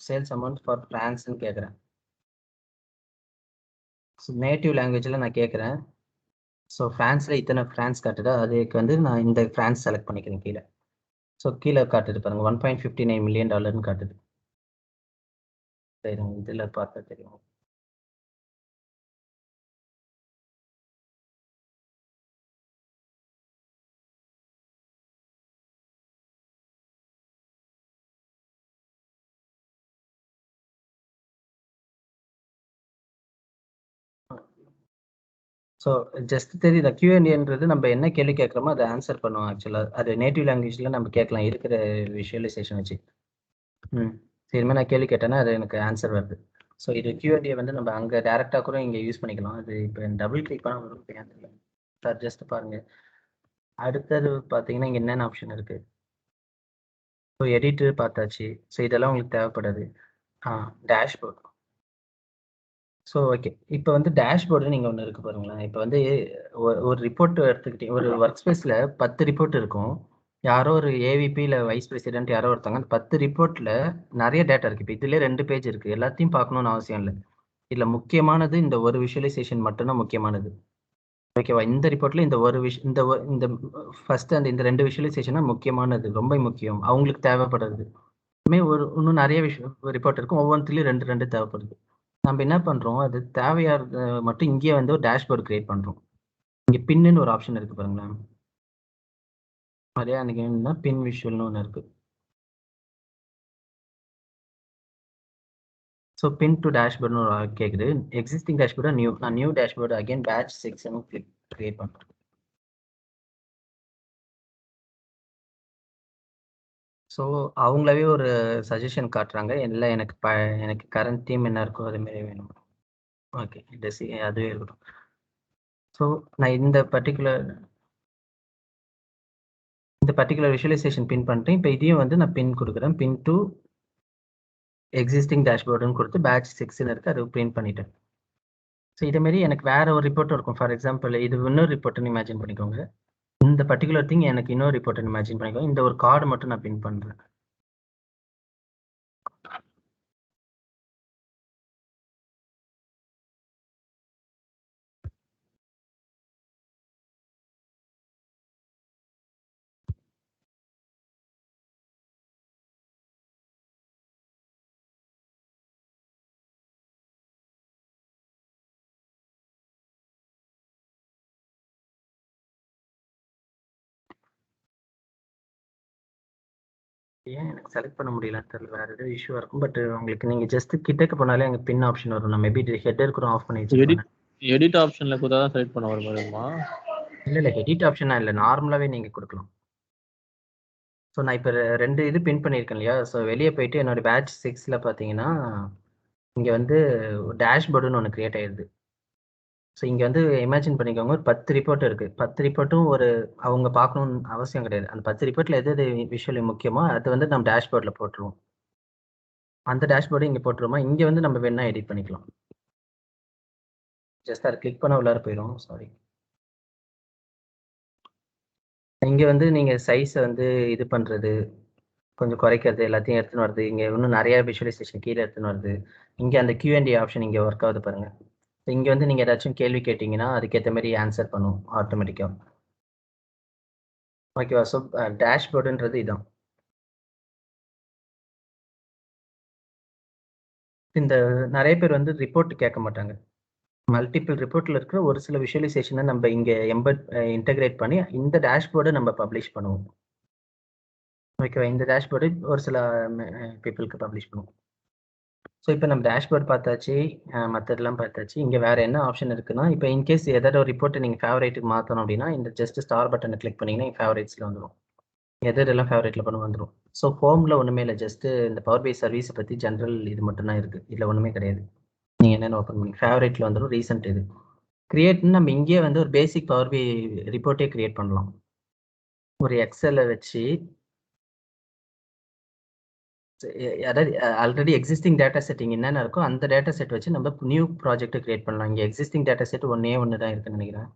sales amount for ஃப்ரான்ஸ்ன்னு கேட்குறேன். ஸோ நேட்டிவ் லாங்குவேஜில் நான் கேட்குறேன். ஸோ ஃப்ரான்ஸில் இத்தனை ஃப்ரான்ஸ் காட்டுதா, அதுக்கு வந்து நான் இந்த ஃப்ரான்ஸ் செலக்ட் பண்ணிக்கிறேன் கீழே. ஸோ கீழே காட்டுது பாருங்கள், $1.59 மில்லியன் காட்டுது. சரி, இதில் பார்த்தா தெரியும். ஸோ ஜஸ்ட் தெரியுதா, Q&Aன்றது நம்ம என்ன கேள்வி கேட்குறோமோ அதை ஆன்சர் பண்ணுவோம். ஆக்சுவலாக அது நேட்டிவ் லாங்குவேஜில் நம்ம கேட்கலாம் இருக்கிற விஷுவலைசேஷன் வச்சு. சரிமே நான் கேள்வி கேட்டேன்னா அது எனக்கு ஆன்சர் வருது. ஸோ இது Q&A வந்து நம்ம அங்கே டேரெக்டாக கூட இங்கே யூஸ் பண்ணிக்கலாம். அது இப்போ டபுள் கிளிக் பண்ண வரும் தெரியல சார். ஜஸ்ட் பாருங்கள். அடுத்தது பார்த்தீங்கன்னா இங்கே என்னென்ன ஆப்ஷன் இருக்குது. ஸோ எடிட்டு பார்த்தாச்சு. ஸோ இதெல்லாம் உங்களுக்கு தேவைப்படாது. டேஷ்போர்ட். ஸோ ஓகே, இப்போ வந்து டேஷ்போர்டு நீங்கள் ஒன்று இருக்குது பாருங்களேன். இப்போ வந்து ஒரு ரிப்போர்ட் எடுத்துக்கிட்டீங்க, ஒரு ஒர்க் ஸ்பேஸில் 10 ரிப்போர்ட் இருக்கும். யாரோ ஒரு ஏவிபி இல்லை வைஸ் பிரசிடென்ட் யாரோ ஒருத்தாங்க, அந்த 10 ரிப்போர்ட்டில் நிறைய டேட்டா இருக்குது. இப்போ இதுலேயே 2 பேஜ் இருக்குது, எல்லாத்தையும் பார்க்கணுன்னு அவசியம் இல்லை. இதில் முக்கியமானது இந்த ஒரு விஷுவலைசேஷன் மட்டும்தான் முக்கியமானது. ஓகேவா? இந்த ரிப்போர்ட்டில் இந்த ஒரு இந்த ஃபர்ஸ்ட் அந்த இந்த 2 விஷுவலைசேஷனாக முக்கியமானது, ரொம்ப முக்கியம், அவங்களுக்கு தேவைப்படுறது. இன்னும் நிறைய ரிப்போர்ட் இருக்கும், ஒவ்வொன்றுத்துலேயும் 2 தேவைப்படுது. நம்ம என்ன பண்ணுறோம், அது தேவையானது மட்டும் இங்கேயே வந்து ஒரு டேஷ்போர்டு கிரியேட் பண்ணுறோம். இங்கே பின்னு ஒரு ஆப்ஷன் இருக்குது பாருங்களேன். அதே அன்றைக்கி என்ன பின் விஷுவல்னு ஒன்று இருக்குது. ஸோ பின் டு டேஷ்போர்டுன்னு ஒரு கேட்குது. எக்ஸிஸ்டிங் டேஷ்போர்டு நான் new dashboard again batch 6 create பண்ணுறேன். ஸோ அவங்களாவே ஒரு சஜஷன் காட்டுறாங்க, இல்லை எனக்கு கரண்ட் டீம் என்ன இருக்கோ அதுமாரி வேணும். ஓகே, அதுவே இருக்கட்டும். ஸோ நான் இந்த பர்டிகுலர் விஷுவலைசேஷன் பின் பண்ணிட்டேன். இப்போ இதையும் வந்து நான் பின் கொடுக்குறேன். பின் டு எக்ஸிஸ்டிங் டேஷ்போர்டுன்னு கொடுத்து பேட்ச் 6ன்னு இருக்குது, அது பிரிண்ட் பண்ணிட்டேன். ஸோ இதேமாரி எனக்கு வேறு ஒரு ரிப்போர்ட் இருக்கும். ஃபார் எக்ஸாம்பிள் இது இன்னொரு ரிப்போர்ட்டுன்னு இமேஜின் பண்ணிக்கோங்க. இந்த பர்டிகுலர் திங் எனக்கு இன்னொரு ரிப்போர்ட்டுன்னு இமேஜின் பண்ணிக்கோங்க. இந்த ஒரு கார்டு மட்டும் நான் பின் பண்ணுறேன். ஏன் எனக்கு செலக்ட் பண்ண முடியலன்னு தெரியல, வேறு ஏதோ இஷ்யூவாக இருக்கும். பட் உங்களுக்கு நீங்கள் ஜஸ்ட் கிட்டக்கு போனாலே அங்கே பின் ஆப்ஷன் வரும். நான் மேபி ஹெட்டர் கூட ஆஃப் பண்ணி வச்சுருக்கேன். எடிட் ஆப்ஷனில் கூட தான் செலக்ட் பண்ண வருமா? இல்லை எடிட் ஆப்ஷனாக இல்லை, நார்மலாகவே நீங்கள் கொடுக்கலாம். ஸோ நான் இப்போ 2 இது பின் பண்ணியிருக்கேன் இல்லையா. ஸோ வெளியே போயிட்டு என்னோடய பேட்ச் 6ல் பார்த்தீங்கன்னா இங்கே வந்து டேஷ்போர்டுன்னு ஒன்று க்ரியேட் ஆகிடுது. ஸோ இங்கே வந்து இமேஜின் பண்ணிக்கோங்க, ஒரு 10 ரிப்போர்ட் இருக்குது. 10 ரிப்போர்ட்டும் அவங்க பார்க்கணுன்னு அவசியம் கிடையாது. அந்த 10 ரிப்போர்ட்டில் எது விஷுவலி முக்கியமோ அது வந்து நம்ம டேஷ்போர்டில் போட்டுருவோம். அந்த டேஷ்போர்டு இங்கே போட்டுருமா, இங்கே வந்து நம்ம வேணா எடிட் பண்ணிக்கலாம். ஜஸ்ட் அதை கிளிக் பண்ண உள்ளார போயிடும். சாரி, இங்கே வந்து நீங்கள் சைஸை வந்து இது பண்ணுறது, கொஞ்சம் குறைக்கிறது, எல்லாத்தையும் எடுத்துன்னு வருது. இங்கே இன்னும் நிறைய விஷுவலைசேஷன் கீழே எடுத்துன்னு வருது. இங்கே அந்த Q&A ஆப்ஷன் இங்கே ஒர்க் ஆகுது பாருங்க. இங்கே வந்து நீங்கள் ஏதாச்சும் கேள்வி கேட்டிங்கன்னா அதுக்கேற்ற மாதிரி ஆன்சர் பண்ணும் ஆட்டோமேட்டிக்காக. ஓகேவா? ஸோ டேஷ்போர்டுன்றது இதான். இந்த நிறைய பேர் வந்து ரிப்போர்ட் கேட்க மாட்டாங்க. மல்டிபிள் ரிப்போர்ட்டில் இருக்கிற ஒரு சில விஷுவலைசேஷனை நம்ம இங்கே இன்டகிரேட் பண்ணி இந்த டேஷ்போர்டை நம்ம பப்ளிஷ் பண்ணுவோம். ஓகேவா? இந்த டேஷ்போர்டு ஒரு சில பீப்புளுக்கு பப்ளிஷ் பண்ணுவோம். ஸோ இப்போ நம்ம டேஷ்போர்ட் பார்த்தாச்சு, மற்றதெல்லாம் பார்த்தாச்சு. இங்கே வேறு என்ன ஆப்ஷன் இருக்குன்னா, இப்போ இன்கேஸ் ஏதாவது ஒரு ரிப்போர்ட்டை நீங்கள் ஃபேவரேட்டுக்கு மாற்றணும் அப்படின்னா இந்த ஜஸ்ட் ஸ்டார் பட்டனை கிளிக் பண்ணிங்கன்னா ஃபேவரேட்ஸில் வந்துடும். எதெல்லாம் ஃபேவரேட்டில் பண்ண வந்துடும். ஸோ ஹோமில் ஒன்றுமே இல்லை, ஜஸ்ட்டு இந்த பவர் பை சர்வீஸை பற்றி ஜென்ரல் இது மட்டும்தான் இருக்குது. இதில் ஒன்றுமே கிடையாது. நீங்கள் என்னென்ன ஓப்பன் பண்ணி ஃபேவரேட்டில் வந்துடும். ரீசெண்ட் இது கிரியேட்னு நம்ம இங்கேயே வந்து ஒரு பேசிக் பவர் பை ரிப்போர்ட்டே கிரியேட் பண்ணலாம். ஒரு எக்ஸலை வச்சு அதாவது ஆல்ரெடி எக்ஸிஸ்டிங் டேட்டா செட்டிங் என்னென்ன இருக்கோ அந்த டேட்டா செட் வச்சு நம்ம நியூ ப்ராஜெக்ட் கிரியேட் பண்ணலாம். இங்கே எக்ஸிஸ்டிங் டேட்டா செட் ஒன்றே தான் இருக்குன்னு நினைக்கிறேன்.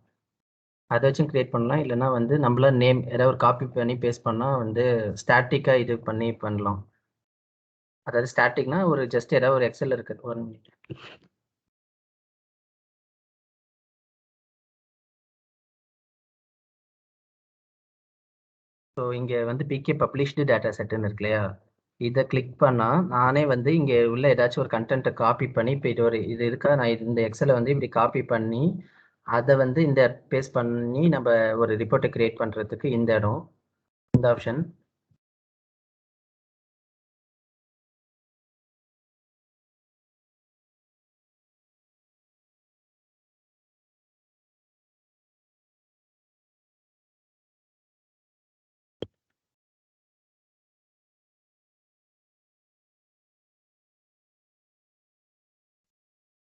அதை வச்சும் கிரியேட் பண்ணலாம். இல்லைனா வந்து நம்மள நேம் ஏதாவது ஒரு காப்பி பண்ணி பேஸ்ட் பண்ணால் வந்து ஸ்டாட்டிக்காக இது பண்ணி பண்ணலாம். அதாவது ஸ்டாட்டிக்னா ஒரு ஜஸ்ட் ஏதாவது ஒரு எக்ஸல் இருக்குது. ஒரு மினிட். ஸோ இங்கே வந்து பிகே பப்ளிஷ்டு டேட்டா செட்டுன்னு இருக்கு இல்லையா, இதை கிளிக் பண்ணால் நானே வந்து இங்கே உள்ள ஏதாச்சும் ஒரு கண்டென்ட்டை காப்பி பண்ணி இப்போ இது இருக்கா, நான் இந்த எக்ஸலை வந்து இப்படி காப்பி பண்ணி அதை வந்து இந்த பேஸ்ட் பண்ணி நம்ம ஒரு ரிப்போர்ட்டை கிரியேட் பண்ணுறதுக்கு இந்த இடம், இந்த ஆப்ஷன்.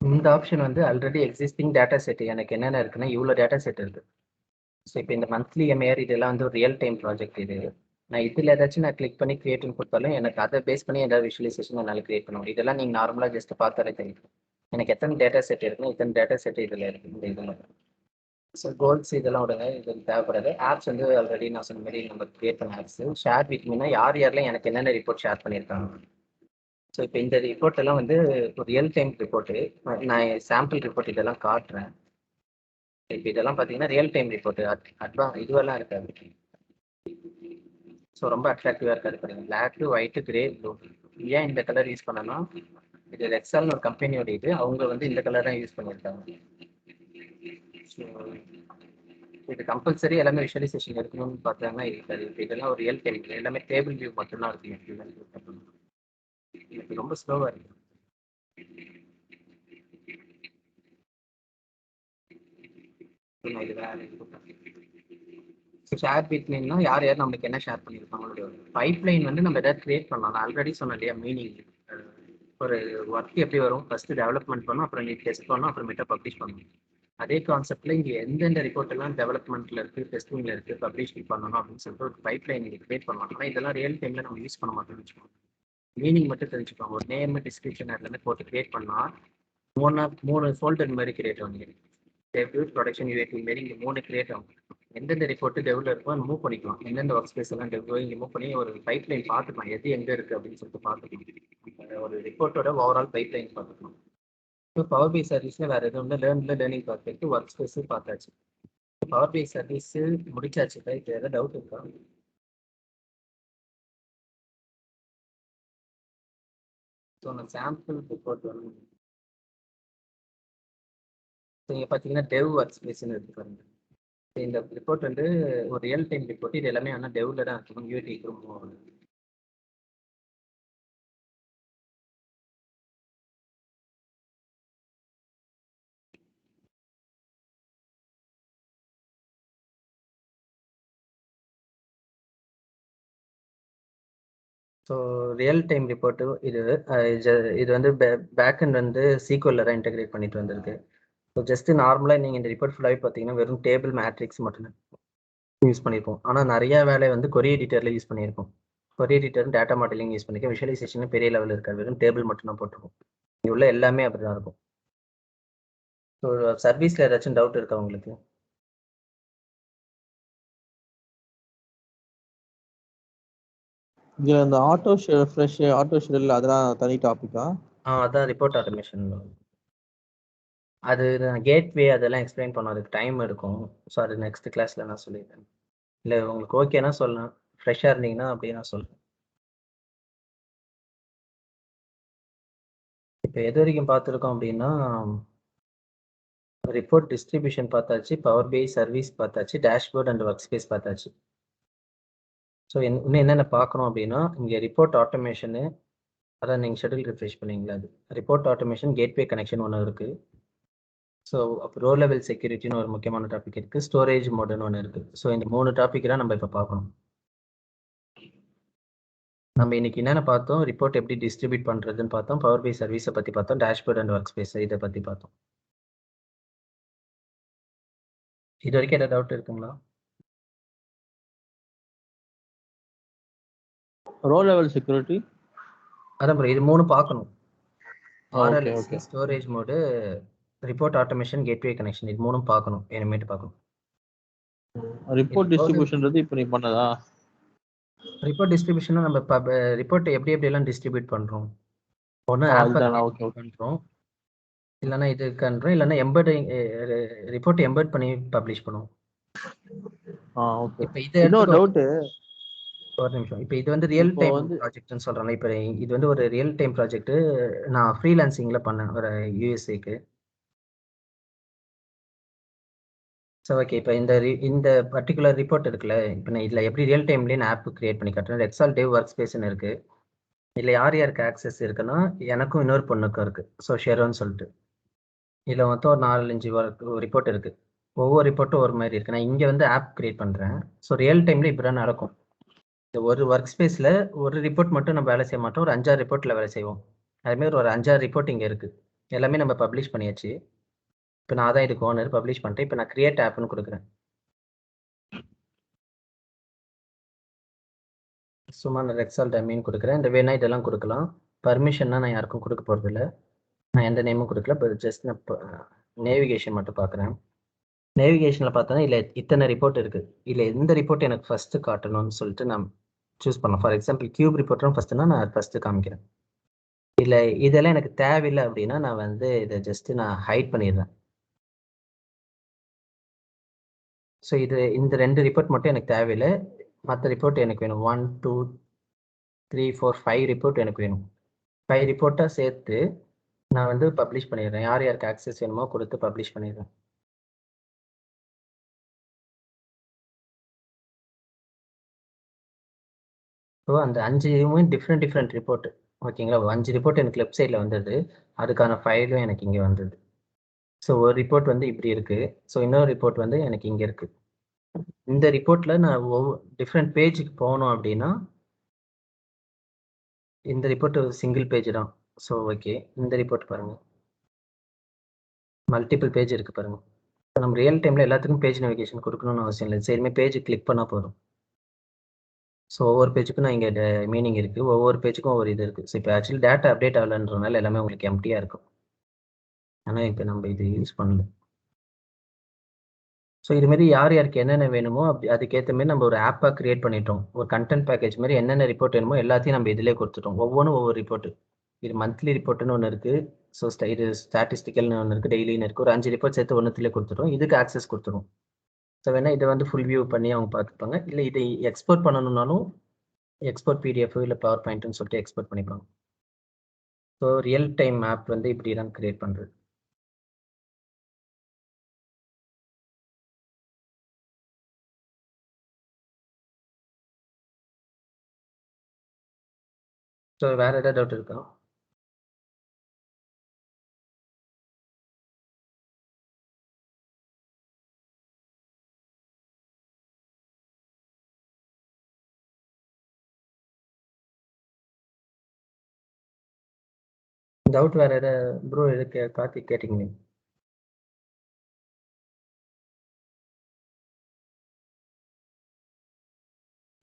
இந்த ஆப்ஷன் வந்து ஆல்ரெடி எக்ஸிஸ்டிங் டேட்டா செட் எனக்கு என்னென்ன இருக்குன்னா இவ்வளோ டேட்டா செட் இருக்கு. ஸோ இப்போ இந்த மந்த்லி எம்ஏஆர் இதெல்லாம் வந்து ஒரு ரியல் டைம் ப்ராஜெக்ட். இது நான் இதில் ஏதாச்சும் நான் கிளிக் பண்ணி கிரியேட்னு கொடுத்தாலும் எனக்கு அதை பேஸ் பண்ணி ஏதாவது விஷுவலைசேஷன் என்னால் கிரியேட் பண்ண முடியும். இதெல்லாம் நீங்கள் நார்மலாக ஜஸ்ட் பார்த்தாலே தெரியும் எனக்கு எத்தனை டேட்டா செட் இருக்குன்னு. இத்தனை டேட்டா செட் இதில் இருக்குது இந்த இதில். ஸோ கோல்ஸ் இதெல்லாம் விடுங்க, இது தேவைப்படாது. ஆப்ஸ் வந்து ஆல்ரெடி நான் சொன்ன மாதிரி நம்ம கிரியேட் பண்ண ஆப்ஸ். ஷேர் வித் மீனா யார் யாரெல்லாம் எனக்கு என்னென்ன ரிப்போர்ட் ஷேர் பண்ணியிருக்காங்க. ஸோ இப்போ இந்த ரிப்போர்ட் எல்லாம் வந்து ஒரு ரியல் டைம் ரிப்போர்ட்டு. நான் சாம்பிள் ரிப்போர்ட் இதெல்லாம் காட்டுறேன். இப்போ இதெல்லாம் பார்த்தீங்கன்னா ரியல் டைம் ரிப்போர்ட்டு இதுவெல்லாம் இருக்காது. ஸோ ரொம்ப அட்ராக்டிவாக இருக்காது பாருங்க. Black, white, grey, blue. ஏன் இந்த கலர் யூஸ் பண்ணனா, இது ரெக்ஸால்னு ஒரு கம்பெனியோட இது, அவங்க வந்து இந்த கலர் தான் யூஸ் பண்ணியிருக்காங்க. ஸோ இது கம்பல்சரி எல்லாமே விஷுவலைசேஷன் இருக்கணும்னு பார்த்தாங்கன்னா இருக்காது. இப்போ இதெல்லாம் ஒரு ரியல் டைம், எல்லாமே டேபிள் வியூ மட்டும்தான் இருக்கு. எனக்கு ரொம்ப ஸ்லோவாக இருக்கு. இது வேறு ஷேர் பிட்வீன்னா யார் யார் நம்மளுக்கு என்ன ஷேர் பண்ணியிருக்காங்களோ பைப்லைன் வந்து நம்ம எதாவது கிரியேட் பண்ணலாம். நான் ஆல்ரெடி சொன்னேன் இல்லையா மீனிங். ஒரு ஒர்க் எப்படி வரும், ஃபஸ்ட்டு டெவலப்மெண்ட் பண்ணணும், அப்புறம் நீ டெஸ்ட் பண்ணணும், அப்புறமேட்டா பப்ளிஷ் பண்ணணும். அதே கான்செப்டில் இங்கே எந்தெந்த ரிப்போர்ட் எல்லாம் டெவலப்மெண்ட்டில் இருக்குது, டெஸ்டிங்கில் இருக்குது, பப்ளிஷ் பண்ணணும் அப்படின்னு சொல்லிட்டு ஒரு பைப்லைன் இங்கே கிரியேட் பண்ணலாம். ஆனால் இதெல்லாம் ரியல் டைமில் நம்ம யூஸ் பண்ண மாட்டோம்னு வச்சுக்கோங்க. மீனிங் மட்டும் தெரிஞ்சுக்கோங்க. ஒரு நேம், டிஸ்கிரிப்ஷன் எல்லாமே போட்டு கிரியேட் பண்ணால் மூணு ஃபோல்டர் மாதிரி கிரியேட் ஆகுங்க. டெபியூட், ப்ரொடக்ஷன், யூஏடி மாரி இங்கே 3 கிரியேட் ஆகும். எந்தெந்த ரிப்போர்ட்டு டெவலில் இருக்கோ அதை மூவ் பண்ணிக்கலாம். எந்தெந்த ஒர்க் ஸ்பேஸ் எல்லாம் டெவலோ இங்கே மூவ் பண்ணி ஒரு பைப்லைன் பார்த்துக்கலாம். எது எங்கே இருக்குது அப்படின்னு சொல்லிட்டு பார்த்துக்கலாம். ஒரு ரிப்போர்ட்டோட ஓவரால் பைப்லைன் பார்த்துக்கலாம். இப்போ பவர் பை சர்வீஸில் வேறு எதுவும் இல்லை. லேர்னிங் பார்த்துட்டு ஒர்க் ஸ்பேஸு பார்த்தாச்சு. பவர் பை சர்வீஸு முடிச்சாச்சு. இப்போ எதாவது டவுட் இருக்கா? ஸோ நான் சாம்பிள் ரிப்போர்ட் வந்து இங்கே பார்த்தீங்கன்னா டெவ் ஒர்க் ஸ்பேஸ்ன்னு இருக்கு பாருங்க. இந்த ரிப்போர்ட் வந்து ஒரு ரியல் டைம் ரிப்போர்ட். இது எல்லாமே ஆனால் டெவ்ல தான் இருக்கும். யூடி ரொம்ப ஸோ ரியல் டைம் ரிப்போர்ட்டு இது வந்து பேக்அண்ட் வந்து சீக்வலில் தான் இன்டெகிரேட் பண்ணிட்டு வந்திருக்கு. ஸோ ஜஸ்ட்டு நார்மலாக நீங்கள் இந்த ரிப்போர்ட் ஃபுல்லாகவே பார்த்தீங்கன்னா வெறும் டேபிள் மேட்ரிக்ஸ் மட்டும்தான் யூஸ் பண்ணியிருப்போம். ஆனால் நிறையா வேலை வந்து கொரி எடிட்டரில் யூஸ் பண்ணியிருப்போம். கொரி எடிட்டர் டேட்டா மாடலிங் யூஸ் பண்ணிக்க, விஷுவலைசேஷன் பெரிய லெவலில் இருக்காது, வெறும் டேபிள் மட்டும் தான் போட்டிருக்கும். இங்கே உள்ள எல்லாமே அப்படி தான் இருக்கும். ஸோ சர்வீஸில் ஏதாச்சும் டவுட் இருக்கா உங்களுக்கு? இதுல இந்த ஆட்டோ ஃப்ரெஷ் ஆட்டோ ஷெடியூல் அதெல்லாம் தனி டாபிக்கா? அதான் ரிப்போர்ட் ஆட்டோமேஷன். அது கேட்வே அதெல்லாம் எக்ஸ்பிளைன் பண்ண அதுக்கு டைம் எடுக்கும். ஸோ அது நெக்ஸ்ட் கிளாஸில் நான் சொல்லிடுறேன். இல்லை உங்களுக்கு ஓகேனா சொல்லலாம், ஃப்ரெஷ்ஷாக இருந்தீங்கன்னா அப்படியே நான் சொல்கிறேன். இப்போ எது வரைக்கும் பார்த்துருக்கோம் அப்படின்னா, ரிப்போர்ட் டிஸ்ட்ரிபியூஷன் பார்த்தாச்சு, பவர் பிஐ சர்வீஸ் பார்த்தாச்சு, டேஷ்போர்ட் அண்ட் ஒர்க் ஸ்பேஸ் பார்த்தாச்சு. ஸோ இன்னும் என்னென்ன பார்க்கணும் அப்படின்னா, இங்கே ரிப்போர்ட் ஆட்டோமேஷனு, அதான் நீங்கள் ஷெட்யூல் ரிஃப்ரெஷ் பண்ணீங்களா, அது ரிப்போர்ட் ஆட்டோமேஷன் கேட்வே கனெக்ஷன் ஒன்று இருக்குது. ஸோ அப்போ ரோ லெவல் செக்யூரிட்டின்னு ஒரு முக்கியமான டாபிக் இருக்குது, ஸ்டோரேஜ் மோடுன்னு ஒன்று இருக்குது. ஸோ இந்த 3 டாபிக் தான் நம்ம இப்போ பார்க்கணும். நம்ம இன்னைக்கு என்னென்ன பார்த்தோம், ரிப்போர்ட் எப்படி டிஸ்ட்ரிபியூட் பண்ணுறதுன்னு பார்த்தோம், பவர் பிஐ சர்வீஸை பற்றி பார்த்தோம், டேஷ்போர்ட் அண்ட் ஒர்க் ஸ்பேஸ் இதை பற்றி பார்த்தோம். இது வரைக்கும் ஏதாவது டவுட் இருக்குங்களா? ரோ லெவல் செக்யூரிட்டி அதான் ப்ரோ, இது 3 பார்க்கணும். Okay RLS, okay. Storage mode, report automation, gateway connection, இது 3 பார்க்கணும், இனிமேட்டு பார்க்கணும். ரிப்போர்ட் டிஸ்ட்ரிபியூஷன்றது இப்போ நீ பண்ணதா? ரிப்போர்ட் டிஸ்ட்ரிபியூஷனை நம்ம ரிப்போர்ட் எப்படியெல்லாம் டிஸ்ட்ரிபியூட் பண்ணுறோம், ஒன்று ஆப்பை ஓகே ஓகே. பண்ணுறோம், இல்லைன்னா இது பண்ணுறோம், இல்லைன்னா எம்பெடிங் ரிப்போர்ட் எம்பெட் பண்ணி பப்ளிஷ் பண்ணுவோம். ஓகே. இப்போ இதை இன்னொரு டவுட், ஒரு நிமிஷம். இப்போ இது வந்து ரியல் இப்போ டைம் வந்து ப்ராஜெக்ட்னு சொல்கிறேன். இப்போ இது வந்து ஒரு ரியல் டைம் ப்ராஜெக்ட், நான் ஃப்ரீலான்சிங்கில் பண்ணேன் ஒரு யூஎஸ்ஏக்கு. ஸோ ஓகே, இப்போ இந்த பர்டிகுலர் ரிப்போர்ட் இருக்குல்ல, இப்போ நான் இதில் எப்படி ரியல் டைம்லேயே நான் ஆப் கிரியேட் பண்ணி காட்டுறேன். எக்ஸால் டேவ் ஒர்க் ஸ்பேஸ்ன்னு இருக்குது. இதில் யார் யாருக்கு ஆக்சஸ் இருக்குன்னா, எனக்கும் இன்னொரு பொண்ணுக்கும் இருக்குது. ஸோ ஷெரோன்னு சொல்லிட்டு இதில் மொத்தம் ஒரு 4-5 ரிப்போர்ட் இருக்குது. ஒவ்வொரு ரிப்போர்ட்டும் ஒரு மாதிரி இருக்குது. நான் இங்கே வந்து ஆப் கிரியேட் பண்ணுறேன். ஸோ ரியல் டைமில் இப்படி தான் நடக்கும். இந்த ஒரு ஒர்க் ஸ்பேஸில் ஒரு ரிப்போர்ட் மட்டும் நம்ம வேலை செய்ய மாட்டோம், ஒரு 5-6 ரிப்போர்ட்டில் வேலை செய்வோம். அதுமாரி ஒரு 5-6 ரிப்போர்ட் இங்கே இருக்குது. எல்லாமே நம்ம பப்ளிஷ் பண்ணியாச்சு. இப்போ நான் தான் இதுக்கு ஓனர், பப்ளிஷ் பண்ணிட்டேன். இப்போ நான் கிரியேட் ஆப்னு கொடுக்குறேன். சும்மா நான் எக்ஸால் டைமிங் கொடுக்குறேன். இந்த வேணா இதெல்லாம் கொடுக்கலாம். பர்மிஷன்னா நான் யாருக்கும் கொடுக்க போகிறதில்ல, நான் எந்த நேமும் கொடுக்கல. இப்போ ஜஸ்ட் நான் நேவிகேஷன் மட்டும் பார்க்குறேன். நேவிகேஷனில் பார்த்தோன்னா இல்லை இத்தனை ரிப்போர்ட் இருக்குது, இல்லை எந்த ரிப்போர்ட் எனக்கு ஃபஸ்ட்டு காட்டணும்னு சொல்லிட்டு நான் சூஸ் பண்ணலாம். ஃபார் எக்ஸாம்பிள் கியூப் ரிப்போர்ட்டும் ஃபஸ்ட்டுனா நான் ஃபஸ்ட்டு காமிக்கிறேன். இல்லை இதெல்லாம் எனக்கு தேவையில்லை அப்படின்னா நான் வந்து இதை ஜஸ்ட்டு நான் ஹைட் பண்ணிடுறேன். ஸோ இந்த 2 ரிப்போர்ட் மட்டும் எனக்கு தேவையில்லை, மற்ற ரிப்போர்ட் எனக்கு வேணும். 1 2 3 4 5 ரிப்போர்ட் எனக்கு வேணும். 5 ரிப்போர்ட்டாக சேர்த்து நான் வந்து பப்ளிஷ் பண்ணிடுறேன். யார் யாருக்கு ஆக்சஸ் வேணுமோ கொடுத்து பப்ளிஷ் பண்ணிடுறேன். ஸோ அந்த 5 இதுவும் டிஃப்ரெண்ட் ரிப்போர்ட். ஓகேங்களா, 5 ரிப்போர்ட் எனக்கு லெஃப்ட் சைடில் வந்தது, அதுக்கான ஃபைலும் எனக்கு இங்கே வந்தது. ஸோ ஒரு ரிப்போர்ட் வந்து இப்படி இருக்குது, ஸோ இன்னொரு ரிப்போர்ட் வந்து எனக்கு இங்கே இருக்குது. இந்த ரிப்போர்ட்டில் நான் டிஃப்ரெண்ட் பேஜுக்கு போகணும் அப்படின்னா இந்த ரிப்போர்ட் சிங்கிள் பேஜ் தான். ஸோ ஓகே, இந்த ரிப்போர்ட் பாருங்கள், மல்டிபிள் பேஜ் இருக்குது பாருங்கள். இப்போ நம்ம ரியல் டைமில் எல்லாத்துக்கும் பேஜ் நேவிகேஷன் கொடுக்கணும்னு அவசியம் இல்லை, சரிமே பேஜ் கிளிக் பண்ணால் போதும். ஸோ ஒவ்வொரு பேஜுக்கும் நான் இங்கே மீனிங் இருக்குது, ஒவ்வொரு பேஜுக்கும் ஒவ்வொரு இது இருக்குது. ஸோ இப்போ ஆக்சுவலி டேட்டா அப்டேட் ஆகலைன்றனால எல்லாமே உங்களுக்கு எம்டியாக இருக்கும். ஆனால் இப்போ நம்ம இது யூஸ் பண்ணல. ஸோ இதுமாரி யார் யாருக்கு என்னென்ன வேணுமோ அப்படி அதுக்கேற்ற மாரி நம்ம ஒரு ஆப்பாக கிரியேட் பண்ணிட்டோம். ஒரு கண்டென்ட் பேக்கேஜ் மாதிரி என்னென்ன ரிப்போர்ட் வேணுமோ எல்லாத்தையும் நம்ம இதிலே கொடுத்துட்டோம். ஒவ்வொன்றும் ஒவ்வொரு ரிப்போர்ட்டு. இது மந்த்லி ரிப்போர்ட்டுன்னு ஒன்று இருக்குது, ஸோ இது ஸ்டாட்டிஸ்டிக்கல்னு ஒன்று இருக்குது, டெய்லின்னு இருக்குது. ஒரு 5 ரிப்போர்ட் சேர்த்து ஒன்றுத்துலேயே கொடுத்துட்டோம். இதுக்கு ஆக்சஸ் கொடுத்துரும். ஸோ வேணால் இதை வந்து ஃபுல் வியூ பண்ணி அவங்க பார்த்துப்பாங்க. இல்லை இதை எக்ஸ்போர்ட் பண்ணணுன்னாலும் எக்ஸ்போர்ட் பிடிஎஃப் இல்லை பவர் பாயிண்ட்னு சொல்லிட்டு எக்ஸ்போர்ட் பண்ணிப்பாங்க. ஸோ ரியல் டைம் ஆப் வந்து இப்படி தான் கிரியேட் பண்ணுறது. ஸோ வேறு ஏதாவது டவுட் இருக்கா? டவுட் வேறு ஏதாவது ப்ரோ எதுக்கு கார்த்திக் கேட்டிங்களே?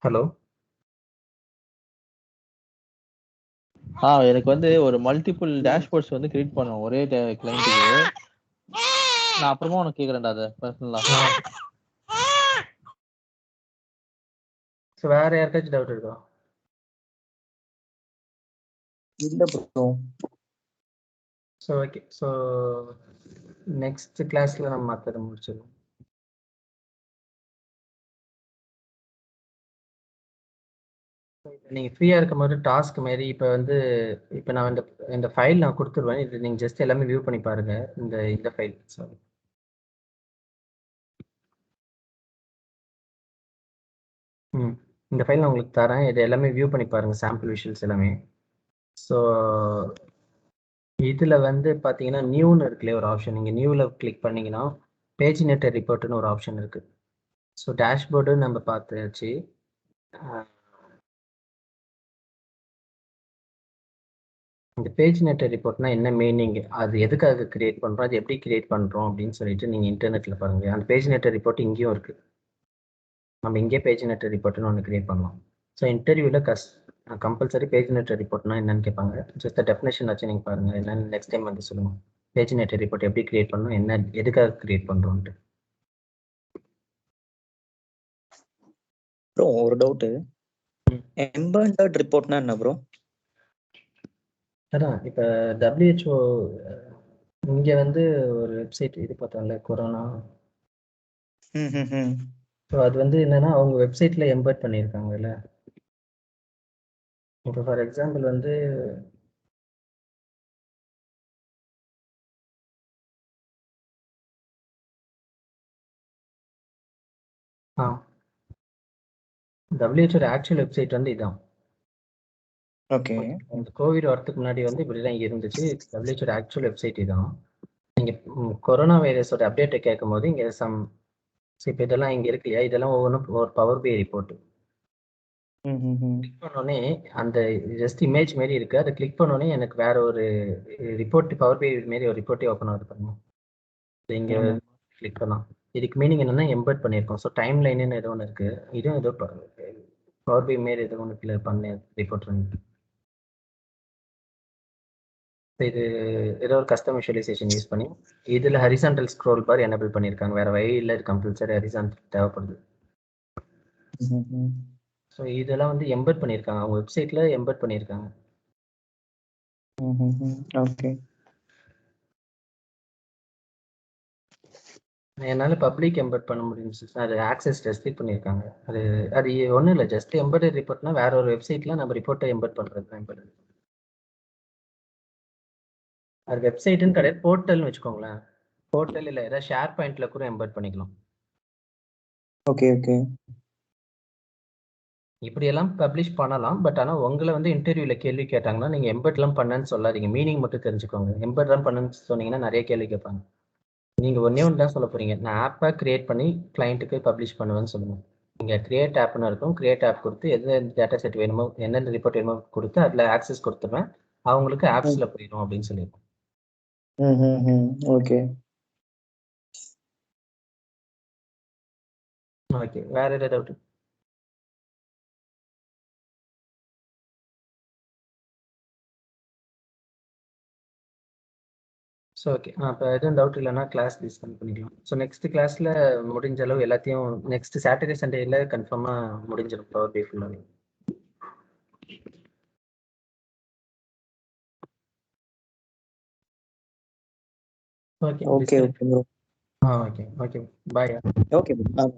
ஹலோ. எனக்கு வந்து ஒரு மல்டிபிள் டேஷ்போர்ட்ஸ் வந்து கிரியேட் பண்ணுவோம் ஒரே கிளைண்ட்டுக்கு. நான் அப்புறமா உனக்கு கேக்குறேன்டா அதை பர்சனலா. ஸோ வேற யாருக்காச்சும் டவுட் இருக்கா? இல்ல bro. So okay. So next கிளாஸ்ல நம்ம மற்றதை முடிச்சிடுவோம். நீங்கள் ஃப்ரீயாக இருக்கும்போது டாஸ்க் மாரி இப்போ வந்து இப்போ நான் இந்த ஃபைல் நான் கொடுத்துருவேன். இது நீங்கள் ஜஸ்ட் எல்லாமே வியூ பண்ணி பாருங்க. இந்த ஃபைல் சாரி இந்த ஃபைல் நான் உங்களுக்கு தரேன். இது எல்லாமே வியூ பண்ணி பாருங்க, சாம்பிள் விஷுவல்ஸ் எல்லாமே. ஸோ இதில் வந்து பார்த்தீங்கன்னா நியூன்னு இருக்குல்லையே ஒரு ஆப்ஷன். நீங்கள் நியூவில் கிளிக் பண்ணிங்கன்னா பேஜினேட்டர் ரிப்போர்ட்னு ஒரு ஆப்ஷன் இருக்குது. ஸோ டேஷ்போர்டு நம்ம பார்த்தாச்சு. இந்த பேஜினேட்டர் ரிப்போர்ட்னா என்ன மீனிங், அது எதுக்காக கிரியேட் பண்ணுறோம், அது எப்படி கிரியேட் பண்ணுறோம் அப்படின்னு சொல்லிட்டு நீங்கள் இன்டர்நெட்டில் பாருங்கள். அந்த பேஜினேட்டர் ரிப்போர்ட் இங்கேயும் இருக்குது. நம்ம இங்கே பேஜினேட்டர் ரிப்போர்ட்னு ஒன்று கிரியேட் பண்ணலாம். ஸோ இன்டர்வியூவில் கம்பல்சரி பேஜினேட்டர் ரிப்போர்ட்னா என்னன்னு கேட்பாங்க. ஜஸ்ட் டெஃபினேஷன் வச்சு நீங்கள் பாருங்கள். என்னன்னு நெக்ஸ்ட் டைம் வந்து சொல்லுங்கள். பேஜினேட்டர் ரிப்போர்ட் எப்படி கிரியேட் பண்ணணும், என்ன எதுக்காக கிரியேட் பண்ணுறோன்ட்டு. ப்ரோ ஒரு டவுட், எம்பெடட் ரிப்போர்ட்னா என்ன ப்ரோ? அதான் இப்போ WHO இங்கே வந்து ஒரு வெப்சைட் இது பார்த்தோம்ல கொரோனா. ஸோ அது வந்து என்னன்னா அவங்க வெப்சைட்ல எம்பெட் பண்ணியிருக்காங்கல்ல. இப்போ ஃபார் எக்ஸாம்பிள் வந்து WHO ஆக்சுவல் வெப்சைட் வந்து இதான். ஓகே. இந்த கோவிட் வரதுக்கு முன்னாடி வந்து இப்படிதான் இங்கே இருந்துச்சு. WHO ஆக்சுவல் வெப்சைட் இதான். நீங்கள் கொரோனா வைரஸோட அப்டேட்டை கேட்கும் போது இங்கே இப்போ இதெல்லாம் இங்கே இருக்கு இல்லையா, இதெல்லாம் ஒவ்வொன்றும் ஒரு பவர் பி ரிப்போர்ட். கிளிக் பண்ணோடனே அந்த ஜஸ்ட் இமேஜ் மாரி இருக்கு. அதை கிளிக் பண்ணோடனே எனக்கு வேற ஒரு ரிப்போர்ட் பவர் பி மாரி ஒரு ரிப்போர்ட்டே ஓப்பன் ஆகுது பாருங்க. இங்கே கிளிக் பண்ணலாம். இதுக்கு மீனிங் என்னன்னா எம்பெட் பண்ணியிருக்கோம். ஸோ டைம் லைன்னு ஏதோ ஒன்று இருக்கு. இதுவும் ஏதோ பவர் பி மாரி ஏதோ ஒன்று கிளியர் பண்ண ரிப்போர்ட் இருக்கு. இது ஏதோ ஒரு கஸ்டம் விஷுவலைசேஷன் யூஸ் பண்ணி இதில் ஹரிசான்டல் ஸ்க்ரோல் பார் எனேபிள் பண்ணியிருக்காங்க. வேற வழி இல்லை, கம்பல்சரி ஹரிசான்டல் தேவைப்படுது. ஸோ இதெல்லாம் வந்து எம்பெட் பண்ணியிருக்காங்க, அவங்க வெப்சைட்ல எம்பெட் பண்ணியிருக்காங்க. ஓகே. என்னால் பப்ளிக் எம்பெட் பண்ண முடியும். அது ஆக்சஸ் ரெஸ்ட்ரிக்ட் பண்ணியிருக்காங்க. அது ஒன்றும் இல்லை, ஜஸ்ட் எம்பெடட் ரிப்போர்ட்னா வேற ஒரு வெப்சைட்ல நம்ம ரிப்போர்ட்டை எம்பெட் பண்ணுறது தான் எம்பெடட். அது வெப்சைட்டுன்னு கிடையாது, போர்ட்டல்னு வச்சுக்கோங்களேன். போர்ட்டல் இல்லை ஏதாவது ஷேர் பாயிண்ட்ல கூட எம்பெட் பண்ணிக்கலாம். Okay okay. இப்படியெல்லாம் பப்ளிஷ் பண்ணலாம். பட் ஆனால் உங்களை வந்து இன்டர்வியூவில் கேள்வி கேட்டாங்கன்னா நீங்கள் எம்பெட்லாம் பண்ணேன்னு சொல்லாதீங்க, மீனிங் மட்டும் தெரிஞ்சுக்கோங்க. எம்பெட்லாம் பண்ணுன்னு சொன்னீங்கன்னா நிறைய கேள்வி கேட்பாங்க. நீங்கள் ஒன்றே ஒன்று தான் சொல்ல போகிறீங்க, நான் ஆப்பை கிரியேட் பண்ணி கிளைண்ட்டுக்கு பப்ளிஷ் பண்ணுவேன்னு சொல்லுங்கள். நீங்கள் கிரியேட் ஆப்னு இருக்கும், கிரியேட் ஆப் கொடுத்து எந்த டேட்டா செட் வேணுமோ எந்தெந்த ரிப்போர்ட் வேணுமோ கொடுத்து அதில் ஆக்சஸ் கொடுத்துருவேன், அவங்களுக்கு ஆப்ஸில் போயிடும் அப்படின்னு சொல்லியிருக்கோம். ஓகே ஓகே, வேற ஏதாவது டவுட்? ஸோ ஓகே, இப்போ எதுவும் டவுட் இல்லைன்னா கிளாஸ் டிஸ்கண்ட் பண்ணிக்கலாம். ஸோ நெக்ஸ்ட் கிளாஸில் முடிஞ்ச அளவு எல்லாத்தையும் நெக்ஸ்ட் சாட்டர்டே சண்டேயில் கன்ஃபார்மாக முடிஞ்சிடும் பவர் பி ஃபுல்லாக. Okay okay okay bro. Okay okay bye. Okay bro.